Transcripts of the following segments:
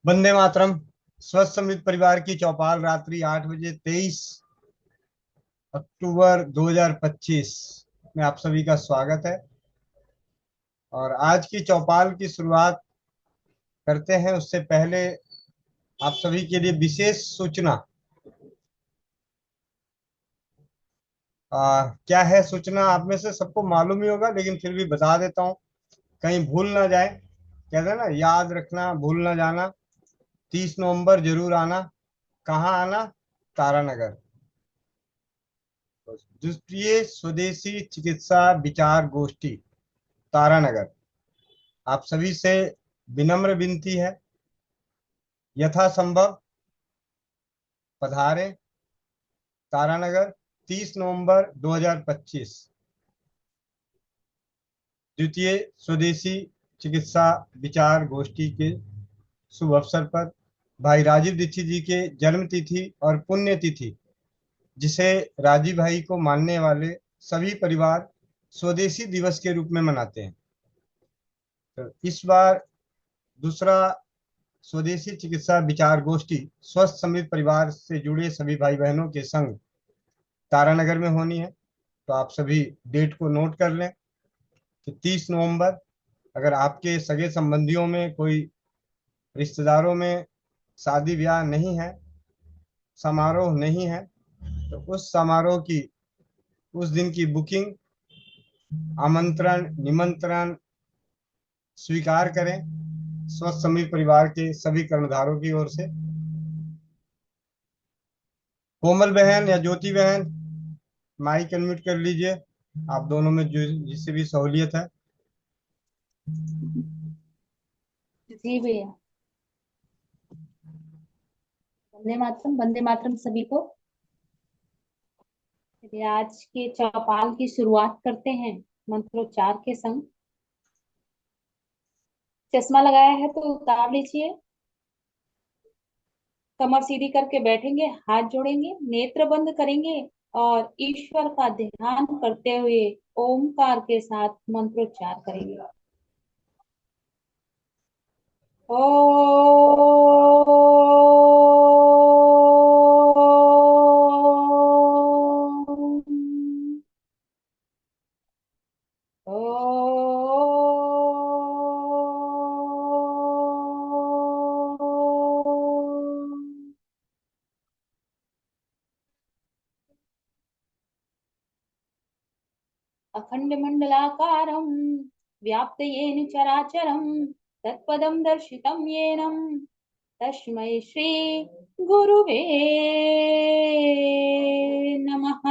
वंदे मातरम। स्वस्थ समृद्ध परिवार की चौपाल रात्रि 8 बजे 23 अक्टूबर 2025 में आप सभी का स्वागत है। और आज की चौपाल की शुरुआत करते हैं उससे पहले आप सभी के लिए विशेष सूचना। क्या है सूचना, आप में से सबको मालूम ही होगा, लेकिन फिर भी बता देता हूँ, कहीं भूल ना जाए। कहते हैं ना, याद रखना भूल ना जाना। 30 नवंबर जरूर आना। कहाँ आना? तारानगर। द्वितीय स्वदेशी चिकित्सा विचार गोष्ठी, तारानगर। आप सभी से विनम्र विनती है, यथासंभव पधारें। तारानगर, 30 नवंबर 2025। द्वितीय स्वदेशी चिकित्सा विचार गोष्ठी के शुभ अवसर पर भाई राजीव दीक्षित जी के जन्म तिथि और पुण्य तिथि, जिसे राजीव भाई को मानने वाले सभी परिवार स्वदेशी दिवस के रूप में मनाते हैं। तो इस बार दूसरा स्वदेशी चिकित्सा विचार गोष्ठी स्वस्थ समृद्ध परिवार से जुड़े सभी भाई बहनों के संग तारानगर में होनी है। तो आप सभी डेट को नोट कर लें कि 30 नवंबर, अगर आपके सगे संबंधियों में कोई, रिश्तेदारों में शादी ब्याह नहीं है, समारोह नहीं है, तो उस समारोह की, उस दिन की बुकिंग, आमंत्रण, निमंत्रण स्वीकार करें स्वस्थ समृद्ध परिवार के सभी कर्णधारों की ओर से। कोमल बहन या ज्योति बहन, माइक अनम्यूट कर लीजिए, आप दोनों में जो जिससे भी सहूलियत है। जी भैया। वंदे मातरम, वंदे मातरम सभी को। चलिए आज के चौपाल की शुरुआत करते हैं मंत्रोच्चार के संग। चश्मा लगाया है तो उतार लीजिए। कमर सीधी करके बैठेंगे, हाथ जोड़ेंगे, नेत्र बंद करेंगे और ईश्वर का ध्यान करते हुए ओमकार के साथ मंत्रोच्चार करेंगे। ओम। अखण्डमण्डलाकारं व्याप्त येन चराचरं तत्पदं दर्शितं येन तस्मै श्री गुरुवे नमः।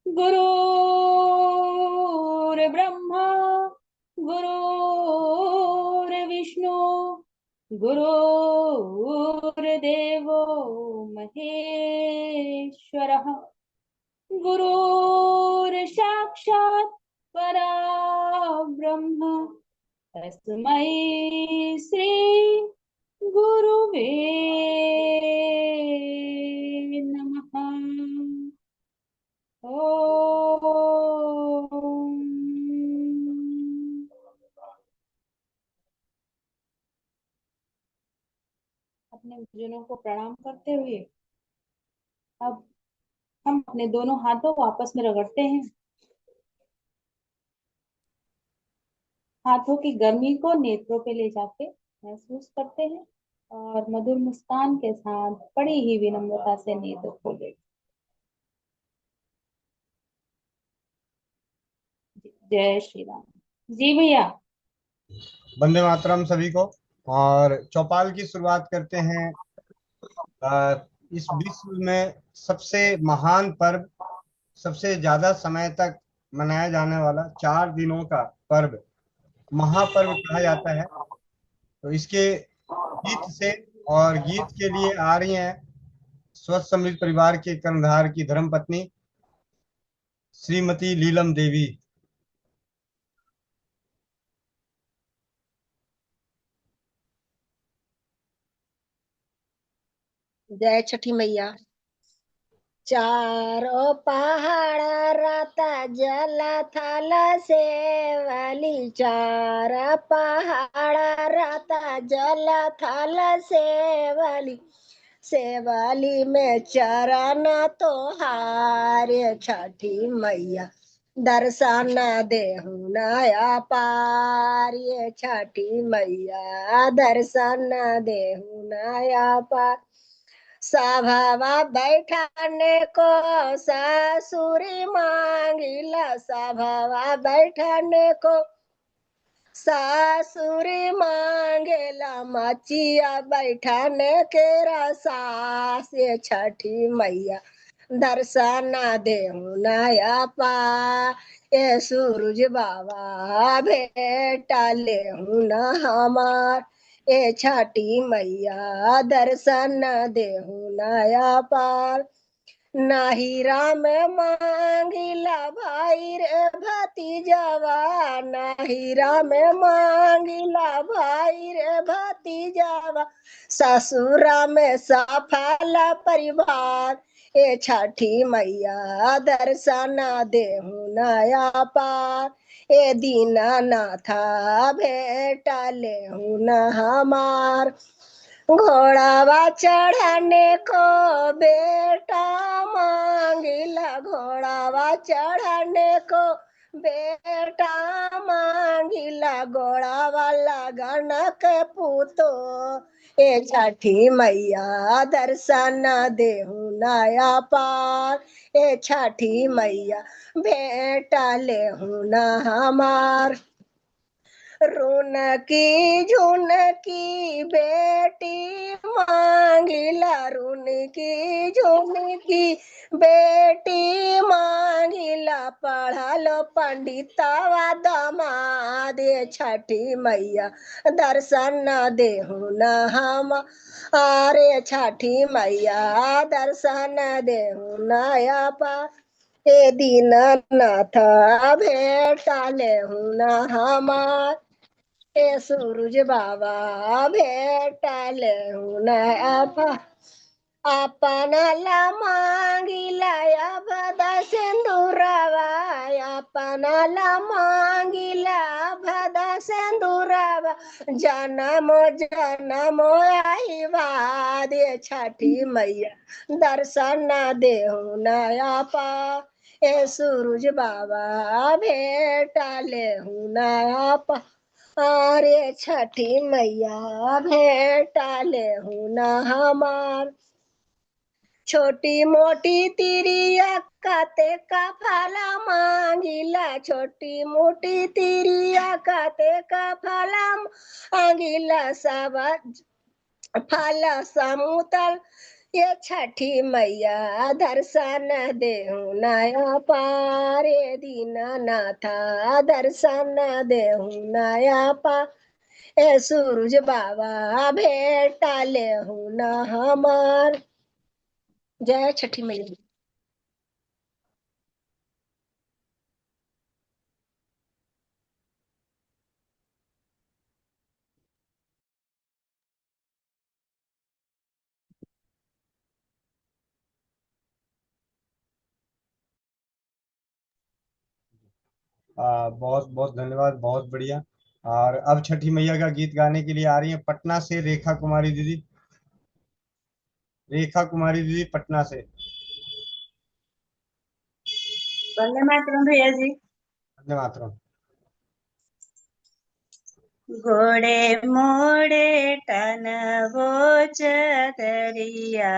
गुरुर्ब्रह्मा गुरुर्विष्णु गुरुर्देवो महेश्वरः गुरुर्साक्षात् परब्रह्म तस्मै श्री गुरुवे नमः। ओम। अपने गुरुजनों को प्रणाम करते हुए अब हम अपने दोनों हाथों को आपस में रगड़ते हैं। हाथों की गर्मी को नेत्रों पे ले जाके महसूस करते हैं और मधुर मुस्कान के साथ बड़ी ही विनम्रता से नेत्र खोले। जय श्री राम। जी भैया। वंदे मातरम सभी को। और चौपाल की शुरुआत करते हैं। अ, इस विश्व में सबसे महान पर्व, सबसे ज्यादा समय तक मनाया जाने वाला 4 दिनों का पर्व महापर्व कहा जाता है। तो इसके गीत से और गीत के लिए आ रही हैं स्वस्थ समृद्ध परिवार के कर्णधार की धर्मपत्नी श्रीमती लीलम देवी। जय छठी मैया। चारो पहाड़ राता जल थल सेवली, चार पहाड़ राता जल थल सेवली, सेवली में चरण तोहार छठी मैया, दर्शन देहु नया पार, ये छठी मैया दर्शन देहु नया पार। सभावा बैठाने को ससुरी मांगिला, सभावा बैठाने को सासुरी मांगेला, मचिया बैठाने के रसास, ये छठी मैया दर्शन देहु नया पा, ये सूरज बाबा भेटा लेहु न हमार, ये छठी मैया दर्शन देहु नया पार। नाहिरा में मांगिला भाई रे भतीजवा, नाहिरा में मांगिला भाई रे भतीजवा, ससुरा में सफल परिवार, ये छठी मैया दर्शन देहु नया पार, ये दीनानाथ भेटा लेहु न हमार। घोड़ावा चढ़ाने को बेटा मांगिला, घोड़ावा चढ़ाने को बेटा मांगिला, घोड़ावा लगन के पूतो, ये छठी मैया दर्शन देहु नया पार, ये छठी मैया भेटा लेहु न हमार। रुनकी झुनकी बेटी मांगिला, रुनकी झुनकी बेटी मांगिला, पढ़ल पंडितवा दामाद, ये छठी मैया दर्शन देहु न हम, अरे छठी मैया दर्शन देहु नया पा, ये दीनानाथ भेटा लेहु न हमार, ये सूरज बाबा भेटा लेहु न आपा। अपन ला मांगिला भद सिंदूरवा, अपन ला मांगिला भद सिंदूरवा, जन्म जन्म आई बाद, ये छठी मैया दर्शन देहु नया पा, ये सूरज बाबा भेटा लेहु नया पा, अरे छठी मैया भेटा लेहु न हमार। छोटी मोटी तिरिया काते का फला मांगिला, छोटी मोटी तिरिया काते का फला मांगिला, सब फल समुतल, ये छठी मैया दर्शन देहु नया पार, ये दीनानाथ दर्शन देहु नया पार, ये सूरज बाबा भेटा लेहु न हमार। जय छठी मैया। बहुत बहुत धन्यवाद, बहुत बढ़िया। और अब छठी मैया का गीत गाने के लिए आ रही है पटना से रेखा कुमारी दीदी, रेखा कुमारी दीदी पटना से। वंदे मातरम भैया जी। वंदे मातरम। घोड़े मोड़े टन वो चतरिया,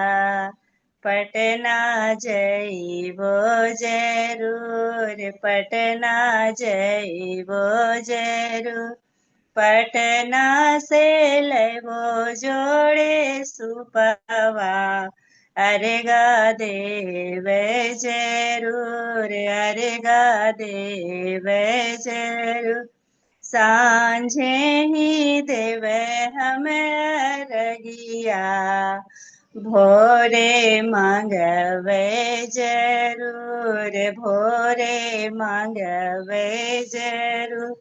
पटना जइबो जरूर, पटना जइबो जरूर, पटना से लेबो जोड़े सुपवा, अरेगा देवे जरूर, अरेगा देवे जरूर, सांझे ही देवे हमें रगिया, भोरे मांगवे जरूर, भोरे मांगवे जरूर,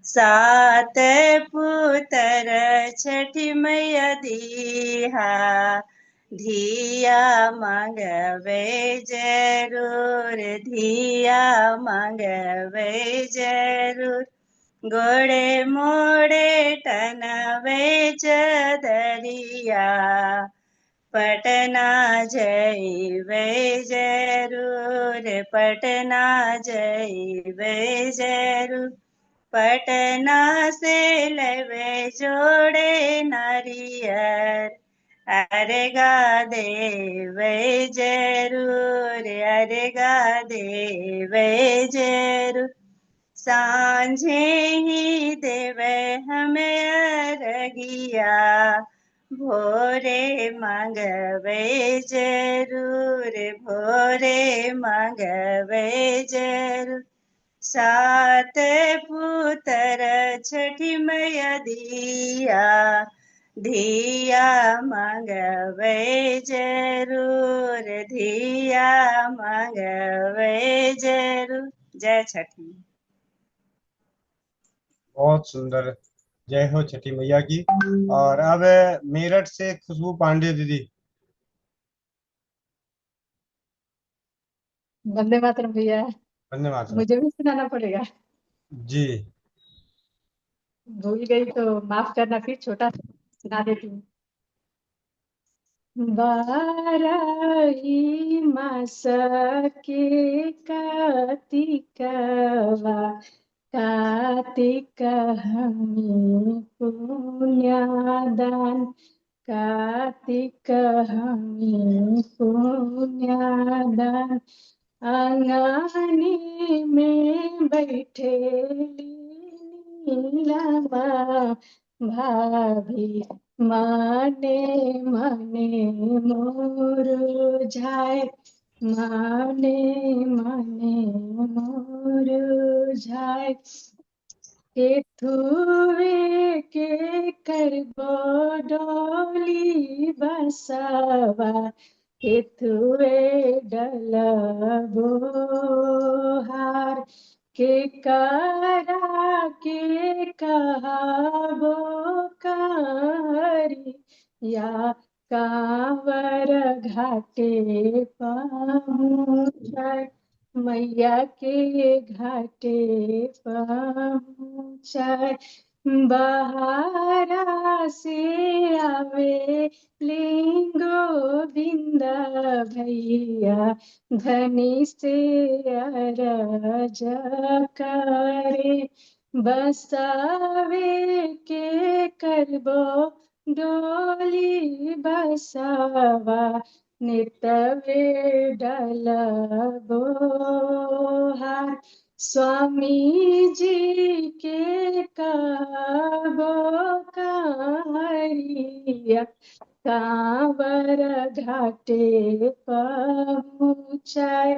सात पुत्र छठी मैया दीहा, धिया मांगवे जरूर, धिया मांगवे जरूर। गोड़े मोड़े टनवे चदरिया, पटना जइबे जरूर, पटना जइबे जरूर। पटना से लेवे जोड़े नारियर, अरेगा देवे जरूर, अरेगा देवे जरूर। सांझे ही देवे हमें अरगिया, भोरे मांगवे जरूर, भोरे मांगवे जरूर। सात पुत्र छठी मैया दिया, धिया मांगवे जरूर, धिया मांगवे जरूर। जय छठी। बहुत सुंदर। जय हो छठी मैया की। और अब मेरठ से खुशबू पांडे दीदी। वंदे मातरम भैया। वंदे मातरम। मुझे भी सुनाना पड़ेगा। जी। भूल गई तो माफ करना, फिर छोटा सुना देती हूँ। बाराही मास के कार्तिकवा, कार्तिक हमी पुण्यदान, कार्तिक हमी पुण्यदान। आंगने में बैठे नीलमा भाभी, माने माने मुरझाए, माने माने मुरझाए। केथुए के करबो डोली बसवा, केथुए डलबो हार। के करा के कहबो कारी, या कांवर घाटे पहुँचाए, मैया के घाटे पहुँचाए। बहारा से आवे लिंगो बिंदा भैया, धनी से अरज करे। बसावे के करबो डोली बसावा, नितवे डलबो हार। स्वामी जी के कहबो कारिया, कांवर घाटे पहुँचाए,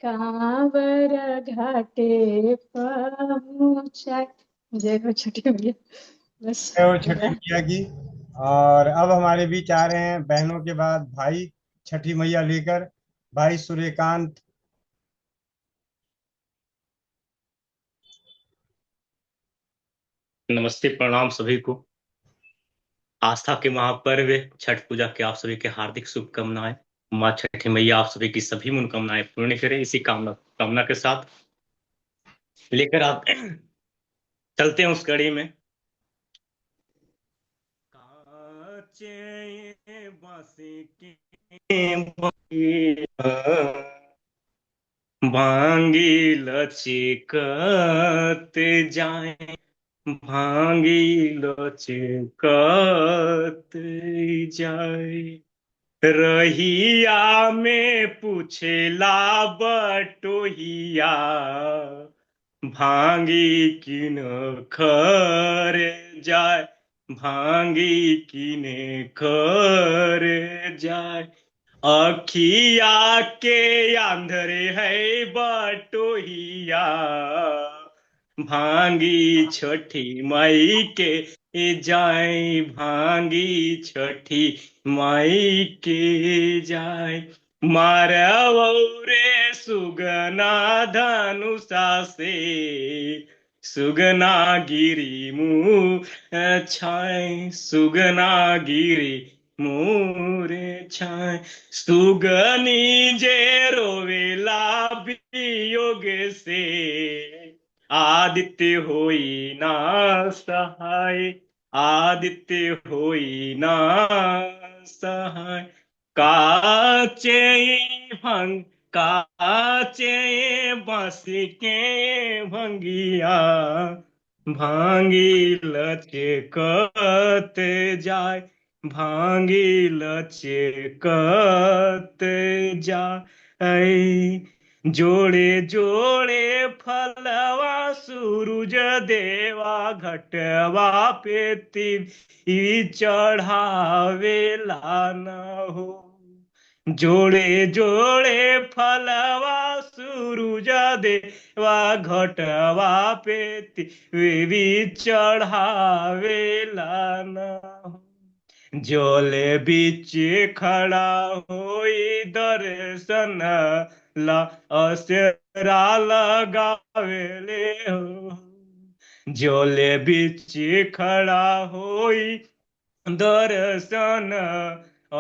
कांवर घाटे पहुँचाए। जय हो छठी मैया। बस जय हो हो छठी गया। मैया की। और अब हमारे बीच आ रहे हैं बहनों के बाद भाई छठी मैया लेकर, भाई सूर्यकांत। नमस्ते, प्रणाम सभी को। आस्था के महापर्व छठ पूजा के आप सभी के हार्दिक शुभकामनाएं। माँ छठी मैया आप सभी की सभी मनोकामनाएं पूर्ण करें। इसी कामना के साथ लेकर आप चलते हैं उस कड़ी में। काचे बांसे के भांगी लचकत जाए, भांगी लचकत जाए। रहिया में पूछेला बटोहिया, भांगी किन खर जाए, भांगी किने खर जाए। अखिया के अंधरे है बटोहिया, भांगी छठी माई के जाए, भांगी छठी माई के जाए। मारवौ रे सुगना धनुषा से, सुगना गिरी मुँह छाए, सुगना गिरी मोरे छाय सुगनी जे रोवेला वियोग से आदित्य होई ना सहाय आदित्य होई ना सहाय काचे भंग काचे बस के भंगिया भांगी लचकत जाय भांगी लचकत जाय जोड़े जोड़े फलवा सूरज देवा घटवा पे तिवी चढ़ावेला न हो जोड़े जोड़े फलवा सूरज देवा घटवा पे तिवी चढ़ावेला न हो जोले बीच खड़ा होई दर्शन ला असरा लगावेले हो जोले बीच खड़ा होई दर्शन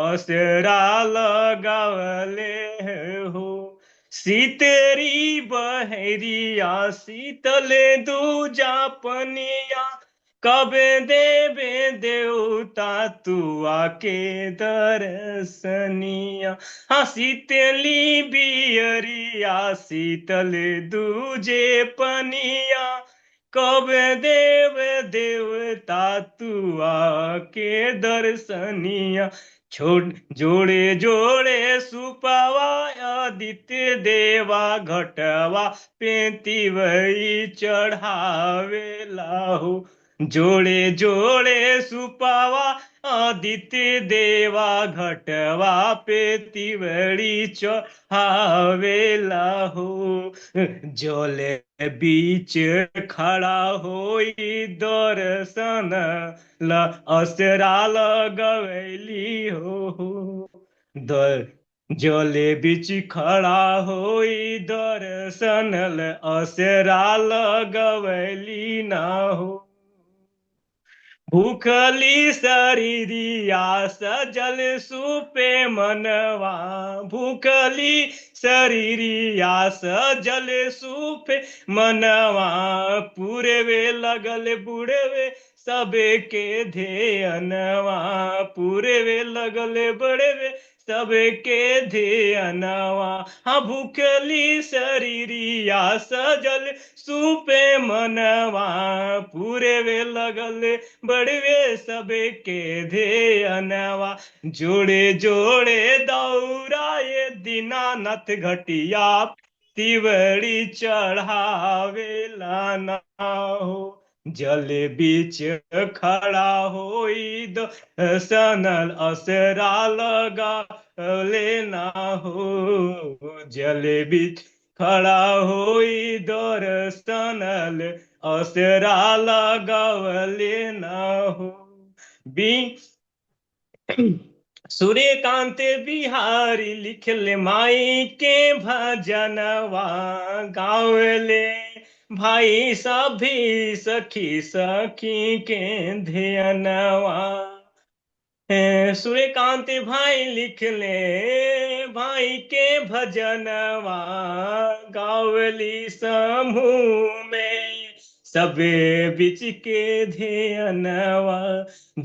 असरा लगावले हो शीतरी बहरिया शीतल दूजा पनिया कब देवे देवता तू आके दर्शनिया हाँ शीतली बियरिया शीतल दूजे पनिया कब देव देवता तू आके दर्शनिया छोड़ जोड़े जोड़े सुपवा आदित्य देवा घटवा पेती वही चढ़ावेला हो जोड़े जोड़े सुपावा आदित्य देवा घटवा पे तिवड़ी चढ़ावेला हो जोले बीच खड़ा होई दर्शन ला असरा लगवैली हो जले बीच खड़ा होई दर्शन ल असरा लगवैली ना हो भूखली शरीरिया सजल सुपे मनवा भूखली शरीरिया सजल सुपे मनवा पूरवे लगल बुढ़वे सबे के ध्यनवा पूरवे लगल बड़वे सबके ध्यनवा हाँ भूखली शरीरिया सजल सुपे मनवा पूरवे लगल बड़वे सबे के ध्यनवा जोड़े जोड़े दौड़ाए दीनानाथ घटिया तिवड़ी चढ़ावेला ना हो जल बीच खड़ा होई दर्शनल असरा लगा लेना हो जल बीच खड़ा होई दर्शनल असरा लगावले ना हो बी सूर्यकांत बिहारी लिखले माई के भजनवा गावले भाई सभी सखी सखी के ध्यानवा सूर्यकांत भाई लिख ले भाई के भजनवा गावली समूह में सबे बिच के ध्यानवा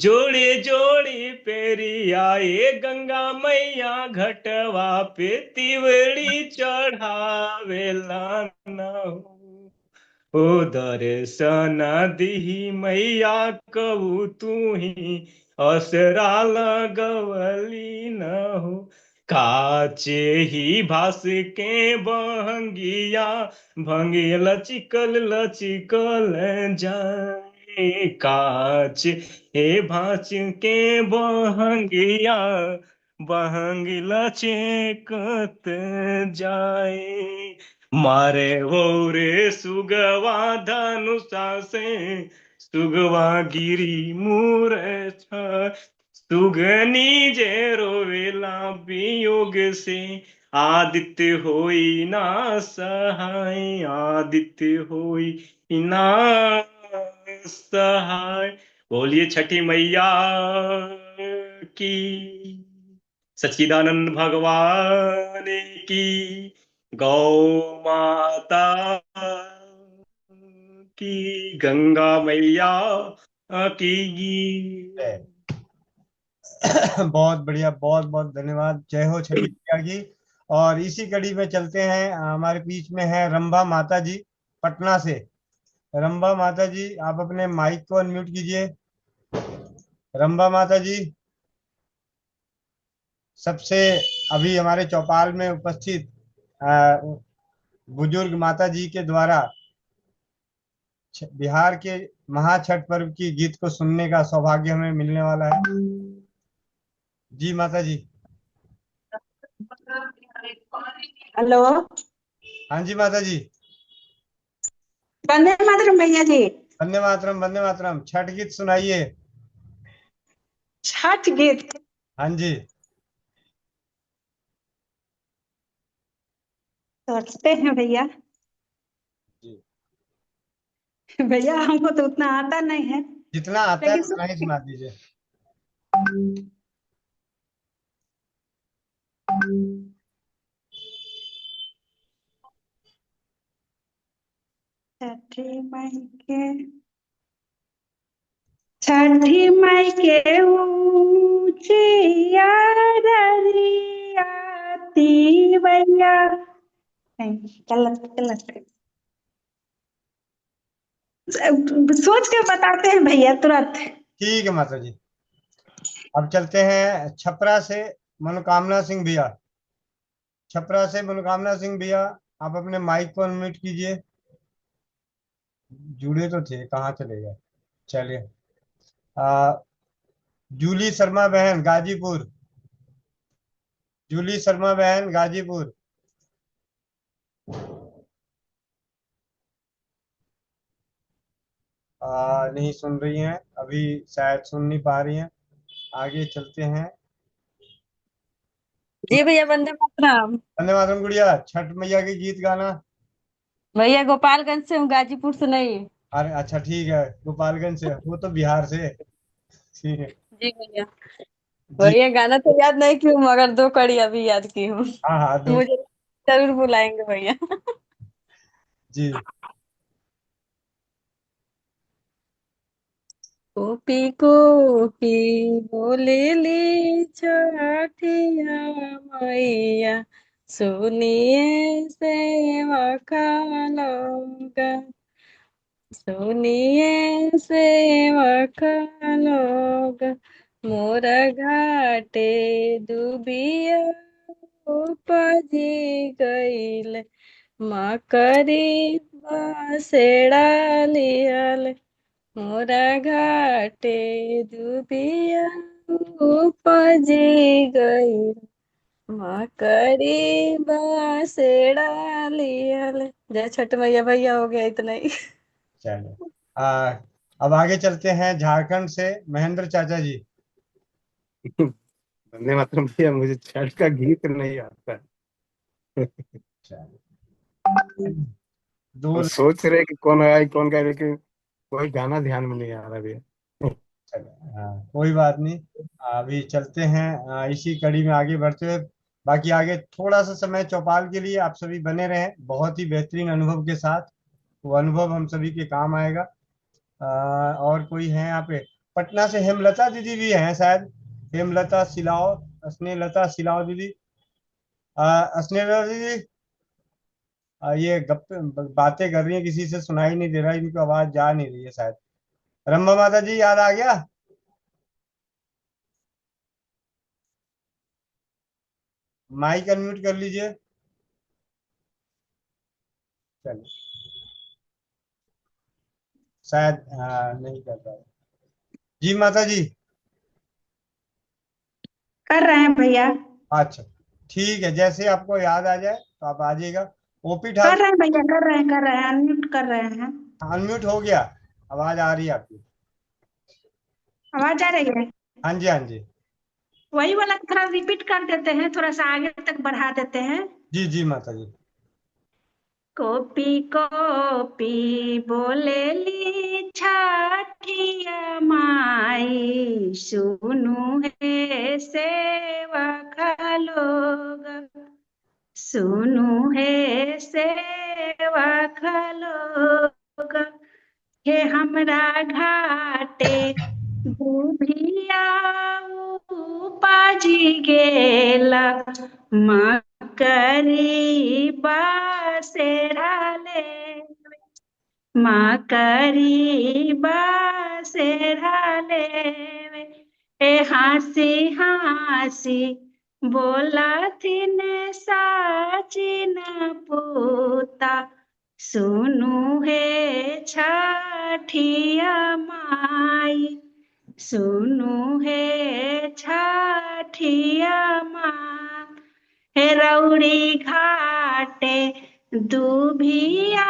जोड़ी जोड़ी पेरी आए गंगा मैया घटवा पे तिवड़ी चढ़ावेला ना हो दर्शन दिही मैया कहू तू ही असरा लगवली न हो काचे ही भास के बहंगिया भंगे लचिकल लचिकल जाए काच हे भास के बहंगिया बहंग लचिकत जाए मारे वो रे सुगवा धनुषा से सुगवा गिरी मूर सुगनी जे रोवेला वियोग से आदित्य होई ना सहाय आदित्य होई ना सहाय बोलिए छठी मैया की, सच्चिदानंद भगवान की, गौ माता की, गंगा मैया की। बहुत बढ़िया, बहुत बहुत धन्यवाद। जय हो छठी मैया की। और इसी कड़ी में चलते हैं, हमारे बीच में है रंभा माता जी पटना से। रंभा माता जी, आप अपने माइक को अनम्यूट कीजिए। रंभा माता जी, सबसे अभी हमारे चौपाल में उपस्थित अ, बुजुर्ग माता जी के द्वारा बिहार के महाछठ पर्व की गीत को सुनने का सौभाग्य हमें मिलने वाला है। जी माता जी। हेलो, हाँ जी माता जी। वंदे मातरम भैया जी। वंदे मातरम, वंदे मातरम। छठ गीत सुनाइए। छठ गीत हाँ जी। सोचते हैं भैया। जी, भैया हमको तो उतना आता नहीं है, जितना आता है लेकिन उतना ही सुना दीजिए। छठी माई के, छठी माई के ऊंची आरती भैया। नहीं, गलत गलत। सोच के बताते हैं भैया तुरंत। ठीक है माता जी। अब चलते हैं छपरा से मनोकामना सिंह भैया। छपरा से मनोकामना सिंह भैया, आप अपने माइक को अनम्यूट कीजिए। जुड़े तो थे, कहाँ चले गए। चलिए। आ, जूली शर्मा बहन गाजीपुर। जूली शर्मा बहन गाजीपुर। नहीं सुन रही हैं अभी, शायद सुन नहीं पा रही हैं। आगे चलते हैं। जी भैया, वंदे मातरम। वंदे मातरम गुड़िया, छठ मैया के गीत गाना। भैया गोपालगंज से हूँ, गाजीपुर से नहीं। अरे अच्छा, ठीक है। गोपालगंज से, वो तो बिहार से। ठीक है। जी भैया। जी। भैया गाना तो याद नहीं की हूँ, मगर दो कड़ी अभी याद की हूँ। हाँ हाँ, दो। मुझे जरूर बुलाएंगे भैया। जी। कोपी कोपी बोलेली छठिया मैया, सुनिए सेवका लोग, सुनिए सेवक लोग, मोर घाटे दुबिया उपजी गईल, मकरी बसेड़ा लियल, मोरा घाटे दुबिया उपजी गईल, मकरी बसेड़ा लियल। जय छठ मैया भैया, हो गया इतना ही। चलिए। अब आगे चलते हैं झारखंड से महेंद्र चाचा जी। वंदे मातरम भैया, मुझे छठ का गीत नहीं आता है। चलिए। दो हम सोच रहे कि कौन आए कौन गाए, लेकिन कोई गाना ध्यान में नहीं आ रहा भैया। चलिए, हाँ कोई बात नहीं। अभी चलते हैं इसी कड़ी में आगे बढ़ते हुए। बाकी आगे थोड़ा सा समय चौपाल के लिए आप सभी बने रहें, बहुत ही बेहतरीन अनुभव के साथ। वो अनुभव हम सभी के काम आएगा। और कोई है यहाँ पे? पटना से हेमलता दीदी भी हैं शायद। हेमलता सिलाओ, स्नेहलता सिलाओ दीदी। स्नेहलता दीदी, ये गप बातें कर रही है, किसी से सुनाई नहीं दे रहा, इनकी आवाज जा नहीं रही है शायद। रंभा माता जी, याद आ गया? माइक अनम्यूट कर लीजिए। चलिए, शायद नहीं कर पाए। जी माता जी। कर रहे हैं भैया। अच्छा, ठीक है, जैसे आपको याद आ जाए तो आप आ जाइएगा। ओपी कर ठाकुर। रहे हैं भैया, कर रहे हैं, अनम्यूट कर रहे हैं। अनम्यूट हो गया, आवाज आ रही है आपकी। आवाज आ रही है? हाँ जी, हाँ जी। वही वाला थोड़ा रिपीट कर देते हैं, थोड़ा सा आगे तक बढ़ा देते हैं। जी जी माता जी। कॉपी कॉपी बोलेली छठिया माई, सुनु है सुनु है सेवक लोग हे हमरा घाटे दुभिया पाजी गेला मकरी बासेरा ले मकरी बासेरा लेवे ए हंसी हंसी बोला थिन साची न पूता सुनु है छठिया माई सुनु है छठिया माँ हे रौड़ी घाटे दुभिया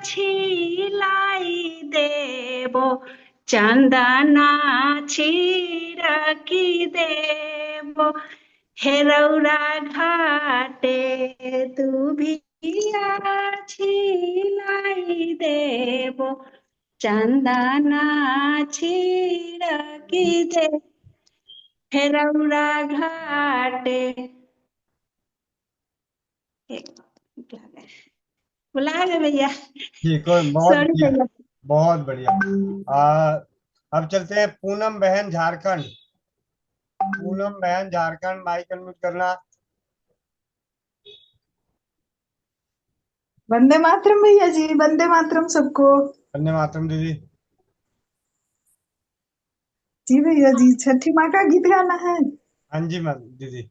छिलाई देबो चंदना छिरकी देबो हे रौरा घाटे दुभिया छिलाई देबो चंदना छिरकी दे हे रौरा घाटे बुला गए भैया ठीक है, बहुत सॉरी बढ़िया, भैया बहुत बढ़िया। अब चलते हैं पूनम बहन झारखंड। पूनम बहन झारखंड, माइक अनम्यूट करना। वंदे मातरम भैया जी, वंदे मातरम सबको। वंदे मातरम दीदी। जी भैया जी, छठी माँ का गीत गाना है। हाँ जी मैम दीदी।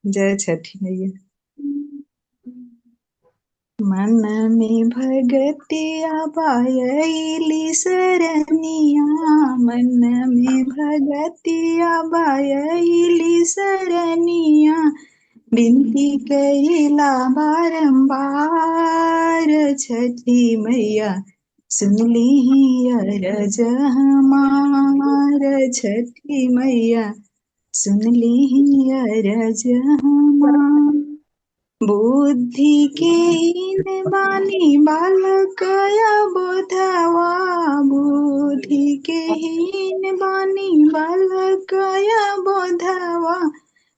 जय छठी मैया। मन में भगतिया बायली सरनिया, मन में भगतिया बायली सरनिया, बिनती कइला बारंबार छठी मैया सुनली अरज हमार, छठी मैया सुनली अरज हमार। बुद्धि के हीन बानी बालकया बोधवा, बुद्धि के हीन बानी बालकया बोधवा,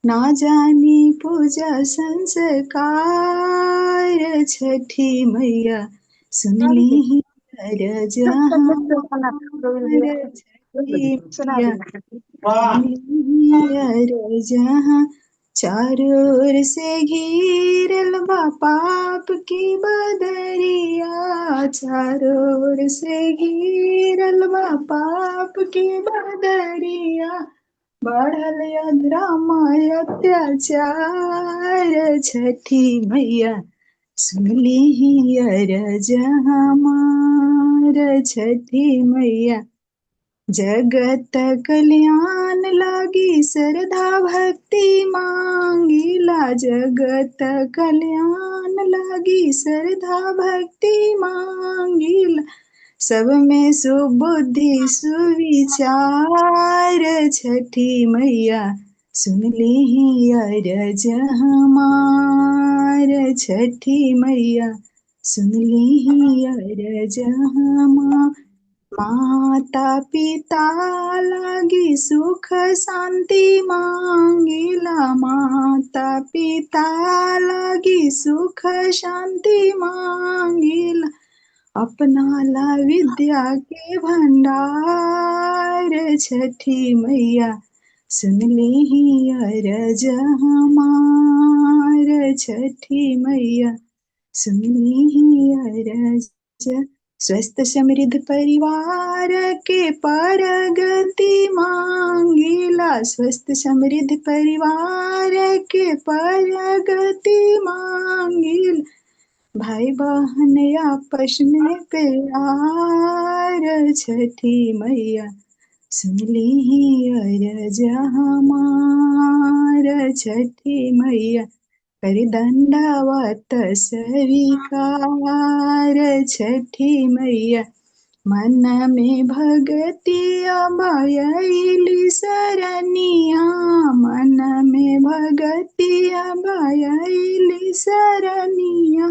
ना जानी पूजा संस्कार छठी मैया सुनली अरज हमार, छठी मैया अरज चारों ओर से घिरल बा पाप की बदरिया, चारों ओर से घिरल बा पाप की बदरिया, बढ़ल अधर्म अत्याचार छठी मैया सुनली अरज हमार, छठी मैया जगत कल्याण लागी श्रद्धा भक्ति मांगिला, जगत कल्याण लागी श्रद्धा भक्ति मांगिला, सब में सुबुद्धि सुविचार छठी मैया सुनली अरज हमार, छठी मैया सुनली अरज हमार। माता पिता लागी सुख शांति मांगिला, माता पिता लागी सुख शांति मांगिला, अपना ला विद्या के भंडार छठी मैया सुनली अरज हमार, छठी मैया सुनली अरज। स्वस्थ समृद्ध परिवार के प्रगति मांगिला, स्वस्थ समृद्ध परिवार के प्रगति मांगिला, भाई बहन आपस में प्यार छठी मैया सुनली अरज हमार, छठी मैया कर दंडवत स्वीकार छठी मैया मन में भगति अबयली सरनिया, मन में भगति अबयली सरनिया,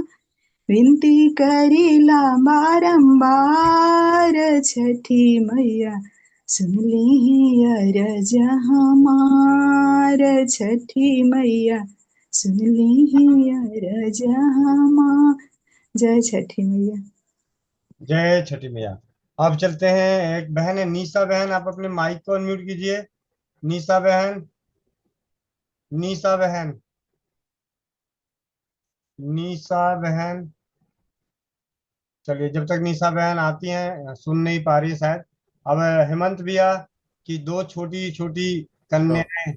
विनती करीला बारंबार, छठी मैया सुन ली अरज हमार, छठी मैया सुन ली अरज हमार। जय छठी मैया। जय छठी मैया। अब चलते हैं, एक बहन है निशा बहन, आप अपने माइक को अनम्यूट कीजिए। निशा बहन, निशा बहन, निशा बहन। चलिए, जब तक निशा बहन आती हैं, सुन नहीं पा रही है शायद। अब हेमंत भैया की दो छोटी छोटी कन्याएं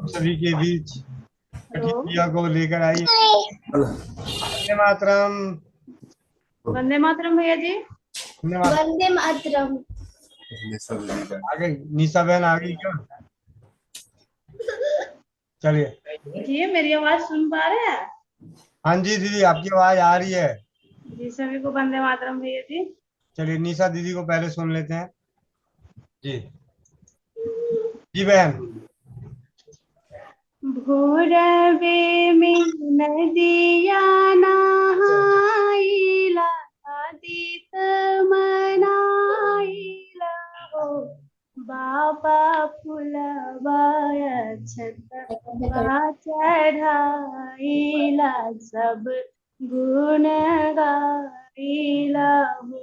सभी के बीच छठी मैया को लेकर आई। वंदे मातरम। वंदे मातरम भैया जी। वंदे मातरम। आ गई निशा बहन, आ गई क्या? चलिए। जी मेरी आवाज सुन पा रहे हैं? हाँ जी दीदी, आपकी आवाज आ रही है। जी सभी को वंदे मातरम भैया जी। चलिए, निशा दीदी को पहले सुन लेते हैं। जी जी बहन। भोरवे में नदिया नहाइला, आदित मनाइला हो, बाबा फुलवाय छतवा चढ़ाइला, सब गुण गाइला हो,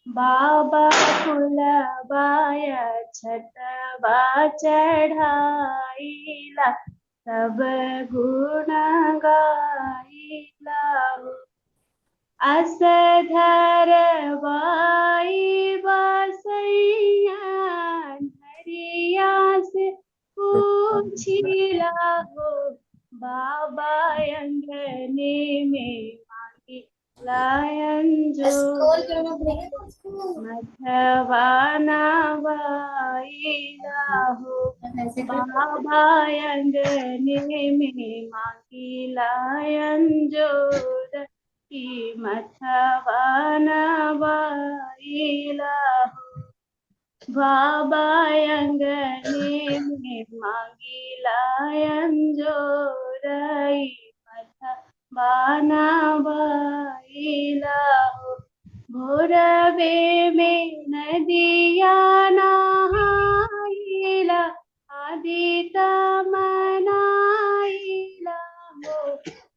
बाबा फुलवाय छतवा चढ़ाइला, सब गुण गाइला हो, असधर वाई बसैया, धरिया से पूछिला हो, बाबा अंगने में मांगी लायन जो, मथवा नवाइला हो, बाबा अंगने में मांगी लायन जोर, की मथवा नवाइला हो, बाबा अंगने में मांगी लायन जोरई, मथवा नवाइला हो, भोरवे में नदिया नहाइला, आदित मनाइला हो,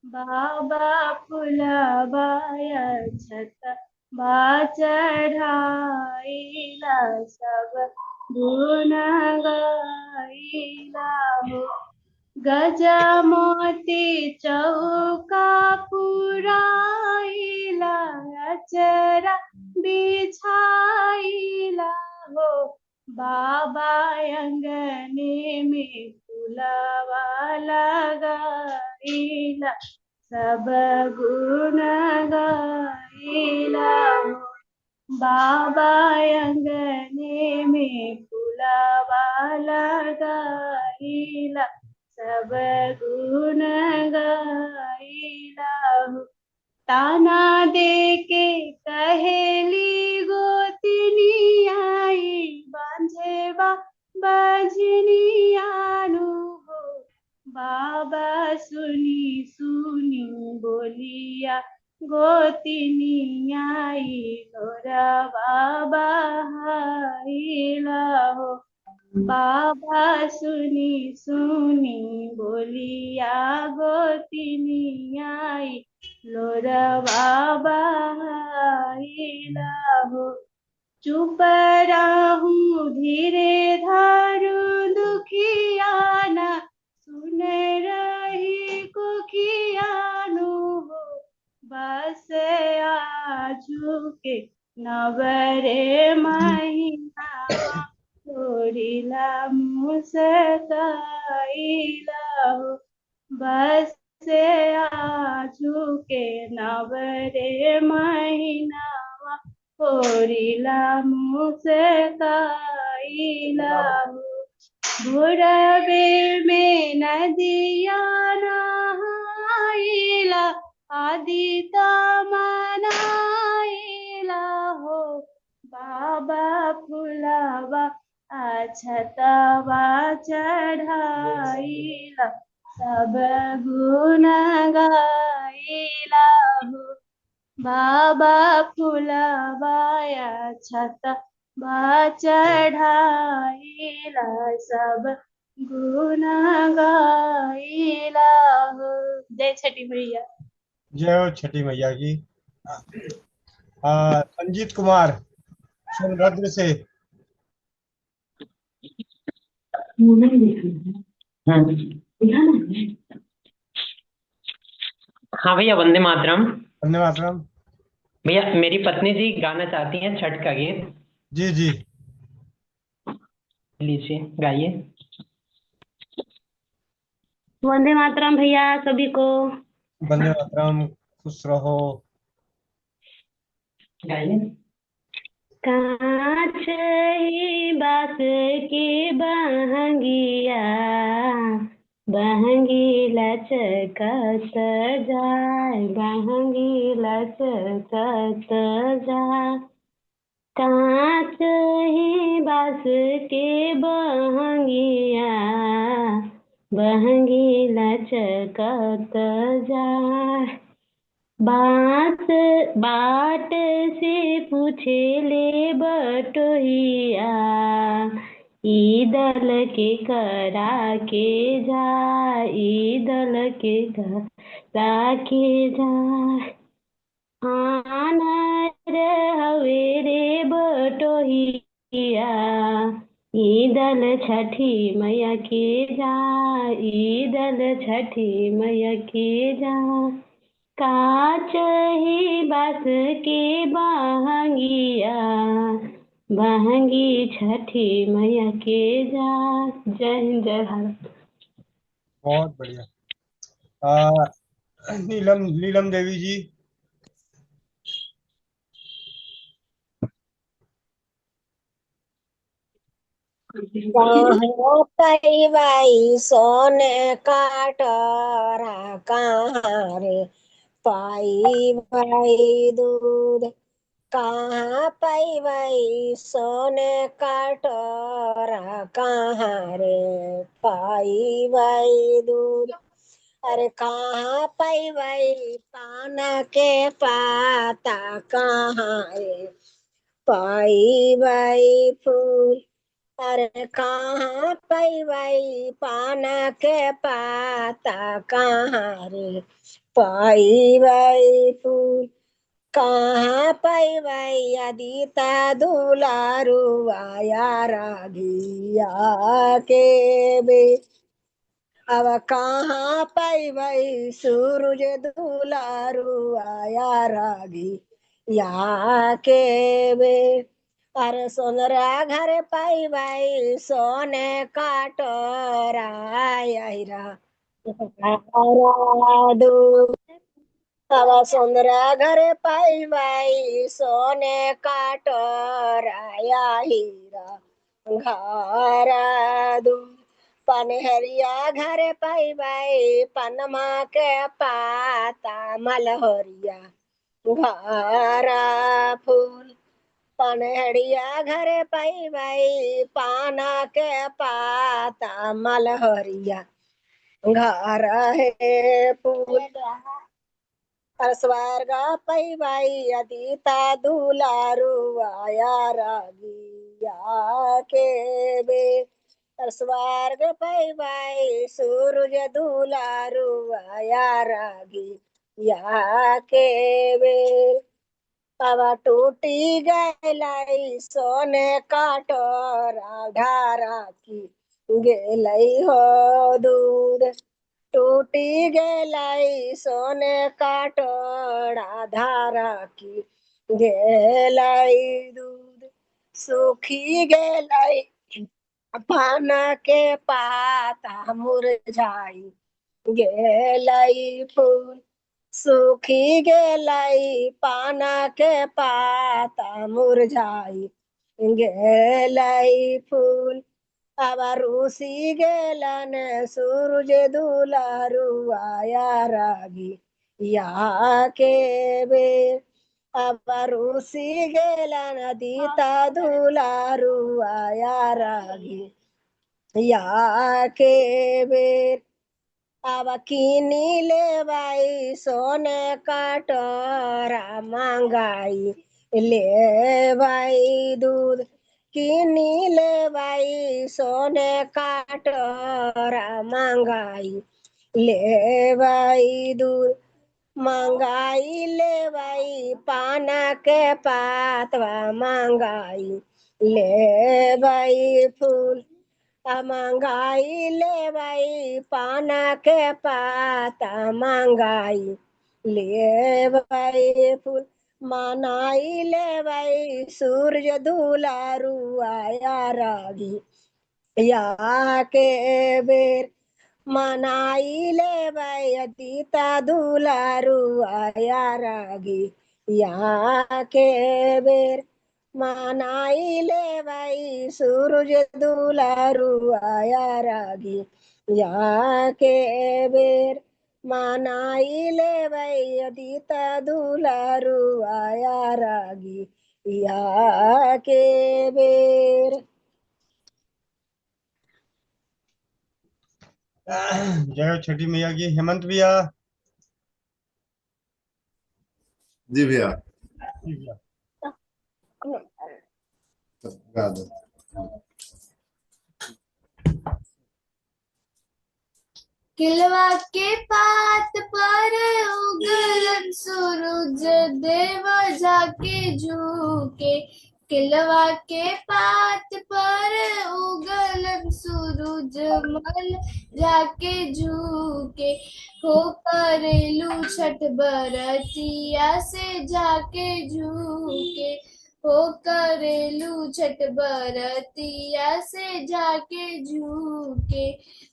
बाबा फुलवाय छतवा चढ़ाइला, सब गुण गाइला हो, गजा मोती चौका पुराइला, अचरा बिछाइला हो, बाबा अंगने में फुलवा लगाइला, सब गुण गाइला हो, बाबा अंगने में फुलवा लगाइला, सब गुण गाइला हो, ताना दे के कहेली गोतिनी आई, बांझेबा बजनियानु हो, बाबा सुनी सुनी बोलिया गोतिनी आई, लोरा बाबा हाइला हो, बाबा सुनी सुनी बोलिया गोतिनी आई, लोरा बाबा हाइला हो, चुप रहूं धीरे धारू दुखियाना, सुन रही कुखियानु हो, बस आजू के नवरे महीना, छोड़िला मुस्काइला हो, बस आजू के नवरे महीना, छोड़िला मुस्काइला हो, भोरवे में नदिया नहाइला, आदित मनाइला हो, बाबा फुलवा छतवा चढ़ाइला, सब गुण गाइला हो, बाबा फुलवाया छता बा चढ़ाइला सब गुण गाइला हो। जय छठी मैया। जय हो छठी मैया की। संजीत कुमार सोनभद्र से। हाँ भैया, वंदे मातरम। वंदे मातरम। भैया मेरी पत्नी जी गाना चाहती हैं छठ का गीत। जी जी लीजिए गाइए। वंदे मातरम भैया सभी को। वंदे मातरम, खुश रहो। गाइए। कांच ही बास की बहंगिया, बहंगी लचकत जाय, बहंगी लचकत जाय। कांच ही बास के बहंगिया, बहंगी लचकत जाय। बात बाट से पूछे ले बटोहिया, ईदल के करा के जा, ईदल के करा के जा। आनर हवे रे बटोहिया, ईदल छठी मैया के जा, ईदल छठी मैया के जा। काच ही बास के बहंगिया, बहंगी छठी मैया के जा। जय हिंद जय भारत। बहुत बढ़िया। नीलम नीलम देवी जी। कहाँ पैबाई सोने काटरा, कहाँ रे पाई भाई दूध। कहाँ पैबाई सोने काटरा, कहाँ रे पाई भाई दूध। अरे कहाँ पैबाई पान के पाता, कहाँ रे पाई भाई फूल। अरे कहाँ पैबाई पान के पाता, कहाँ रे पैबाई फूल। कहाँ पैबाई अदिता दुलारू आया रागिया के बे। अब कहाँ पैबाई सूरज दुलारू आया रागी या के बे। अरे सोनरा घर पैबाई सोने काटरा, आयरा दूध। अब सोनरा घर पैबाई सोने काटरा, हीरा घरा दूध। पनहरिया घर पैबाई पनमा के पाता, मलहरिया घरा फूल। पनहरिया घर पैबाई पाना के पाता, मलहरिया घर है फूल। स्वर्ग पैबाई अदिता दुलारू आया रागिया के बे। स्वर्ग पैबाई सूरज दुलारू आया रागी या के बे। अब टूटी गैलाई सोने काटोरा, ढारा की गेलई हो दूध। टूटी गेलाई सोने काटोरा, धारा की गेलाई दूध। सूखी गेलाई पान के पाता, मुरझाई गेलाई फूल। सूखी गेलाई पान के पाता, मुरझाई गेलाई फूल। अब रूसी गेलन सूरज दुलारू आया रागी या के बे। अब रूसी गेलन दीता दुलारू आया रागी या के बे। अब कीनी ले भाई सोने का टोरा महंगाई ले भाई दूध कीनी ले भाई सोने का टोरा महंगाई ले भाई दूध महंगाई ले भाई पान के पातवा महंगाई ले भाई फूल महंगाई ले भाई पान के पाता महंगाई ले भाई फूल मनाई ले भाई सूरज दुलारू आया रागी या के बेर मनाई ले भाई अतीता दुलारू आया रागी या के बेर मनाई ले भाई सूरज दुलारू आया रागी या के बेर मनाई ले भाई अतीता दुलारू आया रागी या के बेर। जय हो छठी मैया की। हेमंत भैया। जी भैया। जी भैया। गा दो। किलवा के पात पर उगलन सूरज देव जाके झुके किलवा के पात पर उगलन सूरज मल जाके झुके हो करेलू छठ बरतिया से जाके झुके हो करेलू छठ बरतिया से जाके झुके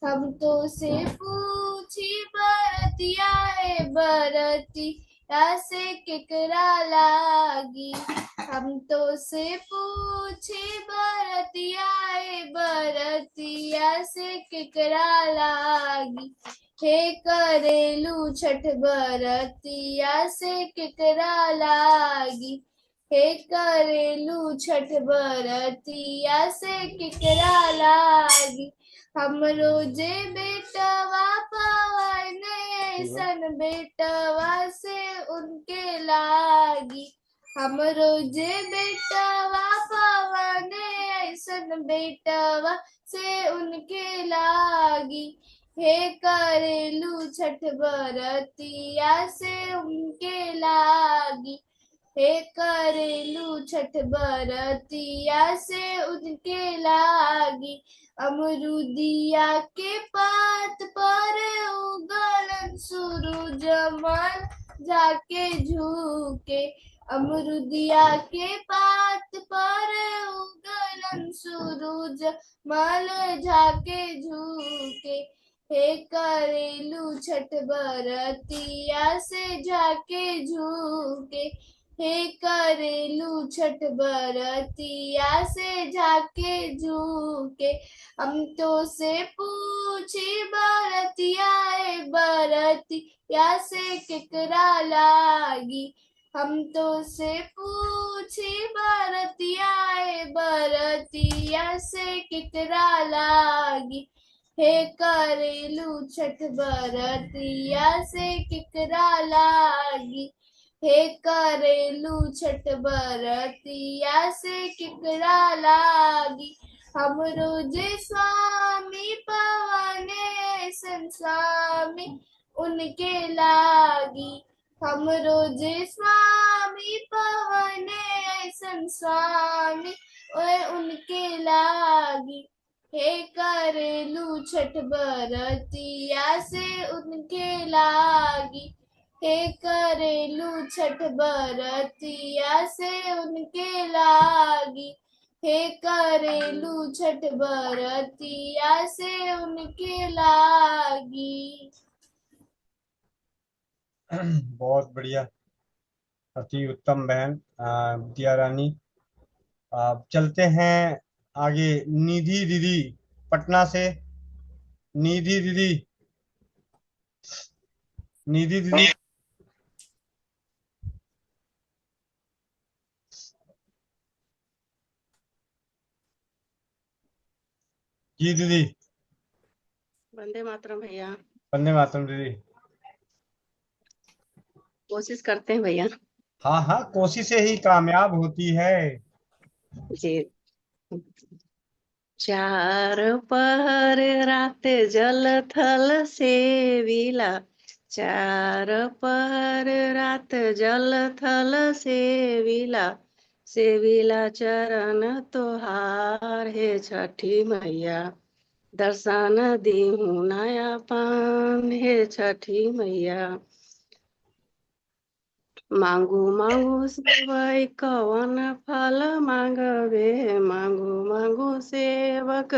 हम तो से पूछी बरतिया है बरतिया से केकरा लागी हम तो से पूछी बरतिया है बरतिया से केकरा लागी हे करेलू छठ बरतिया से केकरा लागी हे करेलू छठ बरतिया से केकरा लागी हम रोजे बेटवा पवने ऐसन बेटवा से उनके लागी हम रोजे बेटवा पवने ऐसन बेटवा से उनके लागी हे करेलू छठ बरतिया से उनके लागी हे करेलू छठ बरतिया से उनके लागी अमरुदिया के पात पर उगलन सूरज मल जाके झुके अमरुदिया के पात पर उगलन सूरज मल जाके झुके हे करेलू छठ बरतिया से जाके झुके हे करेलू छठ बरतिया से जाके झुके हम तो से पूछी बरतिया है बरतिया से केकरा लागी हम तो से पूछी बरतिया है बरतिया से केकरा लागी हे करेलू छठ बरतिया से केकरा लागी हे करेलू छठ बरतिया से केकरा लागी हम रोजे स्वामी पवने ऐसन स्वामी उनके लागी हम रोजे स्वामी पवने ऐसन स्वामी उनके लागी हे करेलू छठ बरतिया से उनके लागी हे करेलू छठ बरतिया से उनके लागी हे करेलू छठ बरतिया से उनके लागी। बहुत बढ़िया, अति उत्तम बहन विद्या रानी। चलते हैं आगे। निधि दीदी पटना से। निधि दीदी। निधि दीदी। जी दीदी। वंदे मातरम भैया। वंदे मातरम दीदी। कोशिश करते हैं भैया। हाँ हाँ, कोशिश से ही कामयाब होती है। जी। चार पहर रात जल थल सेविला, चार पहर रात जल थल सेविला, सेविला चरण तोहार हे छठी मैया, दर्शन दीहू नया पान हे छठी मैया। मांगू मांगू सेवक कवन फल मांगवे, मांगू मांगू सेवक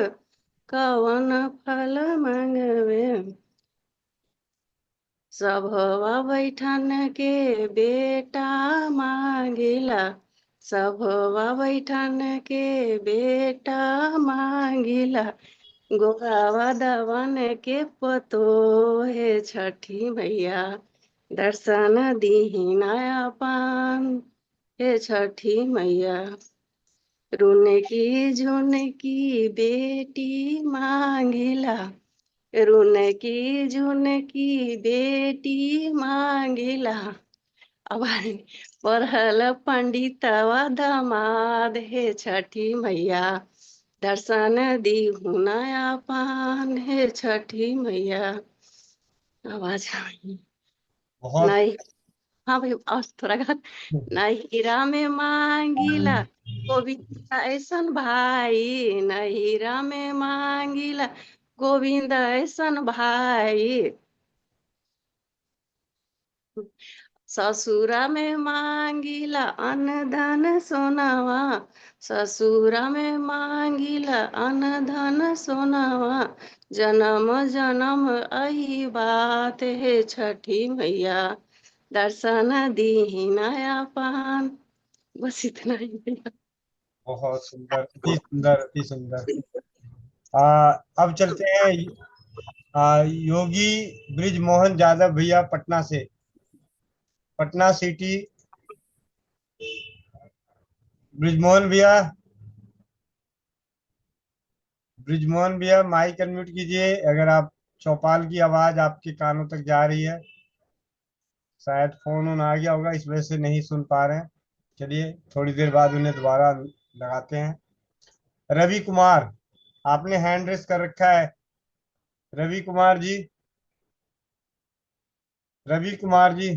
कवन फल मांगवे। सभवा बैठन के बेटा मांगिला, सभवा बैठन के बेटा मांगिला, गोगावा दवन के पतो हे छठी मैया, दर्शन दीही नया पान हे छठी मैया। रुन की झुन की बेटी मांगिला, रुन की झुन की बेटी मांगिला, अब पढ़ल पंडितवा दामाद हे छठी मैया, दर्शन दीहू नया पान हे छठी मैया। आवाज बहुत नहीं। हाँ भाई, और थोड़ा गा। नहीरा में मांगिला गोविंद ऐसन भाई, नहीरा में मांगिला गोविंद ऐसन भाई, ससुरा में मांगिला अन्न धन सोनावा, ससुरा में मांगिला अन्न धन सोनावा, जन्म जन्म अही बात है छठी मैया, दर्शन दीही नया पान। बस इतना ही भैया। बहुत सुंदर, अति सुंदर, अति सुंदर। अब चलते हैं योगी ब्रिज मोहन यादव भैया पटना से, पटना सिटी। ब्रिजमोहन भैया, ब्रिजमोहन भैया माइक अनम्यूट कीजिए अगर आप, चौपाल की आवाज आपके कानों तक जा रही है। शायद फोन ऑन आ गया होगा, इस वजह से नहीं सुन पा रहे हैं। चलिए थोड़ी देर बाद उन्हें दोबारा लगाते हैं। रवि कुमार, आपने हैंड रेस कर रखा है। रवि कुमार जी, रवि कुमार जी।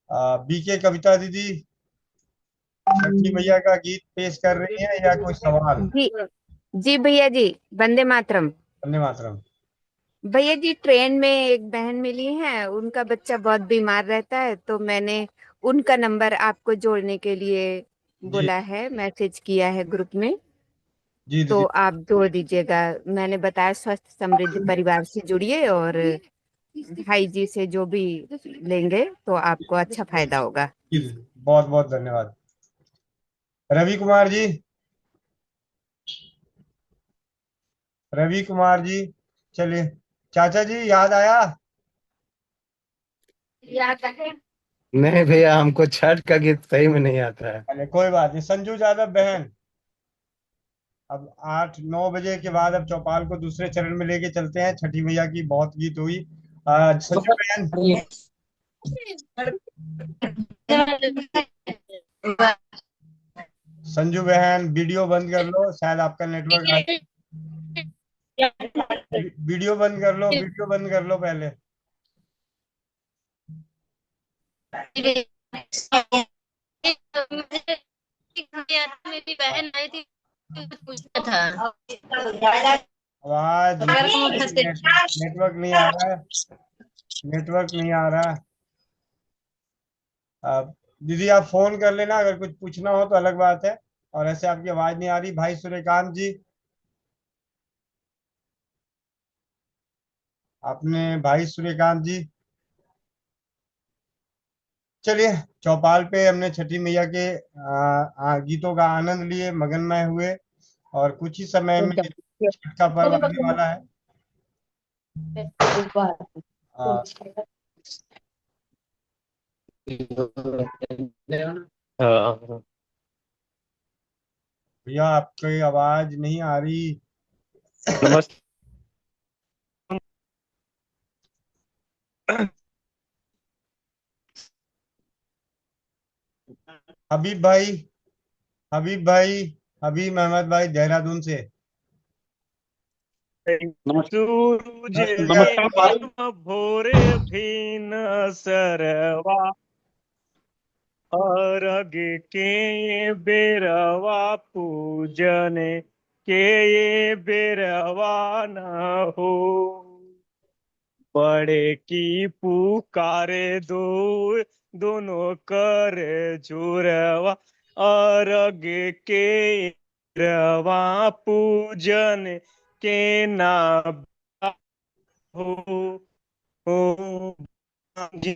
बीके कविता दीदी छठी मैया का गीत पेश कर रही हैं या कोई सवाल? जी जी भैया जी, वंदे मातरम। वंदे मातरम। भैया जी, ट्रेन में एक बहन मिली है, उनका बच्चा बहुत बीमार रहता है, तो मैंने उनका नंबर आपको जोड़ने के लिए जी बोला है, मैसेज किया है ग्रुप में, जी तो दीदी। आप जोड़ दीजिएगा। मैंने बताया स्वस्थ समृद्ध परिवार से जुड़िए, और भाई जी से जो भी लेंगे तो आपको अच्छा फायदा होगा। जी दीदी, बहुत बहुत धन्यवाद। रवि कुमार जी, रवि कुमार जी। चलिए चाचा जी, याद आया? याद है। नहीं भैया, हमको छठ का गीत सही में नहीं आता है। अरे कोई बात नहीं। संजू यादव बहन, अब 8-9 बजे के बाद अब चौपाल को दूसरे चरण में लेके चलते हैं। छठी मैया की बहुत गीत हुई। संजू बहन, संजू बहन वीडियो बंद कर लो, शायद आपका नेटवर्क। वीडियो बंद कर लो, वीडियो बंद कर लो पहले। मेरी बहन आई थी, पूछना था। आवाज नेटवर्क नहीं आ रहा है, नेटवर्क नहीं आ रहा है। अब दीदी आप फोन कर लेना अगर कुछ पूछना हो तो, अलग बात है। और ऐसे आपकी आवाज नहीं आ रही। भाई सूर्यकांत जी, आपने, भाई सूर्यकांत जी। चलिए चौपाल पे हमने छठी मैया के गीतों का आनंद लिए, मगनमय हुए, और कुछ ही समय में छठ का पर्व आने वाला है। आ, हाँ भैया आपकी आवाज नहीं आ रही। नमस्ते। हबीब भाई, हबीब भाई, हबीब अहमद भाई देहरादून से। सूरज नमस्कार। भोरे भी न सरवा, अर्घ के बेरवा पूजन के ये बेरवा न हो, बड़े की पुकारे दोनों कर जुरवा, अर्घ के बेरवा पूजन के ना हो जी,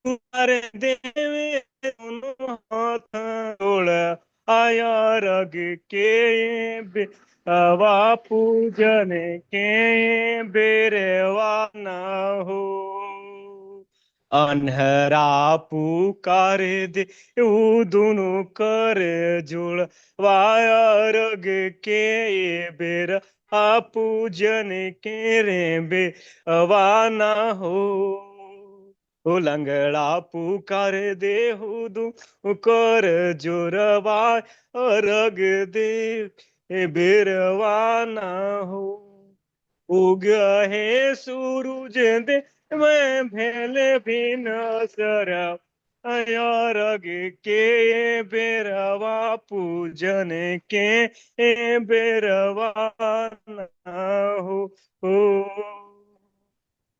पुकारे देवे दोनों हाथ जोड़, आया रग के बेरवा पूजन के बेरवा न हो, अन्हरा पुकारे दे दोनों कर जुड़, वाया रग के बेर पूजन के रे बेवाना हो, लंगड़ा पुकार दे दू कर जोरवा, रग दे बेरवाना हो, उग है सूरज दे मैं भेले भी न सरा, रग के बेरवा पूजन के बेरवा न हो।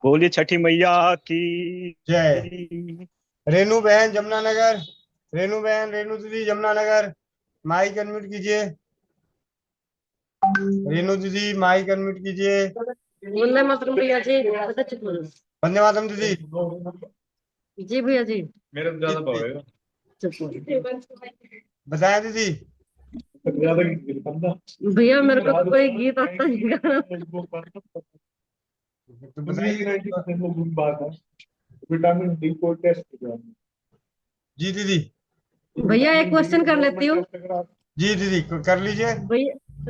बोलिए छठी मैया की जय। रेनू बहन जमुनानगर, रेनू बहन, रेनू दीदी जमुनानगर, माइक अनम्यूट कीजिए। रेनू दीदी माइक अनम्यूट कीजिए। वंदे मातरम भैया जी। वंदे मातरम दीदी। जी भैया जी। मेरे तो ज्यादा पड़ेगा। बताया दीदी। भैया मेरे को कोई गीत आता नहीं गाना। तो बताइए। विटामिन डी को टेस्ट। जी दीदी। भैया एक क्वेश्चन कर लेती हूँ। जी दीदी कर लीजिए।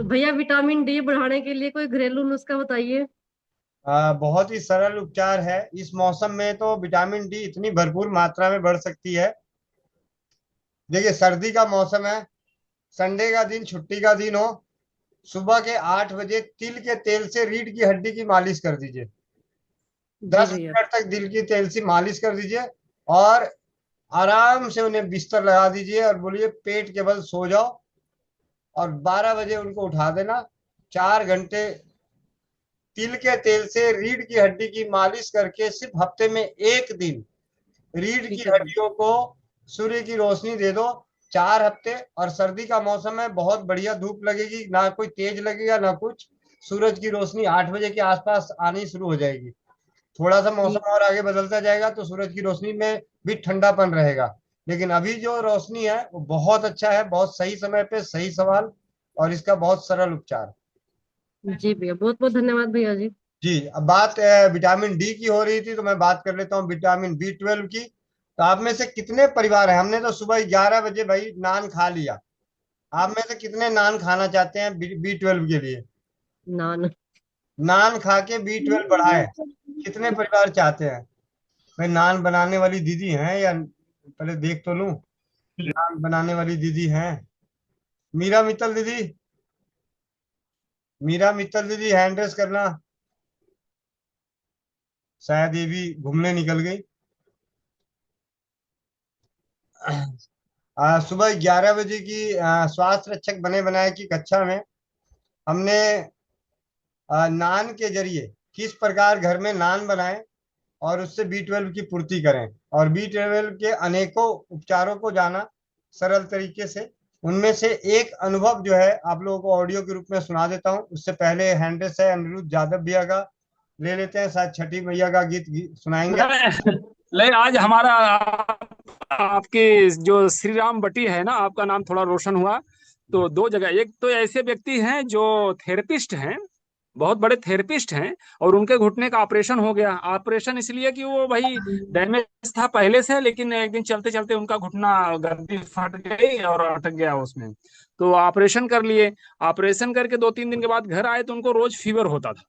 भैया विटामिन डी बढ़ाने के लिए कोई घरेलू नुस्खा बताइए। बहुत ही सरल उपचार है। इस मौसम में तो विटामिन डी इतनी भरपूर मात्रा में बढ़ सकती है। देखिए सर्दी का मौसम है, संडे का दिन छुट्टी का दिन हो, सुबह के 8 बजे तिल के तेल से रीढ़ की हड्डी की मालिश कर दीजिए। 10 मिनट तक दिल की तेल से मालिश कर दीजिए और आराम से उन्हें बिस्तर लगा दीजिए और बोलिए पेट के बल सो जाओ, और 12 बजे उनको उठा देना। 4 घंटे तिल के तेल से रीढ़ की हड्डी की मालिश करके सिर्फ हफ्ते में 1 दिन रीढ़ की हड्डियों को सूर्य की रोशनी दे दो। 4 हफ्ते। और सर्दी का मौसम है, बहुत बढ़िया धूप लगेगी, ना कोई तेज लगेगा ना कुछ। सूरज की रोशनी 8 बजे के आसपास आनी शुरू हो जाएगी। थोड़ा सा मौसम और आगे बदलता जाएगा तो सूरज की रोशनी में भी ठंडापन रहेगा, लेकिन अभी जो रोशनी है वो बहुत अच्छा है। बहुत सही समय पे सही सवाल, और इसका बहुत सरल उपचार। जी भैया बहुत बहुत धन्यवाद भैया जी। जी अब बात विटामिन डी की हो रही थी तो मैं बात कर लेता हूँ विटामिन B12 की। तो आप में से कितने परिवार है, हमने तो सुबह 11 बजे भाई नान खा लिया, आप में से कितने नान खाना चाहते हैं B12 के लिए? नान खा के B12 बढ़ाए, कितने परिवार चाहते हैं? भाई नान बनाने वाली दीदी हैं या पहले देख तो लूं। नान बनाने वाली दीदी हैं मीरा मित्तल दीदी। मीरा मित्तल दीदी हैंड रेस करना, शायद ये भी घूमने निकल गई। सुबह 11 बजे की स्वास्थ्य रक्षक बने बनाए की कक्षा में हमने नान के जरिए किस प्रकार घर में नान बनाएं और उससे B12 की पूर्ति करें, और B12 के अनेकों उपचारों को जाना सरल तरीके से। उनमें से एक अनुभव जो है आप लोगों को ऑडियो के रूप में सुना देता हूं। उससे पहले हैंड्रेस है अनिरुद्ध यादव भैया का ले लेते हैं, शायद छठी मैया का गीत सुनाएंगे। ले आज हमारा आपकी जो श्री राम बटी है ना, आपका नाम थोड़ा रोशन हुआ। तो 2 जगह, एक तो ऐसे व्यक्ति हैं जो थेरेपिस्ट हैं बहुत बड़े थेरेपिस्ट हैं, और उनके घुटने का ऑपरेशन हो गया। ऑपरेशन इसलिए कि वो भाई डैमेज था पहले से, लेकिन एक दिन चलते चलते उनका घुटना गद्दी फट गई और अटक गया उसमें। तो ऑपरेशन कर लिए। ऑपरेशन करके 2-3 दिन के बाद घर आए तो उनको रोज फीवर होता था।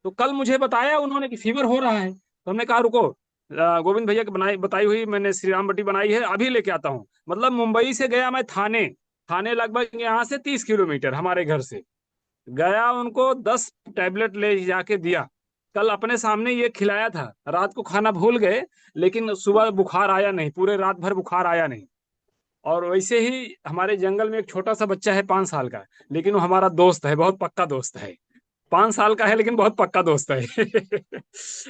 तो कल मुझे बताया उन्होंने कि फीवर हो रहा है, तो हमने कहा रुको, गोविंद भैया की बनाई बताई हुई मैंने श्री राम बटी बनाई है, अभी लेके आता हूँ। मतलब मुंबई से गया मैं थाने। थाने लगभग यहाँ से 30 किलोमीटर हमारे घर से गया, उनको 10 टैबलेट ले जाके दिया। कल अपने सामने ये खिलाया था। रात को खाना भूल गए, लेकिन सुबह बुखार आया नहीं, पूरे रात भर बुखार आया नहीं। और वैसे ही हमारे जंगल में एक छोटा सा बच्चा है 5 साल का, लेकिन वो हमारा दोस्त है, बहुत पक्का दोस्त है। 5 साल का है लेकिन बहुत पक्का दोस्त है।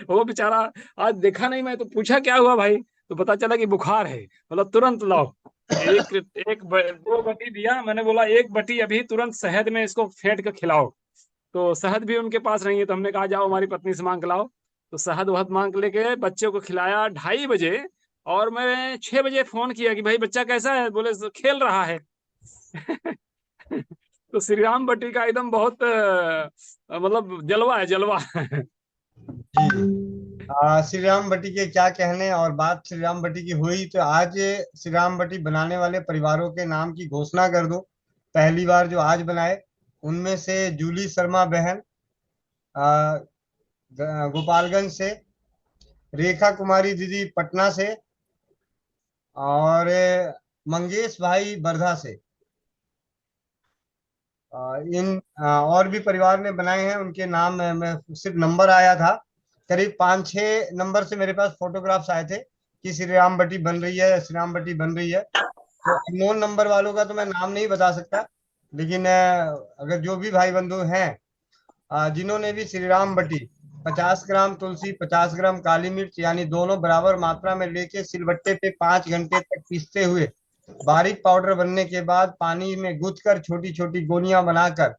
वो बेचारा आज देखा नहीं, मैं तो पूछा क्या हुआ भाई, तो पता चला कि बुखार है। मतलब तुरंत लाओ, दो बटी दिया। मैंने बोला एक बटी अभी तुरंत शहद में इसको फेंट के खिलाओ। तो शहद भी उनके पास नहीं है, तो हमने कहा जाओ हमारी पत्नी से मांग के लाओ। तो शहद वहद मांग के लेके बच्चे को खिलाया 2:30 बजे। और मैं 6 बजे फोन किया कि भाई बच्चा कैसा है, बोले खेल रहा है। तो श्री राम बटी का एकदम बहुत मतलब जलवा है, जलवा। श्री राम बटी के क्या कहने। और बात श्री राम बटी की हुई तो आज श्री राम बटी बनाने वाले परिवारों के नाम की घोषणा कर दो। पहली बार जो आज बनाए उनमें से जूली शर्मा बहन गोपालगंज से, रेखा कुमारी दीदी पटना से, और मंगेश भाई बर्धा से। और भी परिवार ने बनाए हैं, उनके नाम में सिर्फ नंबर आया था। करीब 5-6 नंबर से मेरे पास फोटोग्राफ्स आए थे कि श्री राम बटी बन रही है, श्री राम बटी बन रही है। तो अननोन नंबर वालों का तो मैं नाम नहीं बता सकता, लेकिन अगर जो भी भाई बंधु हैं जिन्होंने भी श्री राम बटी 50 ग्राम तुलसी, 50 ग्राम काली मिर्च, यानी दोनों बराबर मात्रा में लेके सिलबट्टे पे 5 घंटे तक पीसते हुए बारीक पाउडर बनने के बाद पानी में गूंथ कर छोटी छोटी गोलियां बनाकर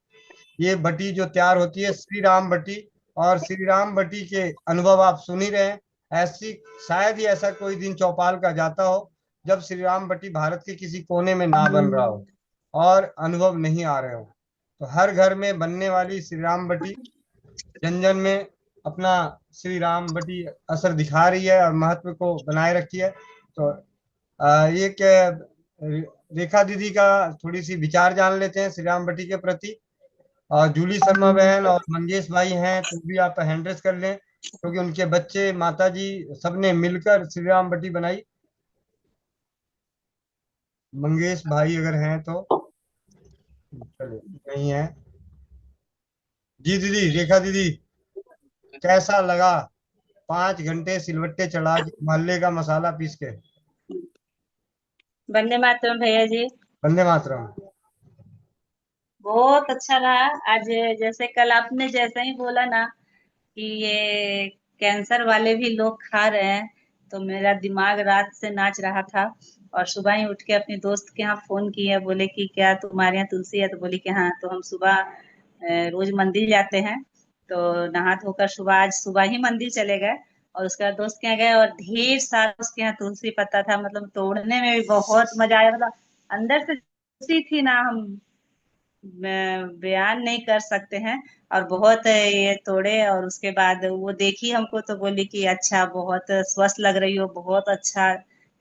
ये बटी जो तैयार होती है श्री राम बटी। और श्री राम बटी के अनुभव आप सुन ही रहे हैं। ऐसी शायद ही ऐसा कोई दिन चौपाल का जाता हो जब श्री राम बटी भारत के किसी कोने में ना बन रहा हो और अनुभव नहीं आ रहे हो। तो हर घर में बनने वाली श्री राम बटी जन जन में अपना श्री राम बटी असर दिखा रही है और महत्व को बनाए रखी है। तो एक रेखा दीदी का थोड़ी सी विचार जान लेते हैं श्री राम बटी के प्रति। और जूली शर्मा बहन और मंगेश भाई हैं तो भी आप हैंड रेस कर लें, क्योंकि उनके बच्चे, माता जी, सबने मिलकर श्री राम बटी बनाई। मंगेश भाई अगर हैं तो चलिए, नहीं है जी। दीदी, रेखा दीदी, कैसा लगा 5 घंटे सिलवट्टे चढ़ा के मोहल्ले का मसाला पीस के? वंदे मातरम भैया जी। वंदे मातरम। बहुत अच्छा रहा आज। जैसे कल आपने जैसे ही बोला ना कि ये कैंसर वाले भी लोग खा रहे हैं, तो मेरा दिमाग रात से नाच रहा था। और सुबह ही उठ के अपनी दोस्त के यहाँ फोन किया, बोले कि क्या तुम्हारे यहाँ तुलसी है? तो बोली कि हाँ। तो हम सुबह रोज मंदिर जाते हैं, तो नहा धोकर सुबह आज सुबह ही मंदिर चले गए। और उसके बाद दोस्त के यहाँ गए और ढेर सारा उसके यहाँ तुलसी पत्ता था। मतलब तोड़ने में भी बहुत मजा आया। मतलब अंदर से खुशी थी ना, हम बयान नहीं कर सकते हैं। और बहुत ये तोड़े और उसके बाद वो देखी हमको तो बोली कि अच्छा, बहुत स्वस्थ लग रही हो, बहुत अच्छा,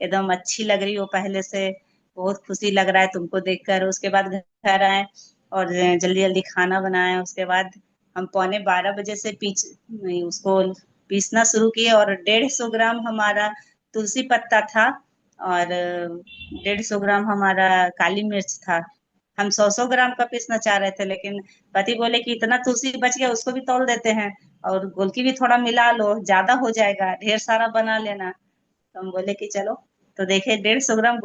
एकदम अच्छी लग रही हो पहले से, बहुत खुशी लग रहा है तुमको देखकर। उसके बाद घर आए और जल्दी जल्दी खाना बनाए। उसके बाद हम 11:15 बजे से उसको पीसना शुरू किए। और 150 ग्राम हमारा तुलसी पत्ता था और 150 ग्राम हमारा काली मिर्च था। हम 100 ग्राम का पीसना चाह रहे थे, लेकिन पति बोले कि इतना तुलसी बच गया, उसको भी तौल देते हैं और गोलकी भी थोड़ा मिला लो, ज्यादा हो जाएगा, ढेर सारा बना लेना। तो हम बोले कि चलो। तो देखे 150 ग्राम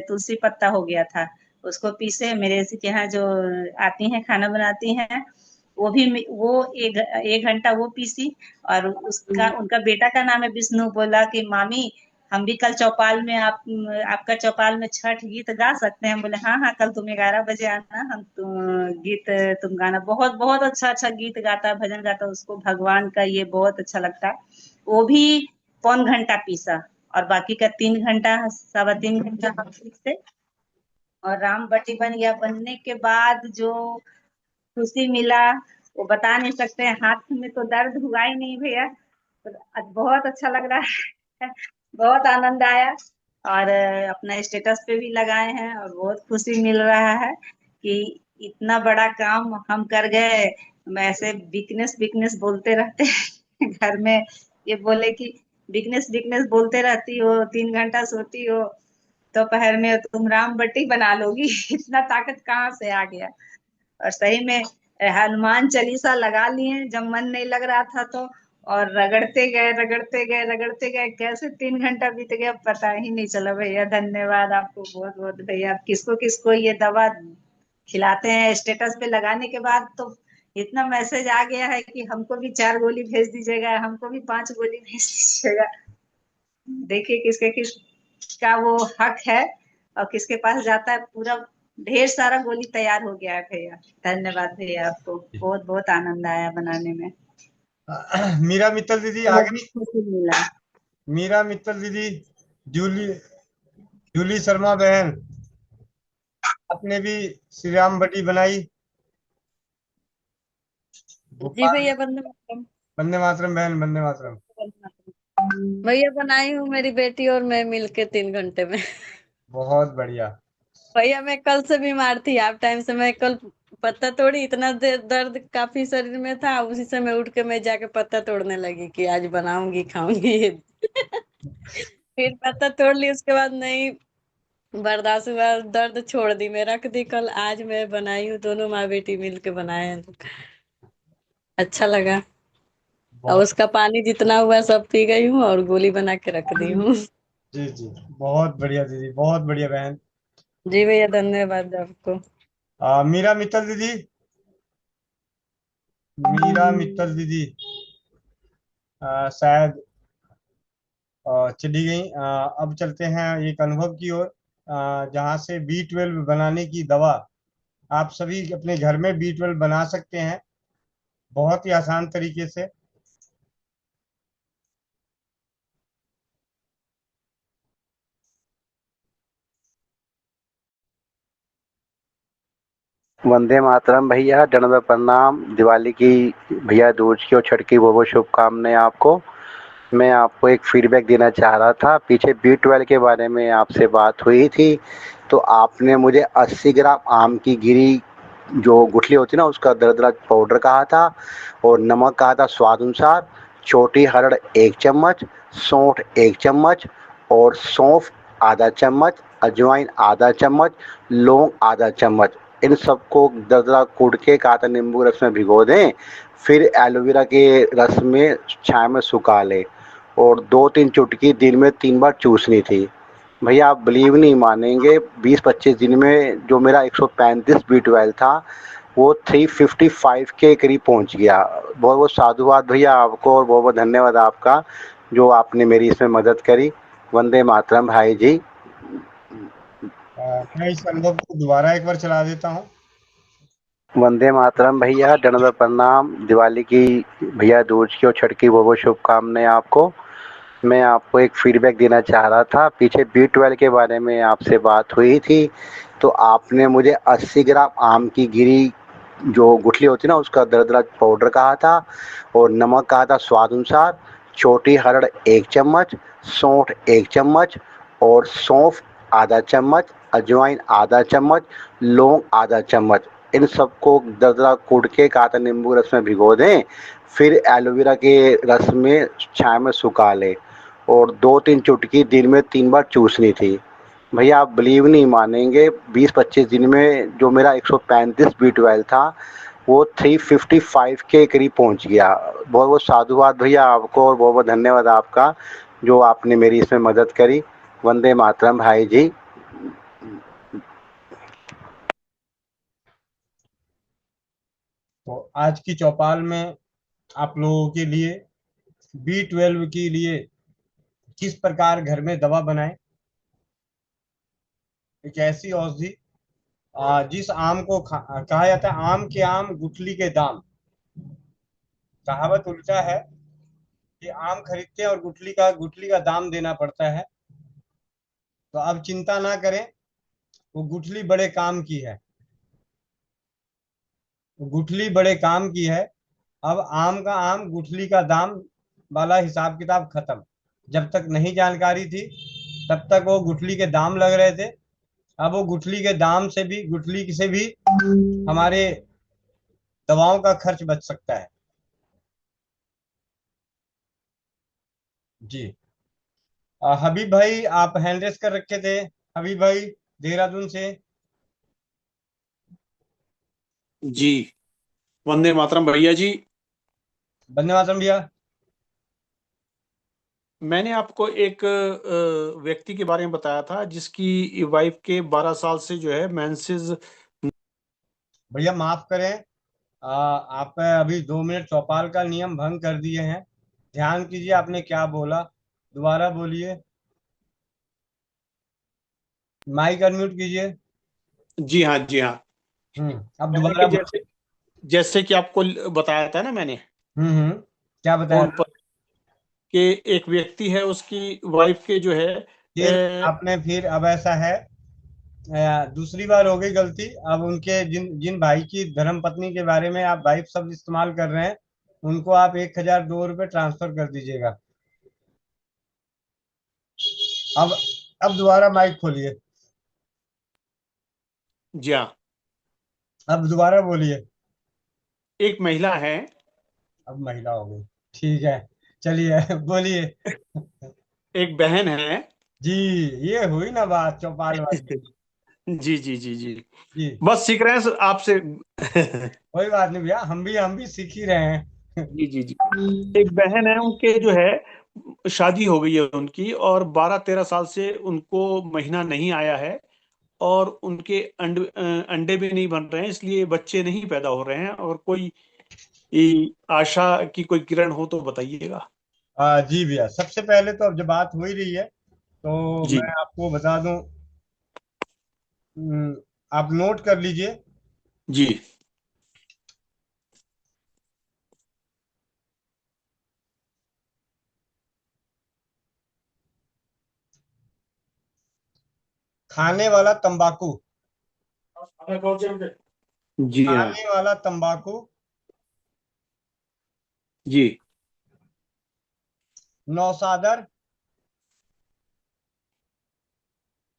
तुलसी पत्ता हो गया था। उसको पीसे। मेरे के यहाँ जो आती हैं खाना बनाती हैं, वो एक घंटा वो पीसी। और उनका बेटा का नाम है विष्णु। बोला कि मामी, हम भी कल चौपाल में आपका चौपाल में छठ गीत गा सकते हैं? बोले हाँ हाँ, कल तुम 11 बजे आना, हम गीत तुम गाना। बहुत बहुत अच्छा अच्छा गीत गाता, भजन गाता, उसको भगवान का ये बहुत अच्छा लगता है। वो भी 1 घंटा पीसा और बाकी का 3 घंटा, 3.25 घंटा हम पीसे और राम बटी बन गया। बनने के बाद जो खुशी मिला वो बता नहीं सकते हैं। हाथ में तो दर्द हुआ ही नहीं भैया, तो बहुत अच्छा लग रहा है। बहुत आनंद आया, और अपना स्टेटस पे भी लगाए हैं, और बहुत खुशी मिल रहा है कि इतना बड़ा काम हम कर गए। मैं ऐसे बिकनेस बिकनेस बोलते रहते हैं घर में, ये बोले कि बिकनेस बिकनेस बोलते रहती हो, 3 घंटा सोती हो, दोपहर में तुम राम बट्टी बना लोगी। इतना ताकत कहाँ से आ गया। और सही में हनुमान चालीसा लगा लिए जब मन नहीं लग रहा था तो, और रगड़ते गए रगड़ते गए रगड़ते गए, कैसे 3 घंटा बीत गया पता ही नहीं चला। भैया धन्यवाद आपको बहुत बहुत। भैया किसको किसको ये दवा खिलाते हैं, स्टेटस पे लगाने के बाद तो इतना मैसेज आ गया है कि हमको भी 4 गोली भेज दीजिएगा, हमको भी 5 गोली भेज दीजिएगा। देखिए किसके किसका वो हक है, और किसके पास जाता है। पूरा ढेर सारा गोली तैयार हो गया है भैया। धन्यवाद भैया, आपको बहुत बहुत आनंद आया बनाने में। मीरा मित्तल दीदी बहुत आगे। खुशी मिला। मीरा मित्तल दीदी, जूली जूली शर्मा बहन, आपने भी श्री राम बटी बनाई। जी भैया, वंदे मातरम। वंदे मातरम बहन, वंदे मातरम। भैया बनाई हूँ, मेरी बेटी और मैं मिलके 3 घंटे में। बहुत बढ़िया। भैया मैं कल से बीमार थी, आप टाइम से। मैं कल पत्ता तोड़ी, इतना देर दर्द काफी शरीर में था, उसी से मैं उठ के मैं जाके पत्ता तोड़ने लगी कि आज बनाऊंगी खाऊंगी। फिर पत्ता तोड़ ली, उसके बाद नहीं बर्दाश्त हुआ, दर्द छोड़ दी, मैं रख दी। कल आज मैं बनाई हूँ, दोनों माँ बेटी मिल के बनाए हैं, अच्छा लगा। और उसका पानी जितना हुआ सब पी गई हूँ, और गोली बना के रख दी हूँ। जी जी, बहुत बढ़िया दीदी, बहुत बढ़िया बहन। जी भैया धन्यवाद आपको। मीरा मित्तल दीदी, मीरा मित्तल दीदी शायद चली गई। अब चलते हैं एक अनुभव की ओर, जहाँ से B12 बनाने की दवा आप सभी अपने घर में B12 बना सकते हैं बहुत ही आसान तरीके से। वंदे मातरम भैया, दंडवत प्रणाम। दिवाली की भैया दूज की और छठ की बहुत बहुत शुभकामनाएं आपको। मैं आपको एक फीडबैक देना चाह रहा था। पीछे B12 के बारे में आपसे बात हुई थी, तो आपने मुझे 80 ग्राम आम की गिरी जो गुठली होती है ना, उसका दरदरा पाउडर कहा था, और नमक कहा था स्वाद अनुसार, छोटी हरड़ 1 चम्मच, सौंठ 1 चम्मच, और सौंफ आधा चम्मच, अजवाइन आधा चम्मच, लौंग आधा चम्मच। इन सबको दरदरा कूट के काता नींबू रस में भिगो दें, फिर एलोवेरा के रस में छाया में सुखा लें, और 2-3 चुटकी दिन में 3 बार चूसनी थी। भैया आप बिलीव नहीं मानेंगे, 20-25 दिन में जो मेरा 135 B12 था वो 355 के करीब पहुंच गया। बहुत बहुत साधुवाद भैया आपको, और बहुत बहुत धन्यवाद आपका जो आपने मेरी इसमें मदद करी। वंदे मातरम भाई जी। मैं इस अनुभव को दोबारा एक बार चला देता हूँ। वंदे मातरम भैया, दंडवत प्रणाम। दिवाली की भैया दूज की और छठ की बहुत बहुत शुभकामनाएं आपको। मैं आपको एक फीडबैक देना चाह रहा था। पीछे B12 के बारे में आपसे बात हुई थी, तो आपने मुझे 80 ग्राम आम की गिरी जो गुठली होती है ना, उसका दरदरा पाउडर कहा था, और नमक कहा था स्वाद अनुसार, छोटी हरड़ 1 चम्मच, सौंठ 1 चम्मच, और सौंफ आधा चम्मच, अजवाइन आधा चम्मच, लौंग आधा चम्मच। इन सबको दरदरा कूट के काता नींबू रस में भिगो दें, फिर एलोवेरा के रस में छाया में सुखा लें, और 2-3 चुटकी दिन में 3 बार चूसनी थी। भैया आप बिलीव नहीं मानेंगे, 20-25 दिन में जो मेरा 135 B12 था वो 355 के करीब पहुंच गया। बहुत बहुत साधुवाद भैया आपको, और बहुत बहुत धन्यवाद आपका जो आपने मेरी इसमें मदद करी। वंदे मातरम भाई जी। तो आज की चौपाल में आप लोगों के लिए B12 के लिए किस प्रकार घर में दवा बनाएं, एक ऐसी औषधि जिस आम को कहा जाता है आम के आम गुठली के दाम। कहावत उल्टा है कि आम खरीदते हैं और गुठली का दाम देना पड़ता है। तो अब चिंता ना करें, वो गुठली बड़े काम की है। गुठली बड़े काम की है। अब आम का आम गुठली का दाम वाला हिसाब किताब खत्म। जब तक नहीं जानकारी थी तब तक वो गुठली के दाम लग रहे थे। अब वो गुठली के दाम से भी, गुठली से भी हमारे दवाओं का खर्च बच सकता है। जी। हबीब भाई आप हैंड रेस कर रखे थे। हबीब भाई देहरादून से। जी, वंदे मातरम भैया जी। वंदे मातरम भैया। मैंने आपको एक व्यक्ति के बारे में बताया था जिसकी वाइफ के 12 साल से जो है मेंसेस। भैया माफ करें, आप अभी 2 मिनट चौपाल का नियम भंग कर दिए हैं। ध्यान कीजिए आपने क्या बोला, दोबारा बोलिए। माइक अनम्यूट कीजिए। जी हाँ, जी हाँ। अब मैंने दोबारा कि जैसे जैसे कि आपको बताया था ना मैंने क्या बताया फोन था? पर कि एक व्यक्ति है, उसकी वाइफ के जो है फिर आपने, फिर अब ऐसा है, दूसरी बार हो गई गलती। अब उनके जिन जिन भाई की धर्म पत्नी के बारे में आप वाइफ शब्द इस्तेमाल कर रहे हैं, उनको आप 1,002 रुपये ट्रांसफर कर दीजिएगा। अब अब दोबारा माइक खोलिए। जी हाँ। अब दोबारा बोलिए। एक महिला है। अब महिला हो गई, ठीक है, चलिए बोलिए। एक बहन है। जी, ये हुई ना बात चौपाल वाली। जी जी जी जी। जी, बस सीख रहे हैं आपसे। कोई बात नहीं भैया, हम भी सीख ही रहे हैं। जी जी जी। एक बहन है, उनके जो है शादी हो गई है उनकी, और 12-13 साल से उनको महीना नहीं आया है, और उनके अंडे भी नहीं बन रहे हैं, इसलिए बच्चे नहीं पैदा हो रहे हैं। और कोई आशा की कोई किरण हो तो बताइएगा। जी भैया, सबसे पहले तो अब जब बात हो ही रही है तो जी मैं आपको बता दूं, आप नोट कर लीजिए। जी खाने वाला तंबाकू, जी हाँ खाने वाला तंबाकू जी नौसादर,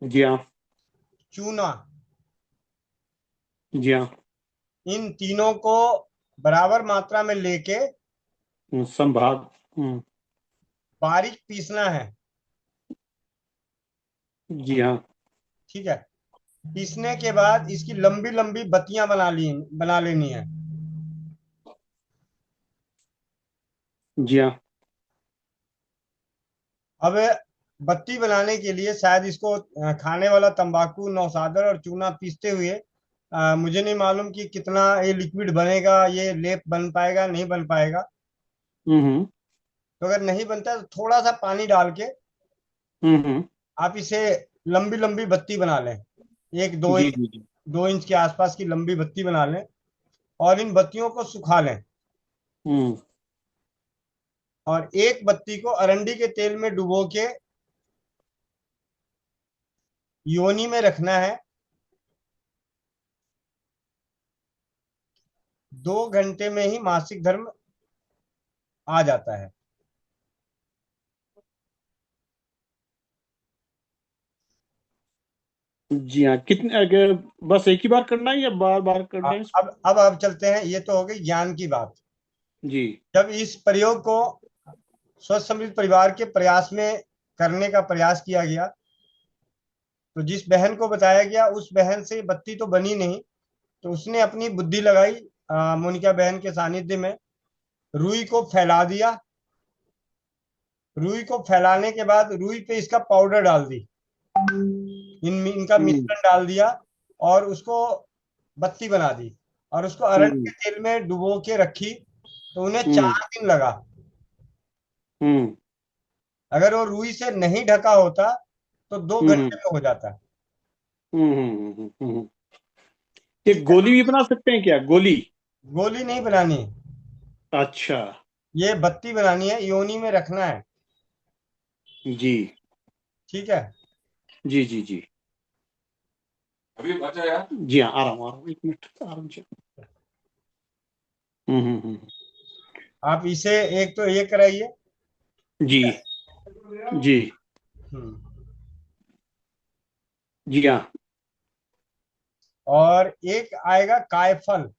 जी हाँ चूना, जी हाँ। इन तीनों को बराबर मात्रा में लेके संभाग। बारीक पीसना है। जी हाँ ठीक है। पीसने के बाद इसकी लंबी लंबी बत्तियां बना लेनी है। जी हाँ। अब बत्ती बनाने के लिए शायद इसको खाने वाला तंबाकू, नौसादर और चूना पीसते हुए मुझे नहीं मालूम कि कितना ये लिक्विड बनेगा, ये लेप बन पाएगा नहीं बन पाएगा। हम्म तो अगर नहीं बनता तो थोड़ा सा पानी डाल के हम्म। आप इसे लंबी लंबी बत्ती बना लें। एक दो जी इंच जी जी 2 इंच के आसपास की लंबी बत्ती बना लें और इन बत्तियों को सुखा लें। हम्म और एक बत्ती को अरंडी के तेल में डुबो के योनि में रखना है। 2 घंटे में ही मासिक धर्म आ जाता है। जी हाँ। कितने अगर बस एक ही बार करना है या बार बार करना है इसको? अब चलते हैं, ये तो हो गई ज्ञान की बात। जी जब इस प्रयोग को स्वस्थ समृद्ध परिवार के प्रयास में करने का प्रयास किया गया तो जिस बहन को बताया गया उस बहन से बत्ती तो बनी नहीं, तो उसने अपनी बुद्धि लगाई, मोनिका बहन के सानिध्य में रुई को फैला दिया। रुई को फैलाने के बाद रुई पे इसका पाउडर डाल दी, इनका मिश्रण डाल दिया और उसको बत्ती बना दी और उसको अरंडी के तेल में डुबो के रखी। तो उन्हें 4 दिन लगा। अगर वो रुई से नहीं ढका होता तो 2 घंटे में हो जाता। ये गोली भी बना सकते हैं क्या? गोली? गोली नहीं बनानी, अच्छा। ये बत्ती बनानी है, योनि में रखना है। जी ठीक है। जी जी जी। अभी बचा यार। जी हाँ, आ रहा हूँ एक मिनट, आराम से। आप इसे एक तो ये कराइए। जी जी हम्म। जी हाँ। और एक आएगा कायफल।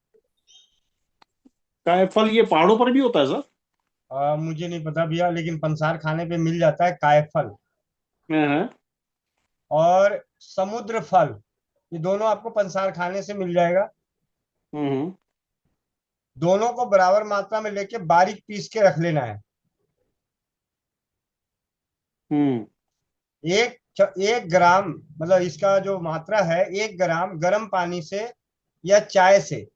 कायफल ये पहाड़ों पर भी होता है सर? मुझे नहीं पता भैया, लेकिन पंसार खाने पे मिल जाता है कायफल। हाँ। और समुद्र फल, ये दोनों आपको पंसार खाने से मिल जाएगा। दोनों को बराबर मात्रा में लेके बारीक पीस के रख लेना है। एक ग्राम, मतलब इसका जो मात्रा है 1 ग्राम गर्म पानी से या चाय से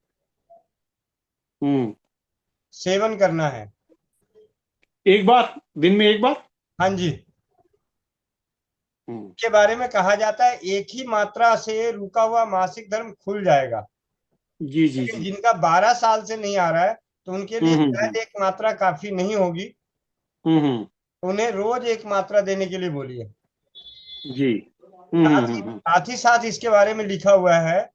सेवन करना है। एक बार, दिन में एक बार? हाँ जी। के बारे में कहा जाता है एक ही मात्रा से रुका हुआ मासिक धर्म खुल जाएगा। जी जी लेकिन जी। जिनका 12 साल से नहीं आ रहा है तो उनके लिए शायद एक मात्रा काफी नहीं होगी। उन्हें रोज एक मात्रा देने के लिए बोलिए। जी। साथ ही साथ इसके बारे में लिखा हुआ है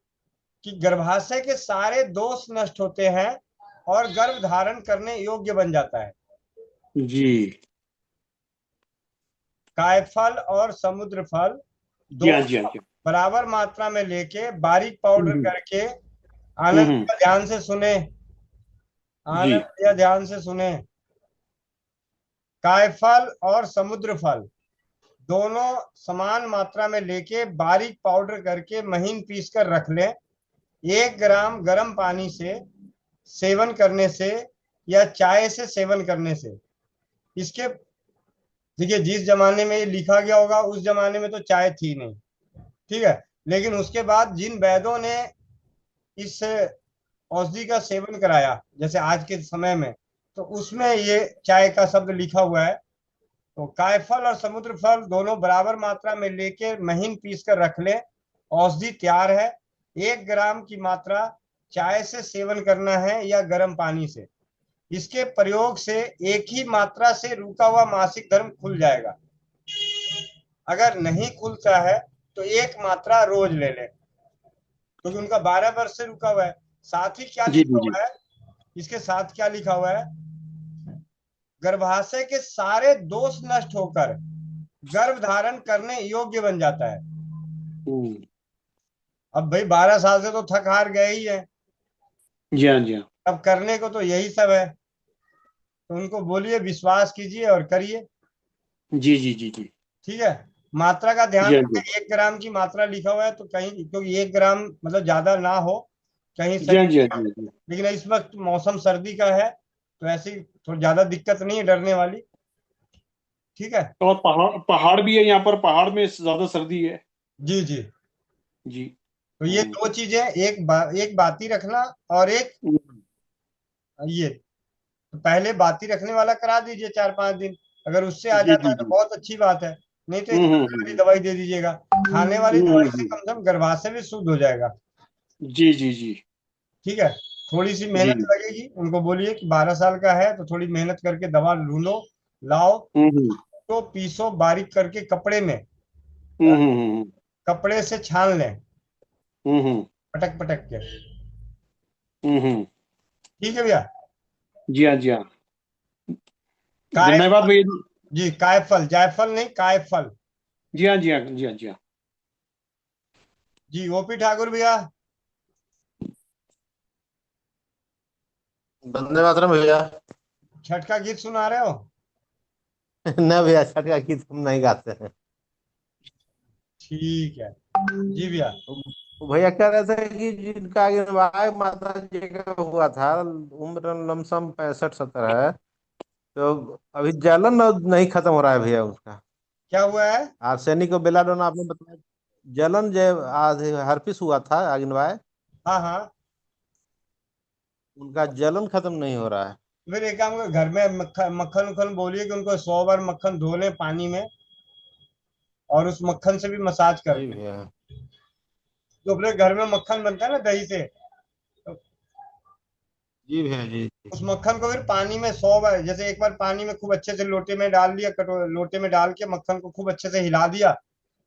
कि गर्भाशय के सारे दोष नष्ट होते हैं और गर्भ धारण करने योग्य बन जाता है। जी। कायफल और समुद्र फल जी हाँ जी हाँ दोनों जी। बराबर मात्रा में लेके बारीक पाउडर करके, आनंद भैया ध्यान से सुने, आनंद भैया ध्यान से सुने। कायफल और समुद्र फल दोनों समान मात्रा में लेके बारीक पाउडर करके महीन पीस कर रख लें। 1 ग्राम गर्म पानी से सेवन करने से या चाय से सेवन करने से, इसके देखिए जिस जमाने में ये लिखा गया होगा उस जमाने में तो चाय थी नहीं, ठीक है, लेकिन उसके बाद जिन वैद्यों ने इस औषधि का सेवन कराया जैसे आज के समय में, तो उसमें ये चाय का शब्द लिखा हुआ है। तो कायफल और समुद्र फल दोनों बराबर मात्रा में लेके महीन पीस कर रख ले। औषधि तैयार है। 1 ग्राम की मात्रा चाय से सेवन करना है या गर्म पानी से। इसके प्रयोग से एक ही मात्रा से रुका हुआ मासिक धर्म खुल जाएगा। अगर नहीं खुलता है तो एक मात्रा रोज ले ले, क्योंकि उनका 12 वर्ष से रुका हुआ है। साथ ही क्या लिखा हुआ है, इसके साथ क्या लिखा हुआ है, गर्भाशय के सारे दोष नष्ट होकर गर्भ धारण करने योग्य बन जाता है। अब भाई 12 साल से तो थक हार गए ही है। जी हाँ जी हाँ। अब करने को तो यही सब है, तो उनको बोलिए विश्वास कीजिए और करिए। जी जी जी जी। ठीक है। मात्रा का ध्यान जी हाँ रखें, 1 ग्राम की मात्रा लिखा हुआ है तो कहीं, क्योंकि 1 ग्राम मतलब ज्यादा ना हो कहीं जी हाँ जी हाँ सही। जी। लेकिन इस वक्त मौसम सर्दी का है तो ऐसी थोड़ी ज्यादा दिक्कत नहीं है डरने वाली। ठीक है। और पहाड़ भी है यहाँ पर, पहाड़ में ज्यादा सर्दी है। जी जी जी। तो ये 2 चीजें, एक बाती रखना और एक ये, तो पहले बाती रखने वाला करा दीजिए 4-5 दिन। अगर उससे आ जी जाता जी है तो जी। बहुत अच्छी बात है, नहीं तो एक खाने वाली दवाई दे दीजिएगा। खाने वाली दवाई से कम से कम गर्भाशय भी शुद्ध हो जाएगा। जी जी जी। ठीक है। थोड़ी सी मेहनत जी। लगेगी, उनको बोलिए कि 12 साल का है तो थोड़ी मेहनत करके दवा ढूंढो, लाओ, तो पीसो बारीक करके कपड़े में, कपड़े से छान लें पटक पटक के। ठीक है भैया। जी हाँ जी हाँ। काय धन्यवाद भैया जी। जी, कायफल, जायफल नहीं, कायफल। जी हाँ जी हाँ जी हाँ जी हाँ। जी ओपी ठाकुर भैया। वंदे मातरम भैया। छठ का गीत सुना रहे हो? न भैया, छठ का गीत हम नहीं गाते हैं। ठीक है जी भैया। भैया कह रहे थे कि जिनका विवाह माता जी का हुआ था, उम्र लमसम 65-70 है, तो अभी जलन नहीं खत्म हो रहा है भैया उनका। क्या हुआ है? आर्सेनिक और बेलाडोना आपने बताया। जलन जो आज हर्पिस हुआ था आगिनवाय, हाँ हाँ। उनका जलन खत्म नहीं हो रहा है। फिर एक काम करो, घर में मक्खन उखन बोलिए कि उनको 100 बार मक्खन धो लें पानी में और उस मक्खन से भी मसाज कर जी लें। भैया। तो अपने घर में मक्खन बनता है ना दही से, तो जी भैया जी। उस मक्खन को फिर पानी में 100 बार, जैसे एक बार पानी में खूब अच्छे से लोटे में डाल लिया, लोटे में डाल के मक्खन को खूब अच्छे से हिला दिया।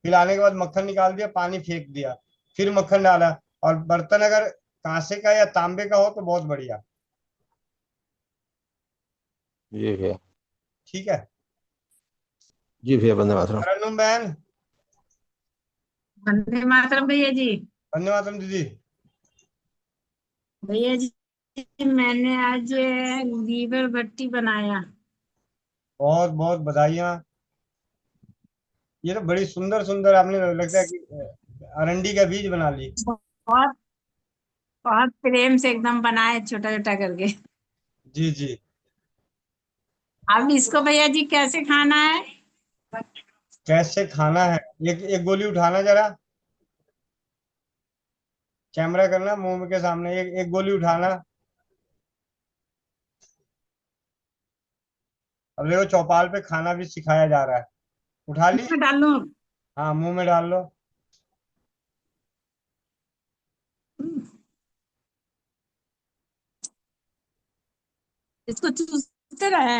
हिलाने के बाद मक्खन निकाल दिया, पानी फेंक दिया, फिर मक्खन डाला। और बर्तन अगर कांसे का या तांबे का हो तो बहुत बढ़िया। जी भैया। ठीक है। जी भैया, वंदे मातरम। तरन्नुम बहन। वंदे मातरम भैया जी। वंदे मातरम दीदी। भैया जी मैंने आज लीवर भट्टी बनाया। बहुत बहुत बधाइयाँ। ये तो बड़ी सुंदर सुंदर आपने लगता है कि अरंडी का बीज बना ली। बहुत बहुत प्रेम से एकदम बनाए छोटा छोटा करके। जी जी। अब इसको भैया जी कैसे खाना है? कैसे खाना है? एक एक गोली उठाना जरा, कैमरा करना मुंह के सामने, एक एक गोली उठाना। अब देखो चौपाल पे खाना भी सिखाया जा रहा है। उठा ली? डालू? हाँ मुंह में डाल लो। इसको चूसते रहे।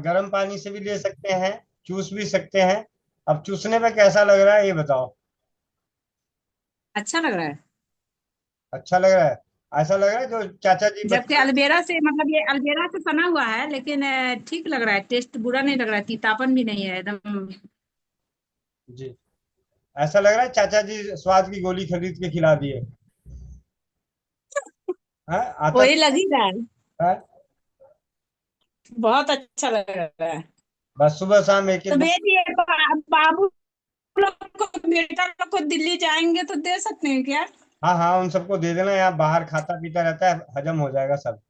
गर्म पानी से भी ले सकते हैं, चूस भी सकते हैं। अब चूसने में कैसा लग रहा है ये बताओ। अच्छा लग रहा है। अच्छा लग रहा है? ऐसा लग रहा है जो चाचा जी जबकि बचपन। अलबेरा से मतलब ये अलबेरा से बना हुआ है, लेकिन ठीक लग रहा है। टेस्ट बुरा नहीं लग रहा है, तीतापन भी नहीं है एकदम। जी। ऐसा लग रहा है चाचा जी स्वाद की गोली खरीद के खिला दिए। हाँ आता वही लग ही रहा है। है। बहुत अच्छा लग रहा है। बस सुबह शाम एक तो एक। भैया जी ये बाबू लोग को, बेटा लोग को दिल्ली जाएंगे तो दे सकते हैं क्या? हाँ हाँ उन सबको दे देना, यहाँ बाहर खाता पीता रहता है, हजम हो जाएगा सब।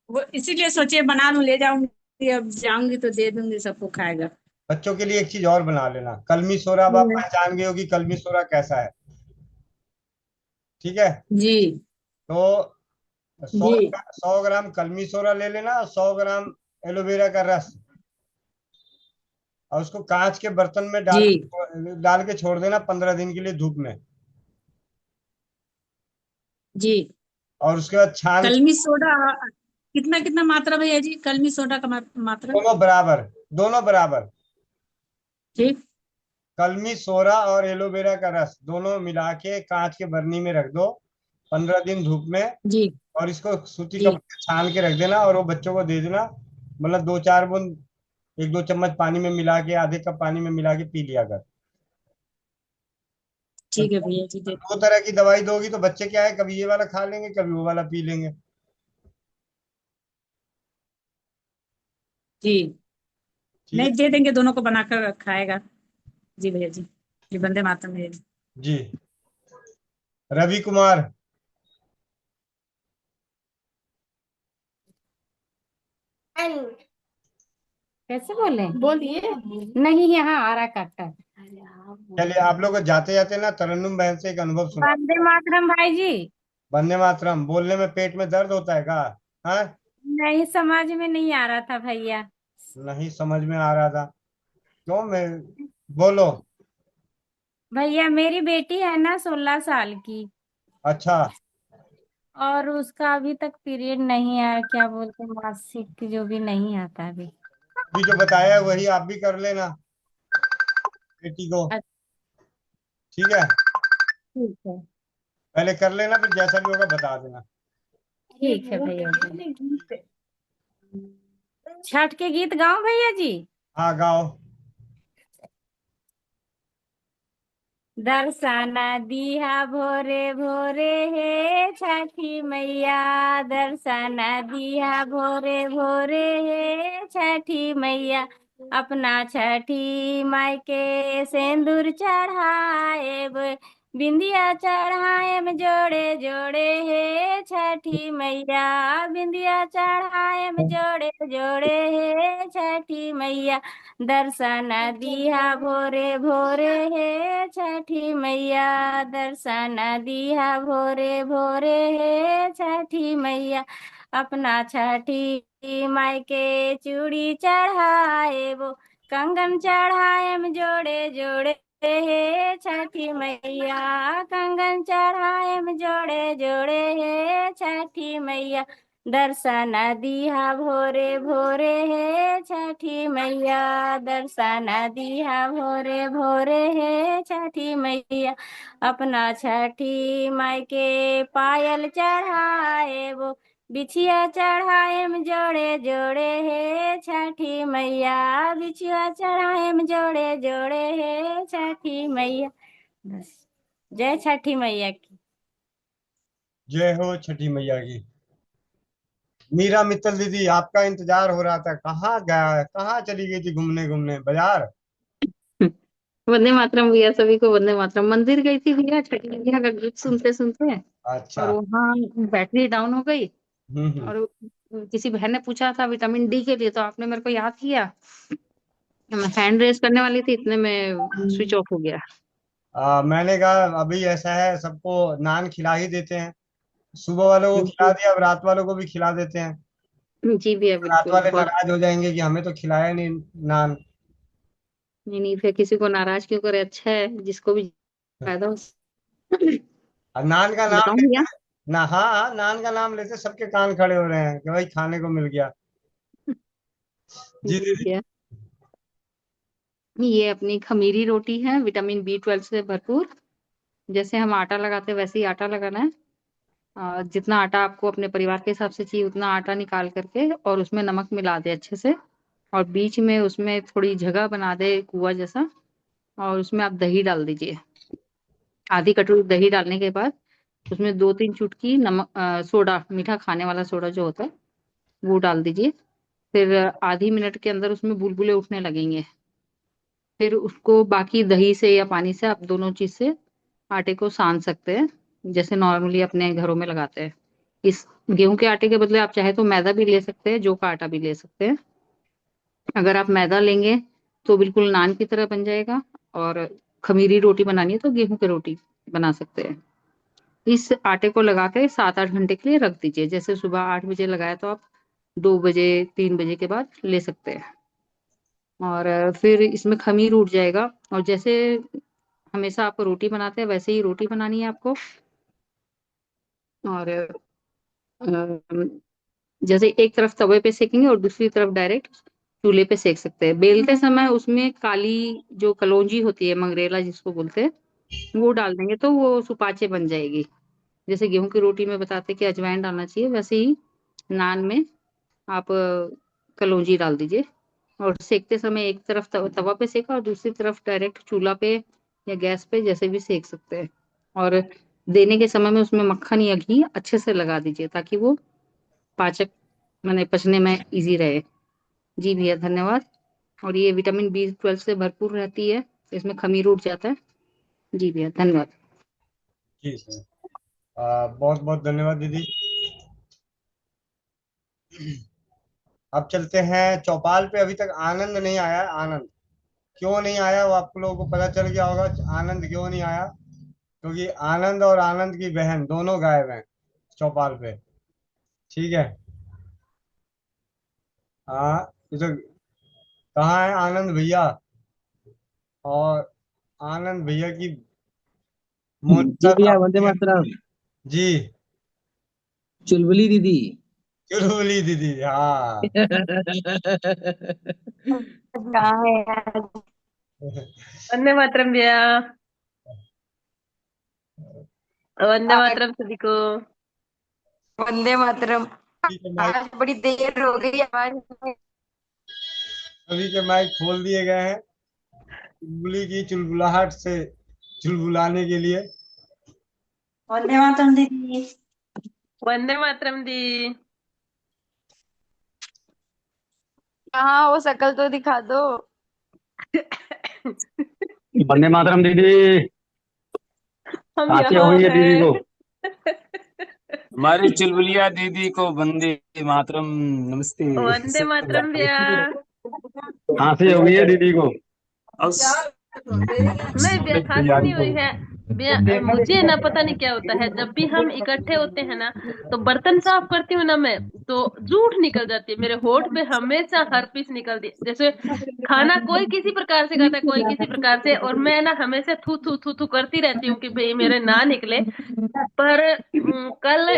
वो इसीलिए सोचे बना लूं, ले जाऊंगी, अब जाऊंगी तो दे दूंगी, सबको खाएगा। बच्चों के लिए एक चीज और बना लेना, कलमी सोरा। अब आप पहचान गए हो कि कलमी सोरा कैसा है। ठीक है। जी तो सौ जी 100 ग्राम कलमी सोरा ले लेना और 100 ग्राम एलोवेरा का रस, और उसको कांच के बर्तन में जी डाल के छोड़ देना 15 दिन के लिए धूप में। जी। और उसके बाद छान कलमी सोडा कितना कितना मात्रा भैया जी? कलमी सोडा का मात्रा? दोनों बराबर, दोनों बराबर। ठीक। कलमी सोरा और एलोवेरा का रस दोनों मिला के कांच के बरनी में रख दो 15 दिन धूप में। जी और इसको सूती जी कपड़े से छान के रख देना और वो बच्चों को दे देना। मतलब 2-4 बूंद, 1-2 चम्मच पानी में मिला के, आधे कप पानी में मिला के पी लिया कर। तो ठीक है भैया जी, दे। 2 तरह की दवाई दोगी तो बच्चे क्या है, कभी ये वाला खा लेंगे कभी वो वाला पी लेंगे। जी ठीक नहीं, है। दे देंगे, दोनों को बनाकर खाएगा। जी भैया जी। जी वंदे मातरम भैया जी। जी। रवि कुमार। कैसे बोले? बोलिए। नहीं, यहाँ आ रहा काका। चलिए आप लोग को जाते जाते ना तरन्नुम बहन से एक अनुभव सुना। वंदे मातरम भाई जी। वंदे मातरम बोलने में पेट में दर्द होता है क्या? हाँ। नहीं, समझ में नहीं आ रहा था भैया। नहीं समझ में आ रहा था? क्यों? मैं बोलो। भैया मेरी बेटी है ना 16 साल की, अच्छा। और उसका अभी तक पीरियड नहीं आया, क्या बोलते हैं, मासिक जो भी नहीं आता अभी। अभी जो बताया है वही आप भी कर लेना बेटी को। ठीक है। ठीक है। पहले कर लेना, फिर जैसा भी होगा बता देना। ठीक है भैया जी। छठ के गीत गाओ भैया जी। हाँ गाओ। दर्शन दिया भोरे भोरे हे छठी मैया, दर्शन दिया भोरे भोरे हे छठी मैया, अपना छठी माई के सिंदूर चढ़ाएब, बिंदिया चढ़ाएब जोड़े जोड़े हे छठी मैया, बिंदिया चढ़ाएब जोड़े जोड़े हे छठी मैया, दर्शन दिया भोरे भोरे हे छठी मैया, दर्शन दिया भोरे भोरे हे छठी मैया, अपना छठी माई के चूड़ी चढ़ाए वो, कंगन चढ़ाएम जोड़े जोड़े हे छठी मैया, कंगन चढ़ाएम जोड़े जोड़े हे छठी मैया, दर्शन दिया भोरे भोरे हे छठी मैया, दर्शन दिया भोरे भोरे हे छठी मैया, अपना छठी माई के पायल चढ़ाए वो, बिछिया चढ़ाएम जोड़े जोड़े हे छठी मैया, बिछिया चढ़ाएम जोड़े जोड़े हे छठी मैया। बस। जय छठी मैया की। जय हो छठी मैया की। मीरा मित्तल दीदी, आपका इंतजार हो रहा था, कहाँ गया है, कहाँ चली गई थी घूमने घूमने बाजार? वंदे मातरम भैया, सभी को वंदे मातरम। मंदिर गई थी भैया, छठी मैया का गीत सुनते सुनते, अच्छा। और वहाँ बैटरी डाउन हो गई। हम्म। और किसी बहन ने पूछा था विटामिन डी के लिए, तो आपने मेरे को याद किया। मैं हैंड रेस करने वाली थी, इतने में स्विच ऑफ हो गया। मैंने कहा अभी ऐसा है, सबको नान खिला ही देते हैं। सुबह वालों को खिला दिया, अब रात वालों को भी खिला देते हैं। जी भैया, रात बिल्कुल। वाले बहुत। नाराज हो जाएंगे कि हमें तो खिलाया नहीं नान। नहीं नहीं, फिर किसी को नाराज क्यों करे, अच्छा है जिसको भी फायदा हो। अब नान का नाम बताऊं लेते भैया? ना, हाँ हाँ, नान का नाम लेते सबके कान खड़े हो रहे हैं कि भाई खाने को मिल गया। जी जी दीदी। भैया, ये अपनी खमीरी रोटी है, विटामिन B12 से भरपूर। जैसे हम आटा लगाते हैं वैसे ही आटा लगाना है। जितना आटा आपको अपने परिवार के हिसाब से चाहिए उतना आटा निकाल करके, और उसमें नमक मिला दे अच्छे से, और बीच में उसमें थोड़ी जगह बना दे कुआ जैसा, और उसमें आप दही डाल दीजिए। आधी कटोरी दही डालने के बाद उसमें 2-3 चुटकी नमक, सोडा, मीठा खाने वाला सोडा जो होता है वो डाल दीजिए। फिर आधी मिनट के अंदर उसमें बुलबुले उठने लगेंगे। फिर उसको बाकी दही से या पानी से, आप दोनों चीज से आटे को सान सकते हैं, जैसे नॉर्मली अपने घरों में लगाते हैं। इस गेहूं के आटे के बदले आप चाहे तो मैदा भी ले सकते हैं, जौ का आटा भी ले सकते हैं। अगर आप मैदा लेंगे तो बिल्कुल नान की तरह बन जाएगा, और खमीरी रोटी बनानी है तो गेहूं की रोटी बना सकते हैं। इस आटे को लगा के 7-8 घंटे के लिए रख दीजिए। जैसे सुबह 8 बजे लगाया तो आप 2 बजे 3 बजे के बाद ले सकते हैं। और फिर इसमें खमीर उठ जाएगा, और जैसे हमेशा आप रोटी बनाते हैं वैसे ही रोटी बनानी है आपको। और जैसे एक तरफ तवे पे सेकेंगे और दूसरी तरफ डायरेक्ट चूल्हे पे सेक सकते हैं। बेलते समय उसमें काली जो कलौंजी होती है, मंगरेला जिसको बोलते हैं, वो डाल देंगे तो वो सुपाचे बन जाएगी। जैसे गेहूं की रोटी में बताते कि अजवाइन डालना चाहिए, वैसे ही नान में आप कलौंजी डाल दीजिए। और सेकते समय एक तरफ तवा पे सेका, और दूसरी तरफ डायरेक्ट चूल्हा पे या गैस पे जैसे भी सेक सकते हैं। और देने के समय में उसमें मक्खन या घी अच्छे से लगा दीजिए, ताकि वो पाचक माने पचने में इजी रहे। जी भैया, धन्यवाद। और ये विटामिन B12 से भरपूर रहती है, इसमें खमीर उठ जाता है। जी भैया, धन्यवाद। जी सर, बहुत बहुत धन्यवाद दीदी। अब चलते हैं चौपाल पे। अभी तक आनंद नहीं आया। आनंद क्यों नहीं आया वो आप लोगों को पता चल गया होगा। आनंद क्यों नहीं आया? क्योंकि आनंद और आनंद की बहन दोनों गायब हैं चौपाल पे। ठीक है। हाँ, ये तो कहाँ है आनंद भैया? और आनंद भैया की जी मोनिका भैया, वंदे साहब। मातरम। जी। चुलबुली दीदी। चुलबुली दीदी, हाँ। कहाँ है आज? वंदे मातरम भैया। वंदे मातरम सभी को। वंदे मातरम। ठीक है, माइक आज बड़ी देर हो गई आवाज में। सभी के माइक खोल दिए गए हैं चुलबुली की चुलबुलाहट से चुलबुलाने के लिए। वंदे मातरम दीदी। वंदे मातरम दी। कहाँ वो शकल तो दिखा दो। वंदे मातरम दीदी। हम खांसी हो यहाँ गई है दीदी को। हैं। हमारी चुलबुलिया दीदी को वंदे मातरम, नमस्ते। वंदे मातरम भैया। खांसी हो गई है दीदी को। नहीं भैया, खांसी नहीं हुई है भैया। मुझे ना पता नहीं क्या होता है, जब भी हम इकट्ठे होते हैं ना तो बर्तन साफ करती हूँ ना मैं, तो जूठ निकल जाती है मेरे होठ पे, हमेशा हर पीस निकलती है। जैसे खाना कोई किसी प्रकार से खाता है, कोई किसी प्रकार से, और मैं ना हमेशा थू थू थू थू करती रहती हूँ कि भाई मेरे ना निकले। पर कल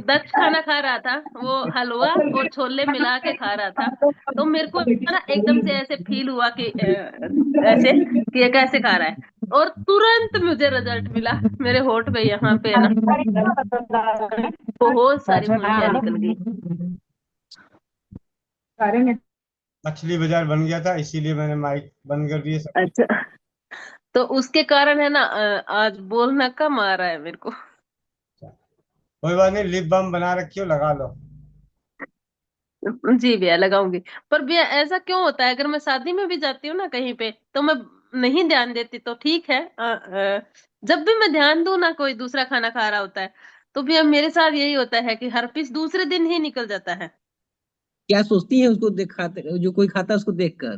दक्ष खाना खा रहा था, वो हलवा और छोले मिला के खा रहा था, तो मेरे को ना एकदम से ऐसे फील हुआ कि ऐसे कि ये कैसे खा रहा है। और तुरंत मुझे रिजल्ट मिला मेरे होठ पे यहाँ पे ना बहुत सारी मुर्गियां निकल गई। मछली बाजार बन गया था, इसीलिए मैंने माइक बंद कर दिए सब। अच्छा, तो उसके कारण है ना आज बोलना कम आ रहा है मेरे को। कोई बात नहीं, लिप बाम बना रखी हो, लगा लो। जी भैया लगाऊंगी। पर भैया ऐसा क्यों होता है, अगर मैं शादी में भी जाती हूँ ना कहीं पे तो मैं नहीं ध्यान देती तो ठीक है, जब भी मैं ध्यान दूं ना कोई दूसरा खाना खा रहा होता है तो भैया मेरे साथ यही होता है कि हर पीस दूसरे दिन ही निकल जाता है। क्या सोचती है उसको देख खाते, जो कोई खाता है उसको देखकर?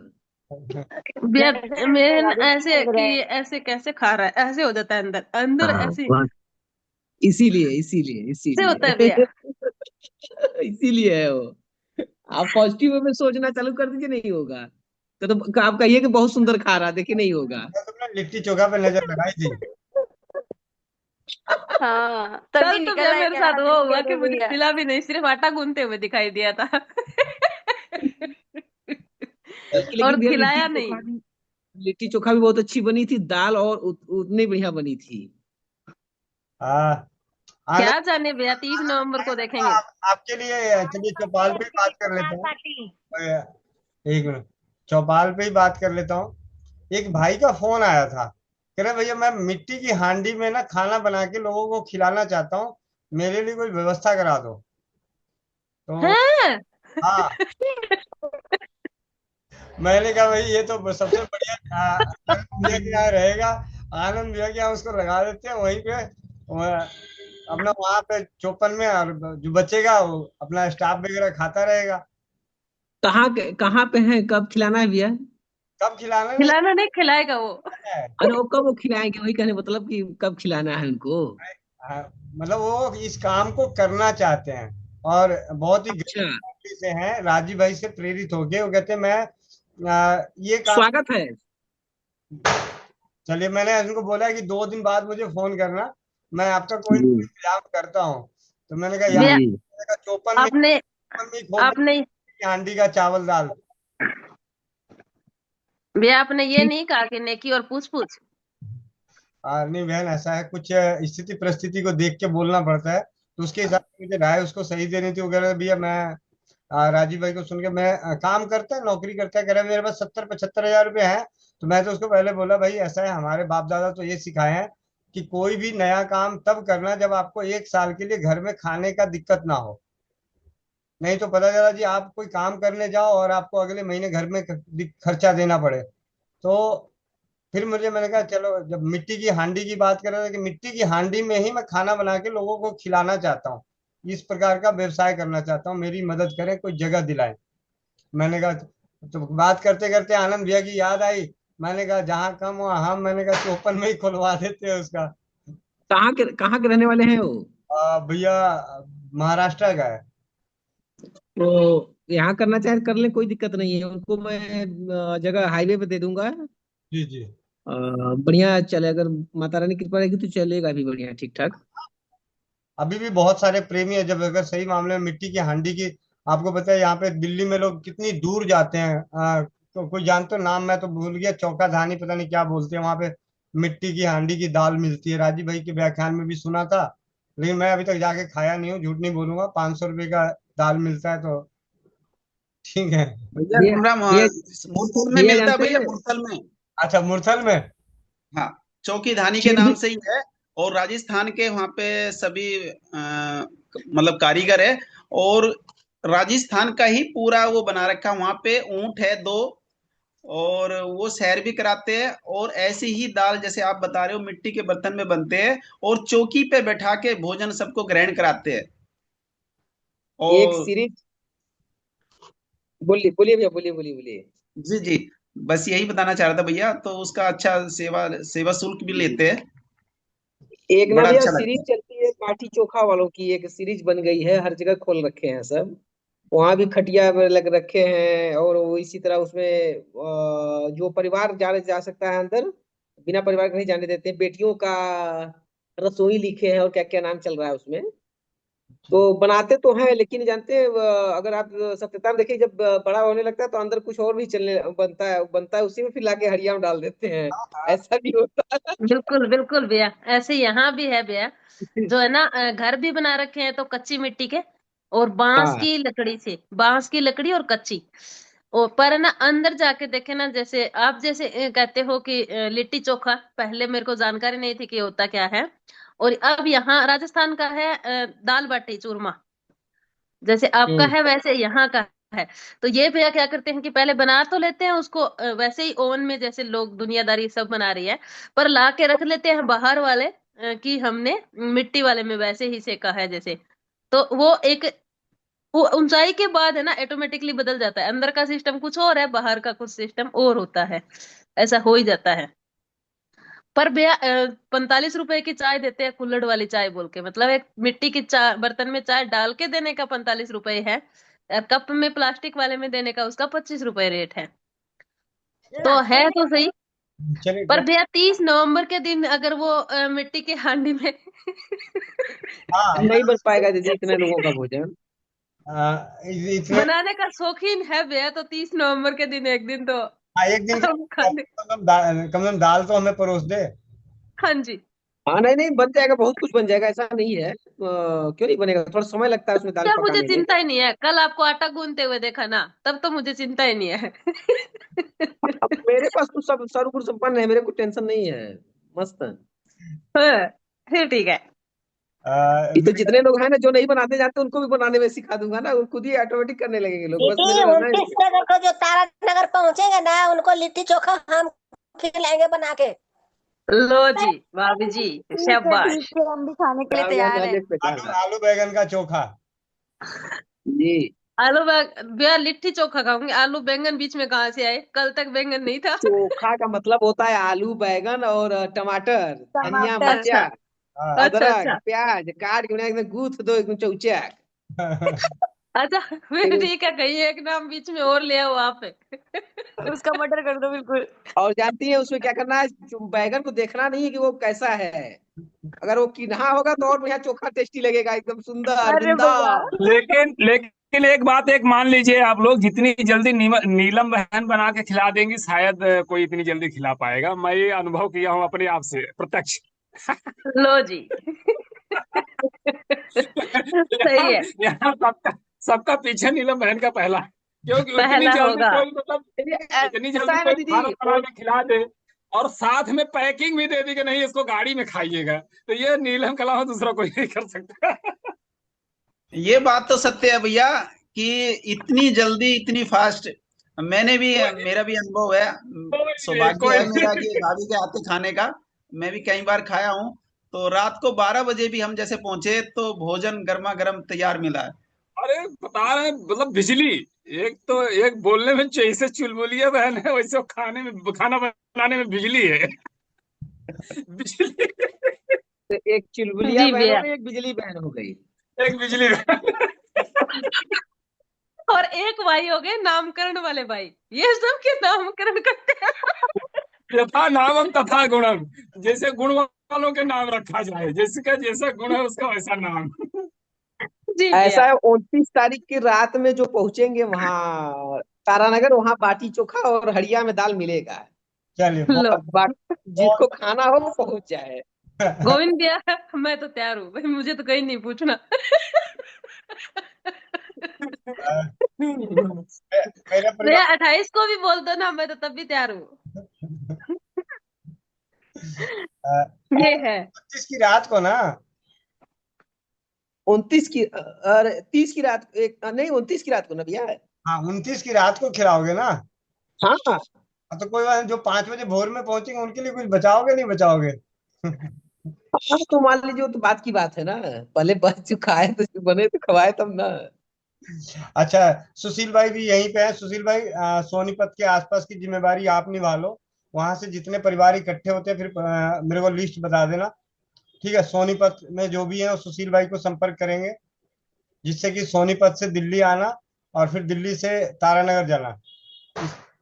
भैया मेरे ना ऐसे कि ये ऐसे कैसे खा रहा है, ऐसे हो जाता है अंदर अंदर हाँ ऐसे बस, इसीलिए इसीलिए ऐसे होता है भैया। इसीलिए इसीलिए है वो। आप पॉजिटिव वे में सोचना चालू कर दीजिए, नहीं होगा। तो आप कहिए कि बहुत सुंदर खा रहा, देखिए नहीं होगा। तुमने लिट्टी चोखा पे नजर लगाई थी? हाँ कल तभी तो निकल भैया मेरे आएगा साथ हाथ वो हुआ निकल कि रहा मुझे भैया। मिला भी नहीं, सिर्फ आटा गूंथते हुए दिखाई दिया था। और लेकिन भैया खिलाया नहीं। लिट्टी चोखा भी बहुत अच्छी बनी थी, दाल और उतनी बढ़िया बनी थी। हाँ, क्या आनंद। जाने भैया 30 नवंबर को देखेंगे। आपके लिए चलिए चौपाल पे ही बात कर लेता हूँ। एक मिनट, चौपाल पे ही बात कर लेता हूँ। एक भाई का फोन आया था, कह रहे भैया मैं मिट्टी की हांडी में ना खाना बना के लोगों को खिलाना चाहता हूँ, मेरे लिए कोई व्यवस्था करा दो। तो हैं? हाँ, मैंने कहा भाई ये तो सबसे बढ़िया आनंद भैया के यहाँ रहेगा। आनंद भैया के यहाँ उसको लगा देते हैं वहीं पे, अपना वहां पे चौपन में, और जो बचेगा वो अपना स्टाफ वगैरह खाता रहेगा। कहाँ पे है, कब खिलाना है भैया? कब खिलाना नहीं खिलाना नहीं खिलाएगा वो। है। अरे वो कब वो खिलाएंगे, वही कहने मतलब कि कब खिलाना है उनको। हाँ, मतलब वो इस काम को करना चाहते हैं, और बहुत ही अच्छा, गरीब फैमिली से हैं, राजीव भाई से प्रेरित होके वो कहते हैं मैं ये काम। स्वागत है। चलिए, मैंने उनको बोला कि 2 दिन बाद मुझे फोन करना, मैं आपका कोई ना कोई जी इंतजाम करता हूँ। तो मैंने कहा यार, भैया जी मैंने कहा चौपन आपने में ही खोल आपने दो हांडी का चावल दाल। भैया आपने ये नहीं कहा कि नेकी और पूछ पूछ। नहीं बहन, ऐसा है कुछ स्थिति परिस्थिति को देख के बोलना पड़ता है, तो उसके हिसाब से मुझे राय उसको सही देनी थी। वो कह रहा भैया मैं राजीव भाई को सुन के, मैं काम करता है, नौकरी करता है, कह रहा है मेरे पास 70-75 हजार रुपये हैं। तो मैं तो उसको पहले बोला भाई ऐसा है, हमारे बाप दादा तो ये सिखाए हैं कि कोई भी नया काम तब करना जब आपको 1 साल के लिए घर में खाने का दिक्कत ना हो। नहीं तो पता चला जी आप कोई काम करने जाओ और आपको अगले महीने घर में खर्चा देना पड़े। तो फिर मैंने कहा चलो, जब मिट्टी की हांडी की बात कर रहे थे, कि मिट्टी की हांडी में ही मैं खाना बना के लोगों को खिलाना चाहता हूँ, इस प्रकार का व्यवसाय करना चाहता हूँ, मेरी मदद करें, कोई जगह दिलाएं। मैंने कहा तो बात करते करते आनंद भैया की याद आई। मैंने कहा जहाँ कम वहाँ हम, मैंने कहा चौपन में ही खुलवा देते हैं उसका। कहाँ के रहने वाले हैं वो? भैया महाराष्ट्र का है। तो यहाँ करना चाहे कर ले, कोई दिक्कत नहीं है। उनको मैं जगह हाईवे पे दे दूंगा। जी जी। बढ़िया चले, अगर माता रानी की कृपा रहेगी तो चलेगा भी बढ़िया ठीक ठाक। अभी भी बहुत सारे प्रेमी है, जब अगर सही मामले में मिट्टी की हांडी की, आपको पता है यहाँ पे दिल्ली में लोग कितनी दूर जाते हैं। तो कोई जानते हो नाम, मैं तो भूल गया, चौका धानी पता नहीं क्या बोलते हैं वहां पे। मिट्टी की हांडी की दाल मिलती है, राजीव भाई के व्याख्यान में भी सुना था, लेकिन मैं अभी तक जाके खाया नहीं हूँ, झूठ नहीं बोलूंगा। 500 रुपये का दाल मिलता है, तो ठीक है। भैया भैया मुरथल में भैया मिलता है जानते भैया, हैं? मुरथल में। अच्छा, मुरथल में। हाँ, चौकी धानी के खीर नाम भी। से ही है। और राजस्थान के वहाँ पे सभी मतलब कारीगर है। और राजस्थान का ही पूरा वो बना रखा, वहाँ पे ऊंट है 2, और वो सैर भी कराते हैं। और ऐसी ही दाल जैसे आप बता रहे हो मिट्टी के बर्तन में बनते हैं, और चौकी पे बैठा के भोजन सबको ग्रहण कराते हैं। एक और सीरीज, बोलिए बोलिए भैया, बोलिए बोलिए बोलिए। जी जी, बस यही बताना चाह रहा था भैया। तो उसका अच्छा सेवा सेवा शुल्क भी लेते हैं, एक ना बड़ा भैया अच्छा लगता सीरीज है। चलती है, बाटी चोखा वालों की एक सीरीज बन गई है, हर जगह खोल रखे हैं सब। वहां भी खटिया में लग रखे हैं, और वो इसी तरह उसमें जो परिवार जा सकता है अंदर, बिना परिवार के नहीं जाने देते हैं। बेटियों का रसोई लिखे हैं, और क्या क्या नाम चल रहा है उसमें। तो बनाते तो हैं, लेकिन जानते हैं अगर आप सत्यता में देखिए, जब बड़ा होने लगता है तो अंदर कुछ और भी चलने बनता है उसी में, फिर लाके हड़िया में डाल देते हैं। ऐसा भी होता है। बिल्कुल बिल्कुल भैया, ऐसे यहाँ भी है भैया। जो है ना घर भी बना रखे हैं तो कच्ची मिट्टी के और बांस हाँ की लकड़ी से, बांस की लकड़ी और कच्ची। और पर है ना अंदर जाके देखे ना, जैसे आप जैसे कहते हो कि लिट्टी चोखा, पहले मेरे को जानकारी नहीं थी कि होता क्या है। और अब यहाँ राजस्थान का है दाल बाटी चूरमा, जैसे आपका है वैसे यहाँ का है। तो ये भैया क्या करते हैं कि पहले बना तो लेते हैं उसको वैसे ही ओवन में, जैसे लोग दुनियादारी सब बना रही है, पर ला के रख लेते हैं बाहर वाले कि हमने मिट्टी वाले में वैसे ही सेका है जैसे। तो वो एक वो ऊंचाई के बाद है ना ऑटोमेटिकली बदल जाता है, अंदर का सिस्टम कुछ और है, बाहर का कुछ सिस्टम और होता है। ऐसा हो ही जाता है। पर भैया 45 रुपए की चाय देते हैं, कुल्हड़ वाली चाय बोल के, मतलब एक मिट्टी की चाय बर्तन में चाय डाल के देने का 45 रुपए है, कप में प्लास्टिक वाले में देने का उसका 25 रुपए रेट है। तो है तो सही। चलिए पर भैया 30 नवंबर के दिन अगर वो मिट्टी के हांडी में हाँ नहीं बन पाएगा दीदी इतने लोगों का भोजन। इसमें बनाने का शौकीन है भैया, तो 30 नवंबर के दिन एक दिन तो एक दिन हम खाने। कम से कम दाल तो हमें परोस दे। हाँ जी। हाँ नहीं नहीं, बन जाएगा, बहुत कुछ बन जाएगा, ऐसा नहीं है। क्यों नहीं बनेगा, थोड़ा समय लगता है उसमें दाल क्या मुझे पकाने में। चिंता ही नहीं है, कल आपको आटा गूंथते हुए देखा ना, तब तो मुझे चिंता ही नहीं है। अब मेरे पास तो सब सर्वगुण संपन्न है, मेरे को टेंशन नहीं है, मस्त है। हाँ, फिर ठीक है। ये तो जितने लोग हैं ना जो नहीं बनाते जाते उनको भी बनाने में सिखा दूंगा ना, वो खुद ही ऑटोमेटिक करने लगेंगे लोग, बस दीदी मेरे रहना है। 29 नगर को जो तारा नगर पहुंचेंगे ना, उनको लिट्टी चोखा हम खिलाएंगे बना के। लो जी भाभी जी, ठीक है शाबाश। ठीक है, हम भी खाने के लिए चार हजार तैयार हैं। नॉलेज पे चार आलू हजार। आलू बैंगन का चोखा। जी आलू भैया लिट्टी चोखा खाऊंगी, आलू बैंगन बीच में कहाँ से आए, कल तक बैंगन नहीं था। चोखा का मतलब होता है आलू बैगन और टमाटर, धनिया टमाटर। अच्छा मिर्चा, अच्छा अदरक अच्छा प्याज काट के एकदम गूथ दो एकदम चौचक। अच्छा। फिर ठीक है, कहीं एक नाम बीच में और ले आओ आप। उसका मर्डर कर दो बिल्कुल। और जानती है उसमें क्या करना है, बैगन को देखना नहीं है कि वो कैसा है, अगर वो किन्हा होगा तो और बढ़िया चोखा टेस्टी लगेगा, एकदम सुंदर अरे भैया, बिंदास। लेकिन लेकिन एक बात एक मान लीजिए, आप लोग जितनी जल्दी नीलम बहन बना के खिला देंगी, शायद कोई इतनी जल्दी खिला पाएगा। मैं ये अनुभव किया हूँ अपने आप से प्रत्यक्ष। लो जी। सही है, यहाँ सबका सबका पीछे नीलम बहन का पहला, क्योंकि इतनी पहला जल्दी होगा। कोई मतलब इतनी ऐसा जल्दी है ना कोई दीदी, खाना बना के खिला दे और साथ में पैकिंग भी दे दी कि नहीं इसको गाड़ी में खाइएगा, तो ये नीलम के अलावा दूसरा कोई नहीं कर सकता। ये बात तो सत्य है भैया कि इतनी जल्दी इतनी फास्ट, मैंने भी, मेरा भी अनुभव है, सौभाग्य है मेरा कि भाभी के हाथ से खाने का। मैं भी कई बार खाया हूँ। तो रात को 12 बजे भी हम जैसे पहुंचे तो भोजन गर्मा गर्म तैयार मिला है। अरे बता रहे हैं, मतलब बिजली, एक तो एक बोलने में जैसे चुलबुलिया बहन है, वैसे वो खाने में, खाना बनाने में बिजली है। बिजली, तो एक चुलबुलिया जी बहन हो भैया। गई, एक बिजली बहन हो गई। एक बिजली बहन। और एक भाई हो गए नामकरण वाले भाई, ये सब के नामकरण करते हैं। यथा नामम तथा गुणम, जैसे गुण वालों के नाम रखा जाए, जिसका जैसा गुण है उसका वैसा नाम। जी ऐसा भैया। है 29 तारीख की रात में जो पहुंचेंगे वहां तारानगर, वहां बाटी चोखा और हड़िया में दाल मिलेगा। चलिए लो अब जिसको खाना हो वो पहुंच जाए। गोविंद भैया, मैं तो तैयार हूँ भाई, मुझे तो कहीं नहीं पूछना। मेरा भैया परिवार 28 को भी बोल दो ना, मैं तो तब भी तैयार हूँ। ये है 25 की रात को ना, 29 की अरे 30 की रात, एक नहीं 29 की रात को ना भैया। हाँ 29 की रात को खिलाओगे ना। हाँ हाँ तो कोई बात नहीं, जो 5 बजे भोर में पहुंचेंगे उनके लिए कुछ बचाओगे नहीं बचाओगे? हाँ, तो मान लीजिए वो तो बात की बात है ना, पहले बच चुका है तो बने तो खवाए तब ना। अच्छा, सुशील भाई भी यहीं पे है। सुशील भाई, सोनीपत के आसपास की जिम्मेवारी आप निभा लो। वहां से जितने परिवार इकट्ठे होते हैं फिर मेरे को लिस्ट बता देना। ठीक है, सोनीपत में जो भी है वो सुशील भाई को संपर्क करेंगे, जिससे कि सोनीपत से दिल्ली आना और फिर दिल्ली से तारानगर जाना।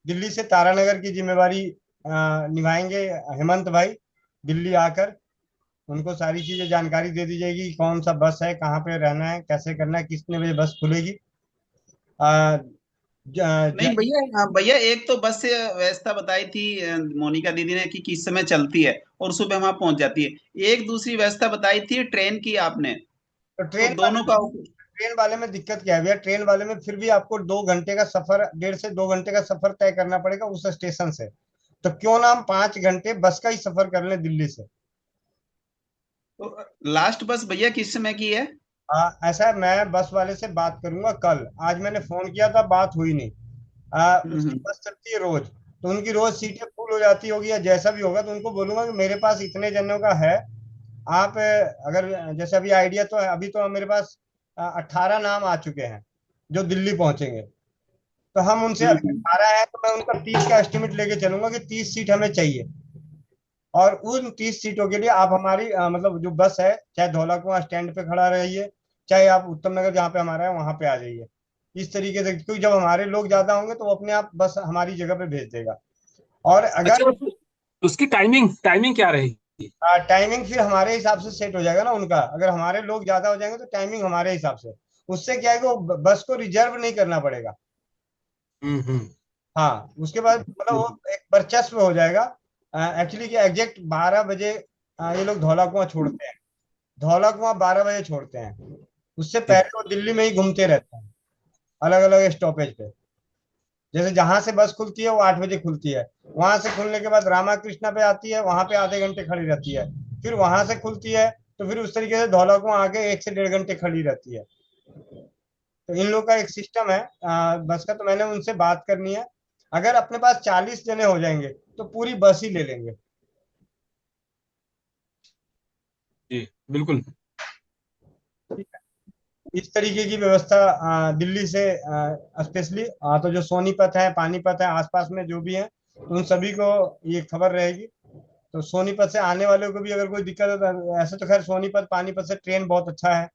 दिल्ली से तारानगर की जिम्मेवारी निभाएंगे हेमंत भाई, दिल्ली आकर उनको सारी चीजें जानकारी दे दी जाएगी कि कौन सा बस है, कहाँ पे रहना है, कैसे करना है, कितने बजे बस खुलेगी। आ, नहीं भैया, भैया एक तो बस से व्यवस्था बताई थी मोनिका दीदी ने कि किस समय चलती है और सुबह वहां पहुंच जाती है। एक दूसरी व्यवस्था बताई थी ट्रेन की आपने, तो तो दोनों का ट्रेन वाले में दिक्कत क्या है भैया? ट्रेन वाले में फिर भी आपको 2 घंटे का सफर, 1.5 से 2 घंटे का सफर तय करना पड़ेगा उस स्टेशन से। तो क्यों ना हम 5 घंटे बस का ही सफर कर लें दिल्ली से। तो लास्ट बस भैया किस समय की है? ऐसा है, मैं बस वाले से बात करूंगा कल। आज मैंने फोन किया था, बात हुई नहीं। उसकी बस चलती है रोज, तो उनकी रोज सीटें फुल हो जाती होगी या जैसा भी होगा, तो उनको बोलूंगा कि मेरे पास इतने जनों का है। आप अगर जैसे अभी आइडिया तो है, अभी तो मेरे पास 18 नाम आ चुके हैं जो दिल्ली पहुंचेंगे। तो हम उनसे 18 है तो मैं उनका 30 का एस्टिमेट लेके चलूंगा कि 30 सीट हमें चाहिए। और उन 30 सीटों के लिए आप हमारी मतलब जो बस है, चाहे धौला कुआं स्टैंड पे खड़ा रहिए, चाहे आप उत्तम नगर जहाँ पे हमारा है वहां पे आ जाइए। इस तरीके से, क्योंकि जब हमारे लोग ज्यादा होंगे तो वो अपने आप बस हमारी जगह पे भेज देगा। और अगर अच्छा, उसकी टाइमिंग टाइमिंग क्या रहेगी? टाइमिंग फिर हमारे हिसाब से सेट हो जाएगा ना उनका। अगर हमारे लोग ज्यादा हो जाएंगे तो टाइमिंग हमारे हिसाब से। उससे क्या है कि वो बस को रिजर्व नहीं करना पड़ेगा। हाँ, उसके बाद मतलब वो एक वर्चस्व हो जाएगा। एक्चुअली क्या, एग्जैक्ट 12 बजे ये लोग धौला कुआं छोड़ते हैं। धौला कुआं 12 बजे छोड़ते हैं। उससे पहले वो दिल्ली में ही घूमते रहते हैं अलग अलग स्टॉपेज पे। जैसे जहां से बस खुलती है वो 8 बजे खुलती है, वहां से खुलने के बाद रामा कृष्णा पे आती है, वहां पे आधे घंटे खड़ी रहती है। फिर वहां से खुलती है तो फिर उस तरीके से धौला कुआं आके 1 से 1.5 घंटे खड़ी रहती है। तो इन लोग का एक सिस्टम है बस का। तो मैंने उनसे बात करनी है। अगर अपने पास 40 जने हो जाएंगे तो पूरी बस ही ले लेंगे। जी बिल्कुल। इस तरीके की व्यवस्था दिल्ली से स्पेशली तो जो सोनीपत है, पानीपत है, आसपास में जो भी है, उन सभी को ये खबर रहेगी। तो सोनीपत से आने वालों को भी अगर कोई दिक्कत है तो ऐसे तो खैर सोनीपत पानीपत से ट्रेन बहुत अच्छा है,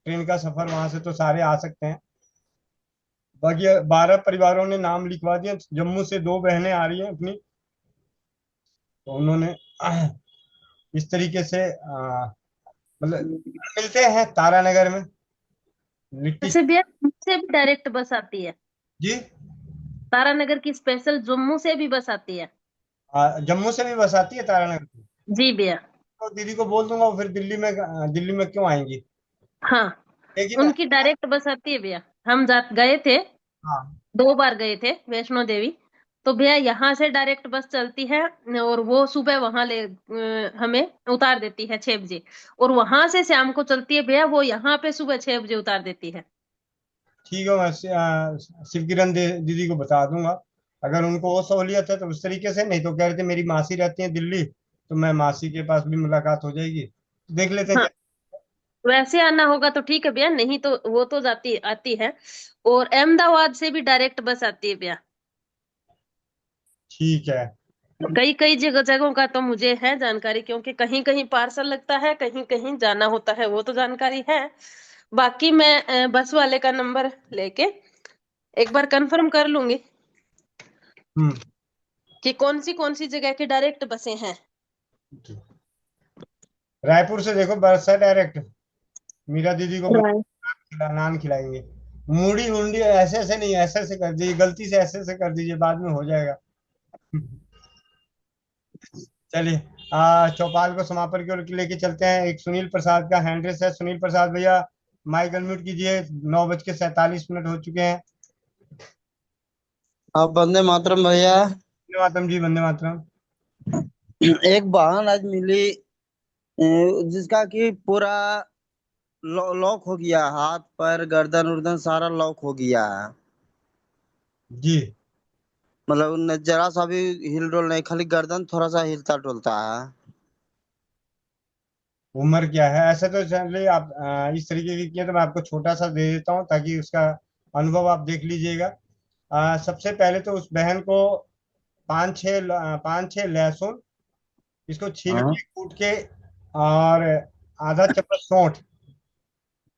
ट्रेन का सफर वहां से तो सारे आ सकते हैं। बाकी 12 परिवारों ने नाम लिखवा दिए। जम्मू से 2 बहनें आ रही हैं अपनी, तो उन्होंने इस तरीके से मतलब मिलते हैं तारानगर में लिट्टी। वैसे भैया से भी डायरेक्ट बस आती है जी, तारानगर की, स्पेशल जम्मू से भी बस आती है। जम्मू से भी बस आती है तारानगर की। जी भैया। तो दीदी को बोल दूंगा, वो फिर दिल्ली में क्यों आएंगी। हाँ, लेकिन उनकी डायरेक्ट बस आती है भैया। हम गए थे, हाँ 2 बार गए थे वैष्णो देवी। तो भैया यहाँ से डायरेक्ट बस चलती है और वो सुबह वहां हमें उतार देती है 6 बजे, और वहां से शाम को चलती है भैया, वो यहाँ पे सुबह 6 बजे उतार देती है। ठीक है, मैं शिव किरण दीदी को बता दूंगा। अगर उनको वो सहूलियत है तो उस तरीके से। नहीं तो कह रहे थे मेरी मासी रहती है दिल्ली, तो मैं मासी के पास भी मुलाकात हो जाएगी, तो देख लेते हैं हाँ, वैसे आना होगा तो ठीक है भैया, नहीं तो वो तो जाती आती है। और अहमदाबाद से भी डायरेक्ट बस आती है भैया। ठीक है। कई कई जगहों का तो मुझे है जानकारी, क्योंकि कहीं कहीं पार्सल लगता है, कहीं कहीं जाना होता है, वो तो जानकारी है। बाकी मैं बस वाले का नंबर लेके एक बार कंफर्म कर लूंगी कि कौन सी जगह की डायरेक्ट बसें हैं। रायपुर से देखो बस है डायरेक्ट। मीरा दीदी को नान खिलाएंगे। मूड़ी उंडी ऐसे ऐसे नहीं, ऐसे ऐसे कर दीजिए, गलती से ऐसे ऐसे कर दीजिए, बाद में हो जाएगा। चलिए चौपाल को समापन की ओर लेके चलते हैं। एक सुनील प्रसाद का हैंड रेस है। सुनील प्रसाद भैया माइक अनम्यूट कीजिए। 9:47 हो चुके हैं। अब वंदे मातरम भैया। वंदे मातरम जी, वंदे मातरम। एक वाहन आज मिली जिसका कि पूरा लॉक हो गया, हाथ पैर गर्दन उर्दन सारा लॉक हो गया है। जी, मतलब जरा सा भी हिल डोल नहीं, खाली गर्दन थोड़ा सा हिलता डुलता है। उम्र क्या है? ऐसे तो चलिए आप इस तरीके की किए तो मैं आपको छोटा सा दे देता हूँ ताकि उसका अनुभव आप देख लीजिएगा। सबसे पहले तो उस बहन को 5-6 लहसुन, इसको छील के कूट के, और आधा चम्मच सौंठ,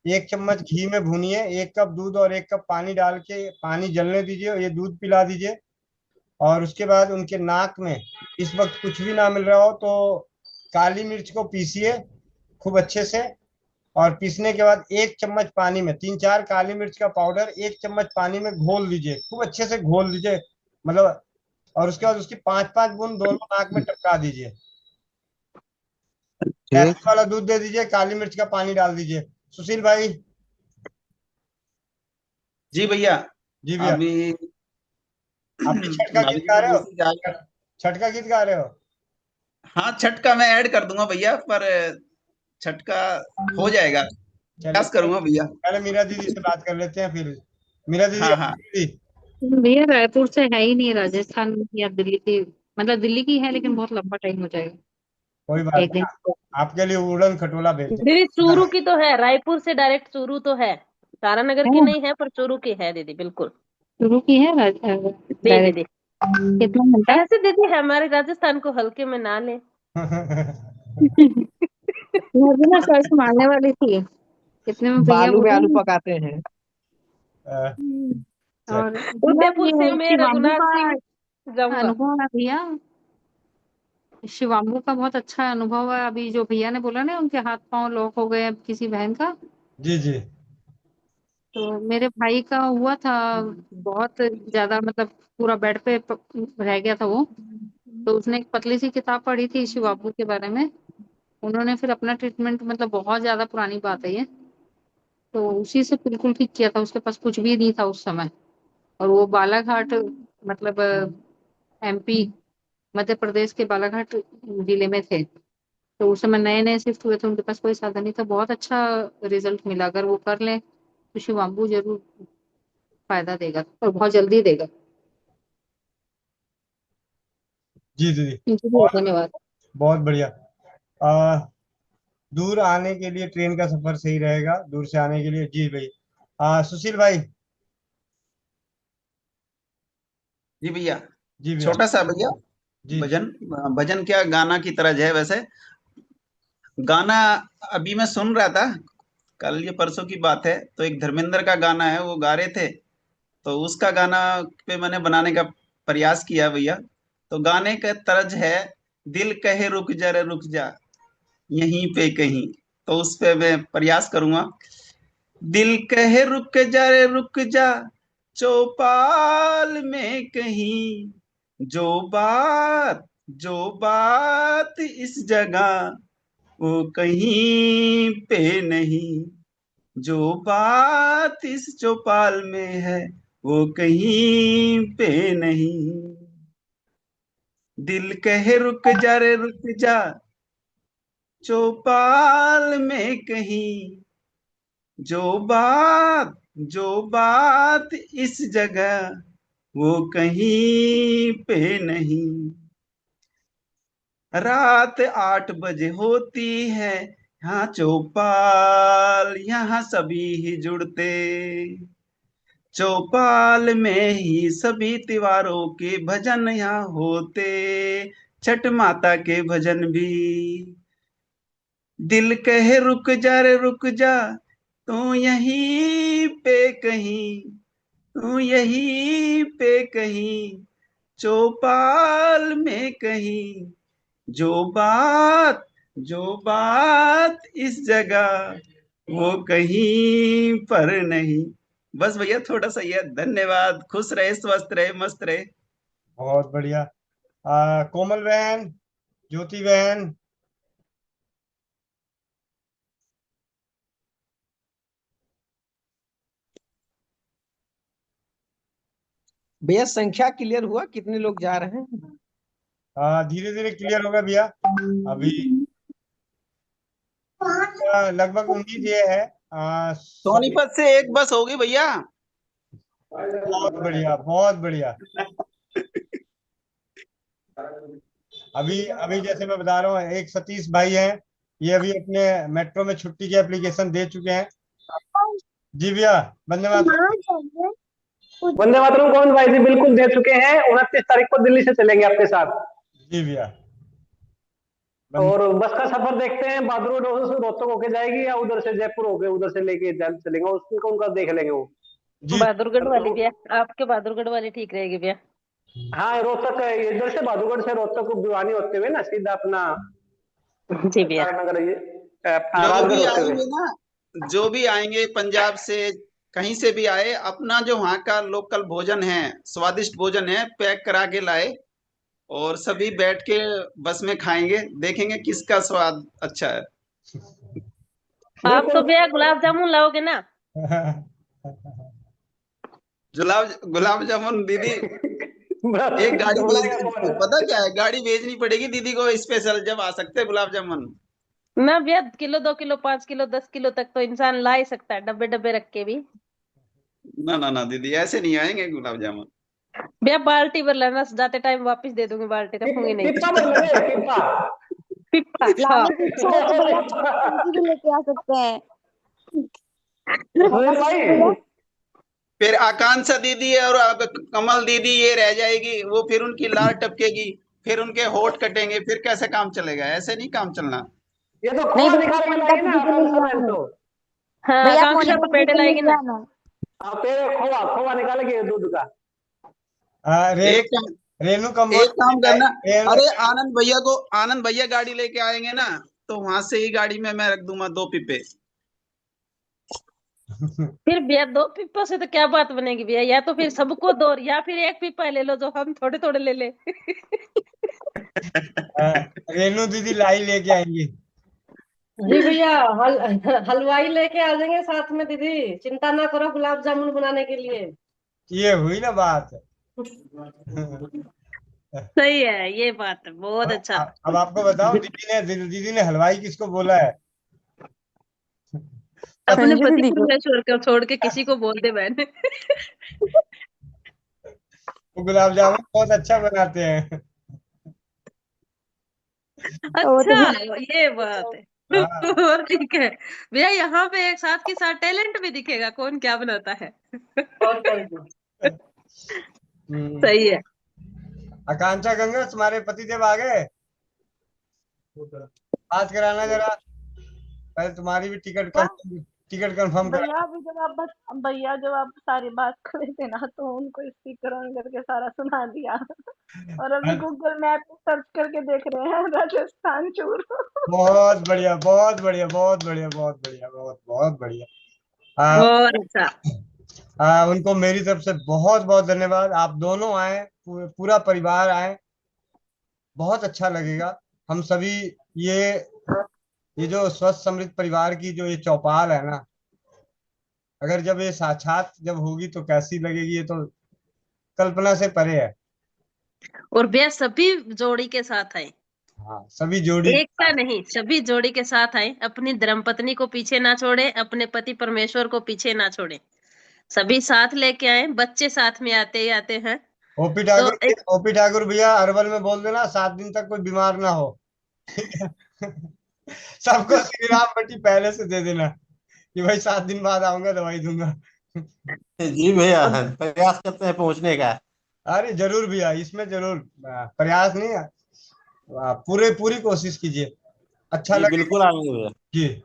1 चम्मच घी में भूनिए, 1 कप दूध और 1 कप पानी डाल के पानी जलने दीजिए और ये दूध पिला दीजिए। और उसके बाद उनके नाक में, इस वक्त कुछ भी ना मिल रहा हो तो काली मिर्च को पीसिए खूब अच्छे से, और पीसने के बाद 1 चम्मच पानी में 3-4 काली मिर्च का पाउडर 1 चम्मच पानी में घोल लीजिए, खूब अच्छे से घोल लीजिए, मतलब, और उसके बाद उसकी 5-5 बूंद दोनों नाक में टपका दीजिए। कैसे वाला दूध दे दीजिए, काली मिर्च का पानी डाल दीजिए। सुशील भाई। जी भैया। जी भैया। अभी आपने छठ का गीत गा रहे हो? छठ का गीत गा रहे हो? हाँ, छठ का मैं ऐड कर दूंगा भैया, पर छठ का हो जाएगा, प्रयास करूंगा भैया। पहले मीरा दीदी से बात कर लेते हैं फिर। मीरा दीदी। हाँ। भैया रायपुर से है ही नहीं, राजस्थान या दिल्ली की, मतलब दिल्ली की है लेकिन बहुत लंबा टाइम हो जाएगा। कोई बात एक दिन नहीं, आपके लिए उड़न खटोला भेज देंगे। दीदी चूरू की तो है, रायपुर से डायरेक्ट चूरू तो है, तारानगर की नहीं है पर चूरू की है दीदी, बिल्कुल। चूरू की है जी दीदी। कितना घंटा? ऐसे दीदी हमारे राजस्थान को हल्के में ना ले। मैं भी ना सर्च मारने वाली थी कितने में भैया बालू में आलू बोले। पकाते हैं। और उदयपुर से ये मैं शिवांगू रघुनाथ सिंह का जाऊंगा। अनुभव है भैया, शिवांगू का बहुत अच्छा अनुभव है। अभी जो भैया ने बोला ना उनके हाथ पांव लॉक हो गए अब किसी बहन का, जी जी। तो मेरे भाई का हुआ था, बहुत ज्यादा, मतलब पूरा बेड पे रह गया था वो। तो उसने एक पतली सी किताब पढ़ी थी शिवांगू के बारे में, उन्होंने फिर अपना ट्रीटमेंट, मतलब बहुत ज्यादा पुरानी बात है ये, तो उसी से बिल्कुल ठीक किया था। उसके पास कुछ भी नहीं था उस समय, और वो बालाघाट, मतलब एमपी, मध्य प्रदेश के बालाघाट जिले में थे। तो उस समय नए नए शिफ्ट हुए थे, उनके पास कोई साधन नहीं था। बहुत अच्छा रिजल्ट मिला, अगर वो कर लें तो शिवांगू जरूर फायदा देगा और बहुत जल्दी देगा। जी दीदी। जी बहुत धन्यवाद। बहुत बढ़िया। दूर आने के लिए ट्रेन का सफर सही रहेगा, दूर से आने के लिए। जी भाई। सुशील भाई। जी भैया। जी भैया। छोटा सा भैया जी। भजन, भजन क्या गाना की तरह है वैसे। गाना अभी मैं सुन रहा था, कल ये परसों की बात है, तो एक धर्मेंद्र का गाना है, वो गा रहे थे, तो उसका गाना पे मैंने बनाने का प्रयास किया भैया। तो गाने का तर्ज है, दिल कहे रुक जा रे रुक जा, यहीं पे कहीं। तो उस पे मैं प्रयास करूंगा। दिल कहे रुक जा रे रुक जा, चौपाल में कहीं, जो बात इस जगह वो कहीं पे नहीं, जो बात इस चौपाल में है वो कहीं पे नहीं। दिल कहे रुक जा रे रुक जा, चौपाल में कहीं, जो बात इस जगह वो कहीं पे नहीं। रात 8 बजे होती है यहाँ चौपाल, यहाँ सभी ही जुड़ते, चौपाल में ही सभी त्योहारों के भजन यहाँ होते, छठ माता के भजन भी। दिल कहे रुक जा रे रुक जा, तू यहीं पे कहीं, तू यहीं पे कहीं, चौपाल में कहीं, जो बात इस जगह वो कहीं पर नहीं। बस भैया थोड़ा सा ये, धन्यवाद। खुश रहे, स्वस्थ रहे, मस्त रहे। बहुत बढ़िया। कोमल बहन, ज्योति बहन। भैया संख्या क्लियर हुआ, कितने लोग जा रहे हैं? धीरे धीरे क्लियर होगा भैया। अभी लगभग उम्मीद ये है। 100। सोनीपत से एक बस होगी भैया। बहुत बढ़िया, बहुत बढ़िया। अभी अभी जैसे मैं बता रहा हूँ, एक सतीश भाई हैं, ये अभी अपने मेट्रो में छुट्टी की एप्लीकेशन दे चुके हैं। जी भैया। वंदे मातरम। वंदे मातरम गोविंद भाई जी बिल्कुल दे चुके हैं, 29 तारीख को दिल्ली से चलेंगे आपके साथ। जी भैया। और बस का सफर देखते हैं, बहादुर से रोहतक होके जाएगी या उधर से जयपुर होके उधर से लेके चलेंगे, उसको उनका देख लेंगे वो। बहादुरगढ़ वाली भैया, आपके बहादुरगढ़ वाली ठीक रहेगी भैया। हाँ रोहतक, इधर से बहादुरगढ़ से रोहतक भिवानी होते हुए ना सीधा अपना जी भैया। तारानगर जो भी राजगढ़ होते हुए। आएंगे ना, जो भी आएंगे पंजाब से, कहीं से भी आए, अपना जो वहाँ का लोकल भोजन है, स्वादिष्ट भोजन है, पैक करा के लाए और सभी बैठ के बस में खाएंगे, देखेंगे किसका स्वाद अच्छा है। आप तो भैया गुलाब जामुन लाओगे ना? गुलाब जामुन दीदी एक गाड़ी पता क्या है, गाड़ी भेजनी पड़ेगी दीदी को स्पेशल, जब आ सकते हैं गुलाब जामुन। ना भैया, किलो 2 किलो 5 किलो 10 किलो तक तो इंसान ला ही सकता है, डब्बे डब्बे रख के भी। ना ना ना दीदी, ऐसे नहीं आएंगे गुलाब जामुन। भैया बाल्टी भर लेना, जाते टाइम वापस दे दूंगी बाल्टी, रखूंगी नहीं। पिप्पा भर लेंगे, पिप्पा। पिप्पा, हाँ। लाने की इच्छा है तो भैया टंकी भी लेके आ सकते हैं। सुनील भाई, फिर आकांक्षा दीदी और कमल दीदी ये रह जाएगी, वो फिर उनकी लार टपकेगी, फिर उनके होठ कटेंगे, फिर कैसे काम चलेगा? ऐसे नहीं काम चलना। ये तो नहीं खोआ भैया, निकाल के फोन लाएगी कर ना दीदी के लिए आकांक्षा बहन आना। तो। हाँ, भैया आकांक्षा फोन तो कर पेड़े दीदी के लाएगी लिए ना। आना। हाँ, पेड़ खोआ खोआ निकालेगी दूध का। एक काम रेणु का एक काम करना, रेणु अरे आनंद भैया गाड़ी लेके आएंगे ना, तो वहां से ही गाड़ी में मैं रख दूंगा 2 पिपे। फिर भैया 2 पिप्पो से तो क्या बात बनेगी भैया, या तो फिर सबको 2 या फिर 1 पिप्पा ले लो, जो हम थोड़े थोड़े ले ले। रेणु दीदी लाई लेके आएंगी। जी भैया, हलवाई लेके आ जाएंगे साथ में दीदी, चिंता ना करो गुलाब जामुन बनाने के लिए। ये हुई ना बात। सही है, ये बात है, बहुत अच्छा। अब आपको बताओ, दीदी ने हलवाई किसको बोला है? अपने पति परमेश्वर को छोड़ के किसी को बोल दे बहन। वो गुलाब जामुन बहुत अच्छा बनाते हैं। अच्छा, ये बात है। और ठीक है भैया, यहाँ पे एक साथ के साथ टैलेंट भी दिखेगा, कौन क्या बनाता है। सही है। आकांक्षा गंगा, तुम्हारे पतिदेव आ गए? बात कराना जरा, पहले तुम्हारी भी टिकट कंफर्म करा। भैया जब आप सारी बात कर रहे थे ना, तो उनको स्पीकर ऑन करके सारा सुना दिया। और अभी गूगल मैप सर्च करके देख रहे हैं राजस्थान चूर। बहुत बढ़िया, बहुत बढ़िया, बहुत बढ़िया, बहुत बढ़िया, बहुत बहुत बढ़िया। बहुत अच्छा। उनको मेरी तरफ से बहुत बहुत धन्यवाद। आप दोनों आए, पूरा परिवार आए, बहुत अच्छा लगेगा। हम सभी ये जो स्वस्थ समृद्ध परिवार की जो ये चौपाल है ना, अगर जब ये साक्षात जब होगी तो कैसी लगेगी, ये तो कल्पना से परे है। और भैया सभी जोड़ी के साथ आए। हाँ, सभी जोड़ी, एक का नहीं, सभी जोड़ी के साथ आए, अपनी धर्मपत्नी को पीछे ना छोड़े, अपने पति परमेश्वर को पीछे ना छोड़े, सभी साथ लेके आए। बच्चे साथ में आते ही आते हैं। ओपी ठाकुर भैया अरवल में बोल देना 7 दिन तक कोई बीमार ना हो। सबको श्री राम पट्टी पहले से दे देना कि भाई 7 दिन बाद आऊंगा, दवाई दूंगा। जी भैया, प्रयास करते हैं पहुंचने का। अरे जरूर भैया, इसमें जरूर प्रयास नहीं है, पूरी कोशिश कीजिए, अच्छा लगे। बिल्कुल आएंगे भैया जी।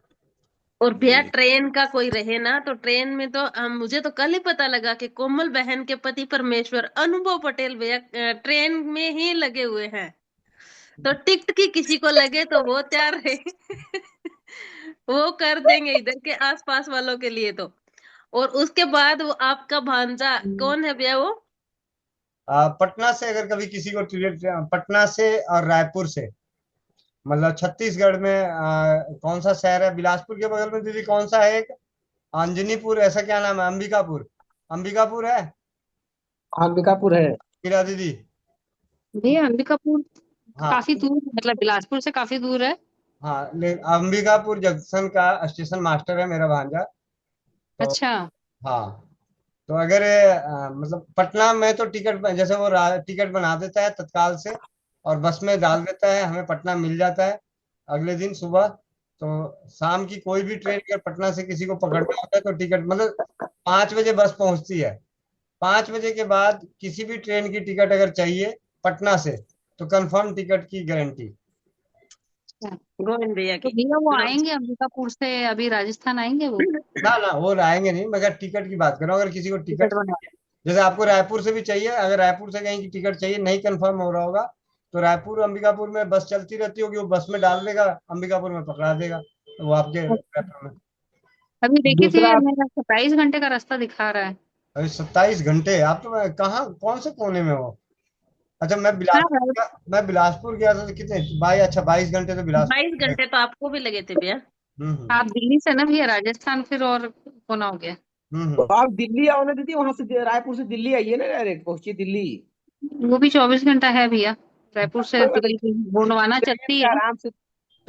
और भैया ट्रेन का कोई रहे ना, तो ट्रेन में तो मुझे तो कल ही पता लगा कि कोमल बहन के पति परमेश्वर अनुभव पटेल भैया ट्रेन में ही लगे हुए हैं। तो टिकट की किसी को लगे तो वो तैयार है। वो कर देंगे इधर के आसपास वालों के लिए तो। और उसके बाद वो आपका भांजा कौन है भैया वो? पटना से अगर कभी किसी को पटना से और रायपुर से, मतलब छत्तीसगढ़ में कौन सा शहर है बिलासपुर के बगल में दीदी, कौन सा है एक अंजनीपुर, ऐसा क्या नाम है? अंबिकापुर है। अंबिकापुर है मीरा दीदी। भैया अंबिकापुर हाँ, काफी दूर, मतलब बिलासपुर से काफी दूर है। हाँ, अंबिकापुर जंक्शन का स्टेशन मास्टर है मेरा भांजा। तो, अच्छा। हाँ, तो अगर मतलब पटना में तो टिकट, जैसे वो टिकट बना देता है तत्काल से और बस में डाल देता है, हमें पटना मिल जाता है अगले दिन सुबह। तो शाम की कोई भी ट्रेन अगर पटना से किसी को पकड़ना होता है तो टिकट, मतलब 5 बजे बस पहुंचती है, 5 बजे के बाद किसी भी ट्रेन की टिकट अगर चाहिए पटना से तो कंफर्म टिकट की गारंटी। गोविंद भैया तो की। भैया वो आएंगे अंबिकापुर से, अभी राजस्थान आएंगे वो? ना वो आएंगे नहीं, मगर टिकट की बात कर रहा हूँ। अगर किसी को टिकट, जैसे आपको रायपुर से भी चाहिए, अगर रायपुर से कहीं की टिकट चाहिए, नहीं कंफर्म हो रहा होगा, तो रायपुर अंबिकापुर में बस चलती रहती होगी, वो बस में डाल देगा, अंबिकापुर में पकड़ा देगा, वो आपके पेपर में? अभी देखी थी, दूसरा मेरा 27 घंटे का रास्ता दिखा रहा है। अभी 27 घंटे? आप तो कहाँ, कौन से कोने में हो? अच्छा, हाँ भाई, मैं बिलासपुर गया था तो कितने भाई? अच्छा, 22 घंटे तो बिलासपुर 22 घंटे तो आपको भी लगे थे भैया। हम्म आप दिल्ली से ना भैया, राजस्थान फिर और कोना हो गया। तो आप दिल्ली आओ ना दीदी, वहां से रायपुर से दिल्ली आइए ना, डायरेक्ट पहुंचिए दिल्ली। वो भी 24 घंटा है भैया, रायपुर से दिल्ली की गोंडवाना ट्रेन चलती से है। आराम से,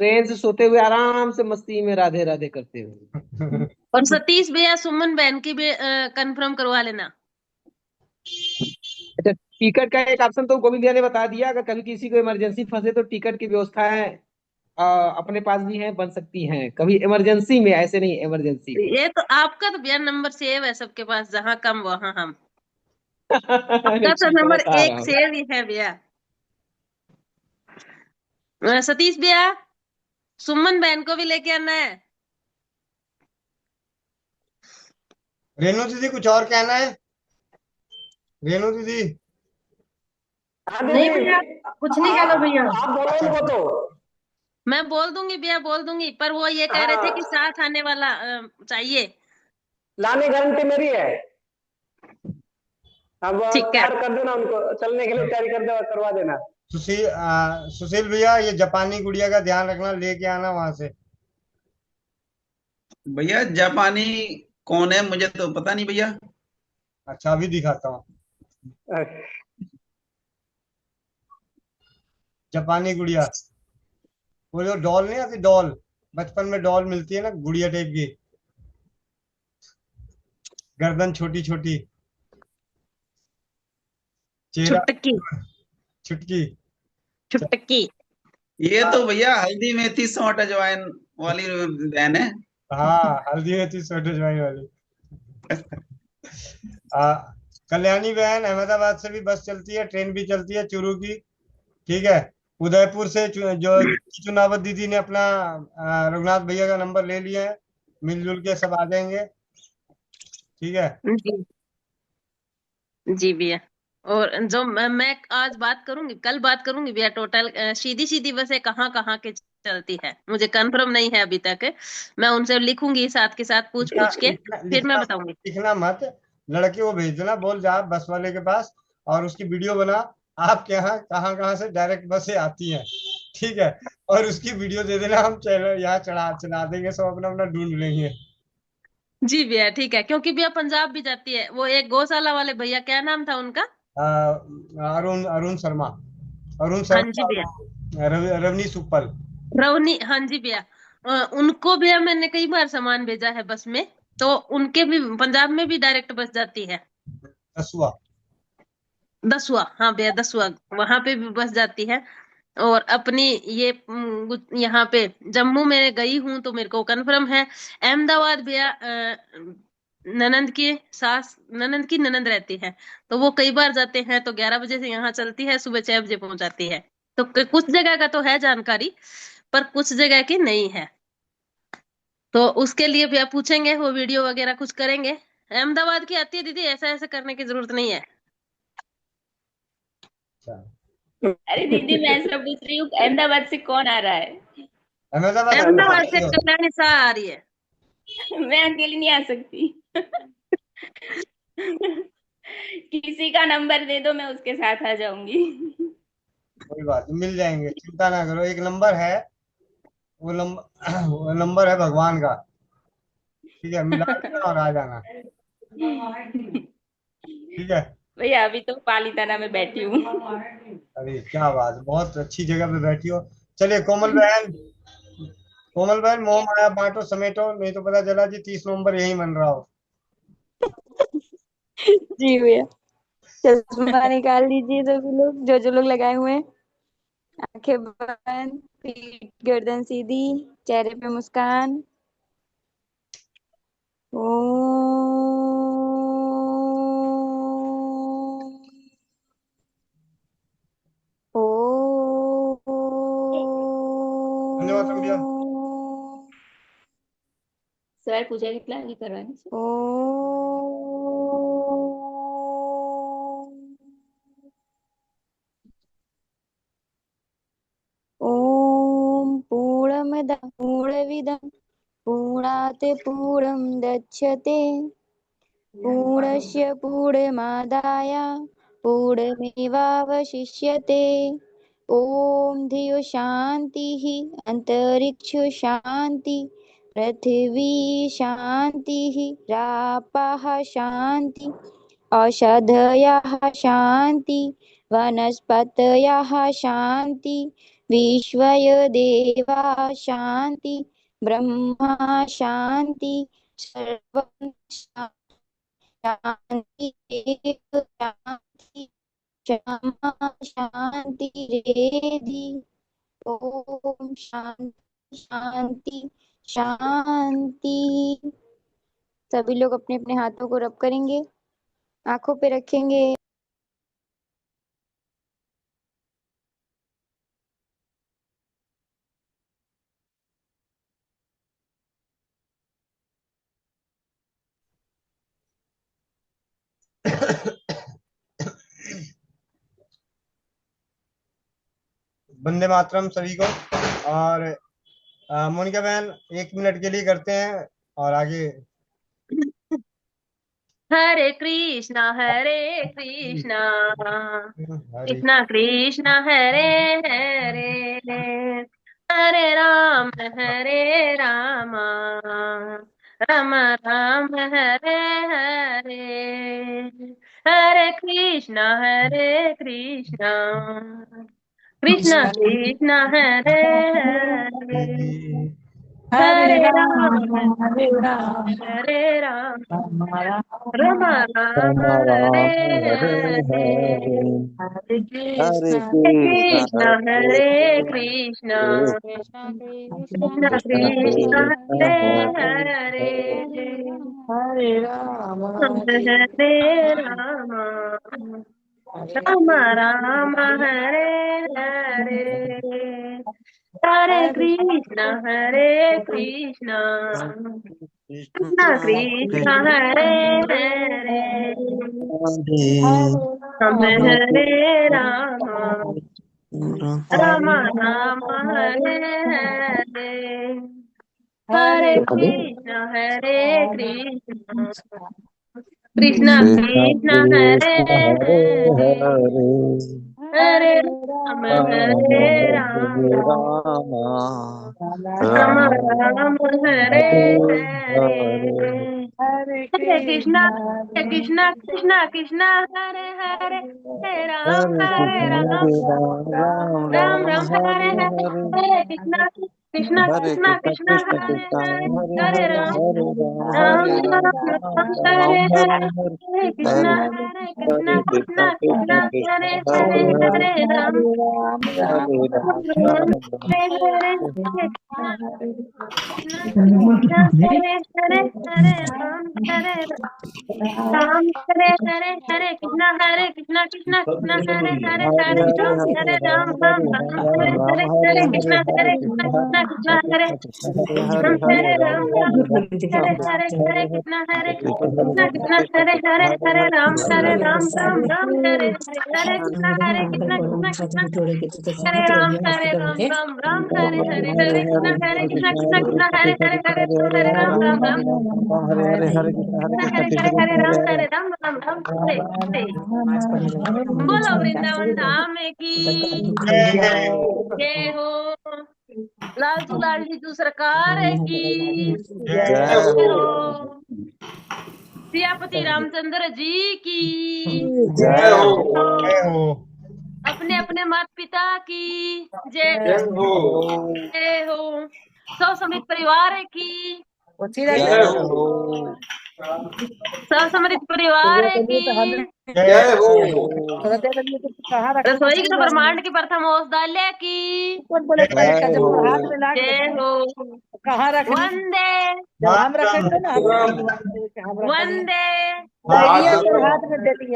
ट्रेन से सोते हुए आराम से मस्ती में राधे राधे करते हुए। और सतीश भैया सुमन बहन की भी कंफर्म करवा लेना। अच्छा, टिकट का एक ऑप्शन तो गोविंद भैया ने बता दिया, अगर कभी किसी को इमरजेंसी फंसे तो टिकट की व्यवस्था है, अपने पास भी है, बन सकती हैं कभी इमरजेंसी में, ऐसे नहीं इमरजेंसी में। ये तो आपका तो भैया नंबर सेव है सबके पास, जहाँ कम वहाँ हम। आपका तो ठीक है, नंबर बता रहा 1 हूँ। सेव ही है भैया। सतीश भैया, सुमन बहन को भी लेके आना है। रेणु दीदी कुछ और कहना है? रेणु दीदी? हाँ नहीं दीदी, भैया, कुछ नहीं कहना भैया, आप बोलो अच्छा, उनको तो। मैं बोल दूंगी भैया, बोल दूंगी, पर वो ये कह रहे थे कि हाँ, साथ आने वाला चाहिए। लाने गारंटी मेरी है। अब ठीक है। तैयार कर देना उनको, चलने के लिए तैयारी कर दे, करवा देना। सुशील भैया, ये जापानी गुड़िया का ध्यान रखना, लेके आना वहां से। भैया जापानी कौन है, मुझे तो पता नहीं भैया। अच्छा, अभी दिखाता हूँ। जापानी गुड़िया, वो जो डॉल नहीं आती, डॉल, बचपन में डॉल मिलती है ना, गुड़िया टाइप की, गर्दन छोटी छोटी, चेहरा छुटकी। छुटकी। छुटकी। ये तो भैया हल्दी मेथी सौंठ अजवाइन वाली बहन है। हाँ, हल्दी में थी छोटे जवाई वाली। आ, कल्याणी बहन, अहमदाबाद से भी बस चलती है, ट्रेन भी चलती है चूरू की। ठीक है। उदयपुर से जो चुनावत दीदी ने अपना रघुनाथ भैया का नंबर ले लिया है, मिलजुल के सब आ जाएंगे। ठीक है। जी। जी भैया। और जो मैं आज बात करूंगी, कल बात करूंगी भैया, टोटल सीधी सीधी बसें कहाँ कहाँ के चलती है मुझे कंफर्म नहीं है अभी तक। मैं उनसे लिखूंगी साथ के साथ, पूछ लिखना पूछ के लिखना फिर मैं लिखना बताऊंगी। लिखना मत। लड़के को भेज देना, बोल जा बस वाले के पास, और उसकी वीडियो बना, आपके यहाँ कहाँ कहाँ से डायरेक्ट बसें आती हैं। ठीक है। और उसकी वीडियो दे देना, हम चैनल यहाँ चढ़ा देंगे, सब अपना अपना ढूंढ लेंगे। जी भैया ठीक है, क्योंकि भैया पंजाब भी जाती है, वो एक गौशाला वाले भैया, क्या नाम था उनका? आ, अरुण अरुण शर्मा, अरुण हाँ जी शर्मा, भैया। रवनी सुपल। रवनी, हाँ जी भैया। उनको भैया मैंने कई बार सामान भेजा है बस में, तो उनके भी पंजाब में भी डायरेक्ट बस जाती है। दसुआ। दसुआ, हाँ भैया दसुआ, वहां पे भी बस जाती है। और अपनी ये यहाँ पे जम्मू में गई हूँ तो मेरे को कंफर्म है। अहमदाबाद भैया ननंद की सास, ननंद की ननंद रहती है, तो वो कई बार जाते हैं, तो 11 बजे से यहाँ चलती है, सुबह 6 बजे पहुंच जाती है। तो कुछ जगह का तो है जानकारी, पर कुछ जगह की नहीं है। तो उसके लिए भैया पूछेंगे, वो वीडियो वगैरह कुछ करेंगे। अहमदाबाद की आती है दीदी, ऐसा ऐसा करने की जरूरत नहीं है। अरे दीदी, मैं ऐसा पूछ रही हूँ, अहमदाबाद से कौन आ रहा है? अहमदाबाद से कल्याणी शाह आ रही है। मैं अकेली नहीं आ सकती। किसी का नंबर दे दो, मैं उसके साथ आ जाऊंगी। कोई बात नहीं, मिल जाएंगे, चिंता ना करो, एक नंबर है, वो नंबर वो नंबर है भगवान का। ठीक है, मिला देना और आ जाना। ठीक है। भैया अभी तो पालीताना में बैठी हूँ। अरे क्या बात, बहुत अच्छी जगह पे बैठी हो। चलिए कोमल बहन, कोमल बहन, मोह माया बांटो समेटो, नहीं तो पता चला जी 30 नवंबर यही मन रहा हो। जी भैया, चश्मा निकाल लीजिए सभी लोग, जो जो लोग लगाए हुए हैं। आंखें बंद, पीठ गर्दन सीधी, चेहरे पे मुस्कान। धन्यवाद भैया। सर पूजा कितना नहीं करवानी सर? ओम पूर्णमदः पूर्णमिदं पूर्णात् पूर्णं दच्छते पूर्णस्य पूर्णमादाय पूर्णमेवावशिष्यते। ॐ धियो शान्तिः अन्तरिक्ष शान्ति पृथिवी शान्तिः रापः शान्ति औषधयः शान्ति वनस्पतयः शान्ति विश्वदेवा शान्ति ब्रह्मा शान्ति सर्वं शान्ति एक शान्ति क्षमा शान्ति रेधि। ओम शांति शांति शांति। सभी लोग अपने अपने हाथों को रब करेंगे, आंखों पे रखेंगे। वंदे मातरम सभी को। और मोनिका बहन 1 मिनट के लिए करते हैं और आगे। हरे कृष्णा कृष्णा कृष्णा हरे हरे हरे राम राम राम हरे हरे हरे कृष्णा कृष्णा कृष्णा हरे हरे हरे राम हरे राम राम राम हरे हरे हरे कृष्णा कृष्णा कृष्णा हरे हरे हरे राम हरे राम राम राम हरे हरे हरे कृष्णा कृष्णा कृष्णा हरे हरे हरे राम राम राम हरे हरे हरे कृष्णा कृष्णा कृष्णा हरे हरे हरे राम राम राम हरे हरे हरे कृष्णा कृष्णा कृष्णा हरे हरे हरे राम राम राम हरे हरे हरे कृष्णा कृष्णा कृष्णा हरे हरे राम राम राम हरे हरे हरे कृष्णा कृष्णा हरे हरे राम राम हरे हरे हरे हरे राम हरे कृष्णा कृष्णा हरे हरे राम हरे हरे कृष्णा कृष्णा हरे राम हरे कृष्णा कृष्णा हरे राम हरे कृष्णा हरे राम हरे कृष्णा कृष्णा हरे राम हरे राम हरे बोलो वृंदावन धाम की जय हो। लालजू लाडली जू सरकार की जय हो। सियापति रामचंद्र जी की जय हो। जय हो। अपने अपने माता पिता की जय हो। जय हो। सौ समित परिवार की जय हो। सौ समित परिवार की जय हो। रसोई का ब्रह्मांड की प्रथम औषधालय की जय हो। वंदे वंदे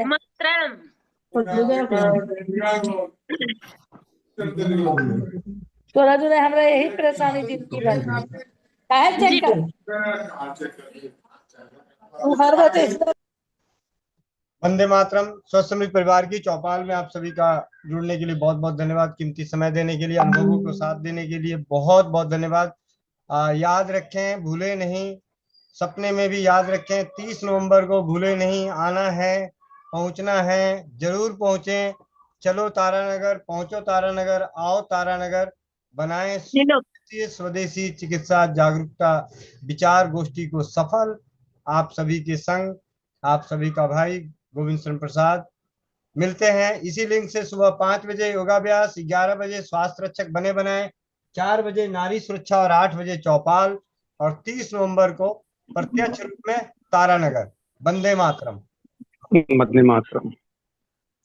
मातरम। तोरा जो है हमरा यही परेशानी जिंदगी भर काहे चेक कर तू हर बात वंदे मातरम स्वसमित परिवार की चौपाल में आप सभी का जुड़ने के लिए बहुत बहुत धन्यवाद। कीमती समय देने के लिए, अनुभवों को साथ देने के लिए बहुत बहुत धन्यवाद। याद रखें, भूले नहीं, सपने में भी याद रखें। 30 नवंबर को भूले नहीं, आना है, पहुंचना है, जरूर पहुंचे। चलो तारानगर, पहुंचो तारानगर, आओ तारानगर, बनाएं स्वदेशी चिकित्सा जागरूकता विचार गोष्ठी को सफल। आप सभी के संग आप सभी का भाई गोविंद शरण प्रसाद। मिलते हैं इसी लिंक से सुबह 5 बजे योगाभ्यास, 11 बजे स्वास्थ्य रक्षक बने बनाए, 4 बजे नारी सुरक्षा और 8 बजे चौपाल, और 30 नवंबर को प्रत्यक्ष रूप में तारानगर। वंदे मातरम। वंदे मातरम।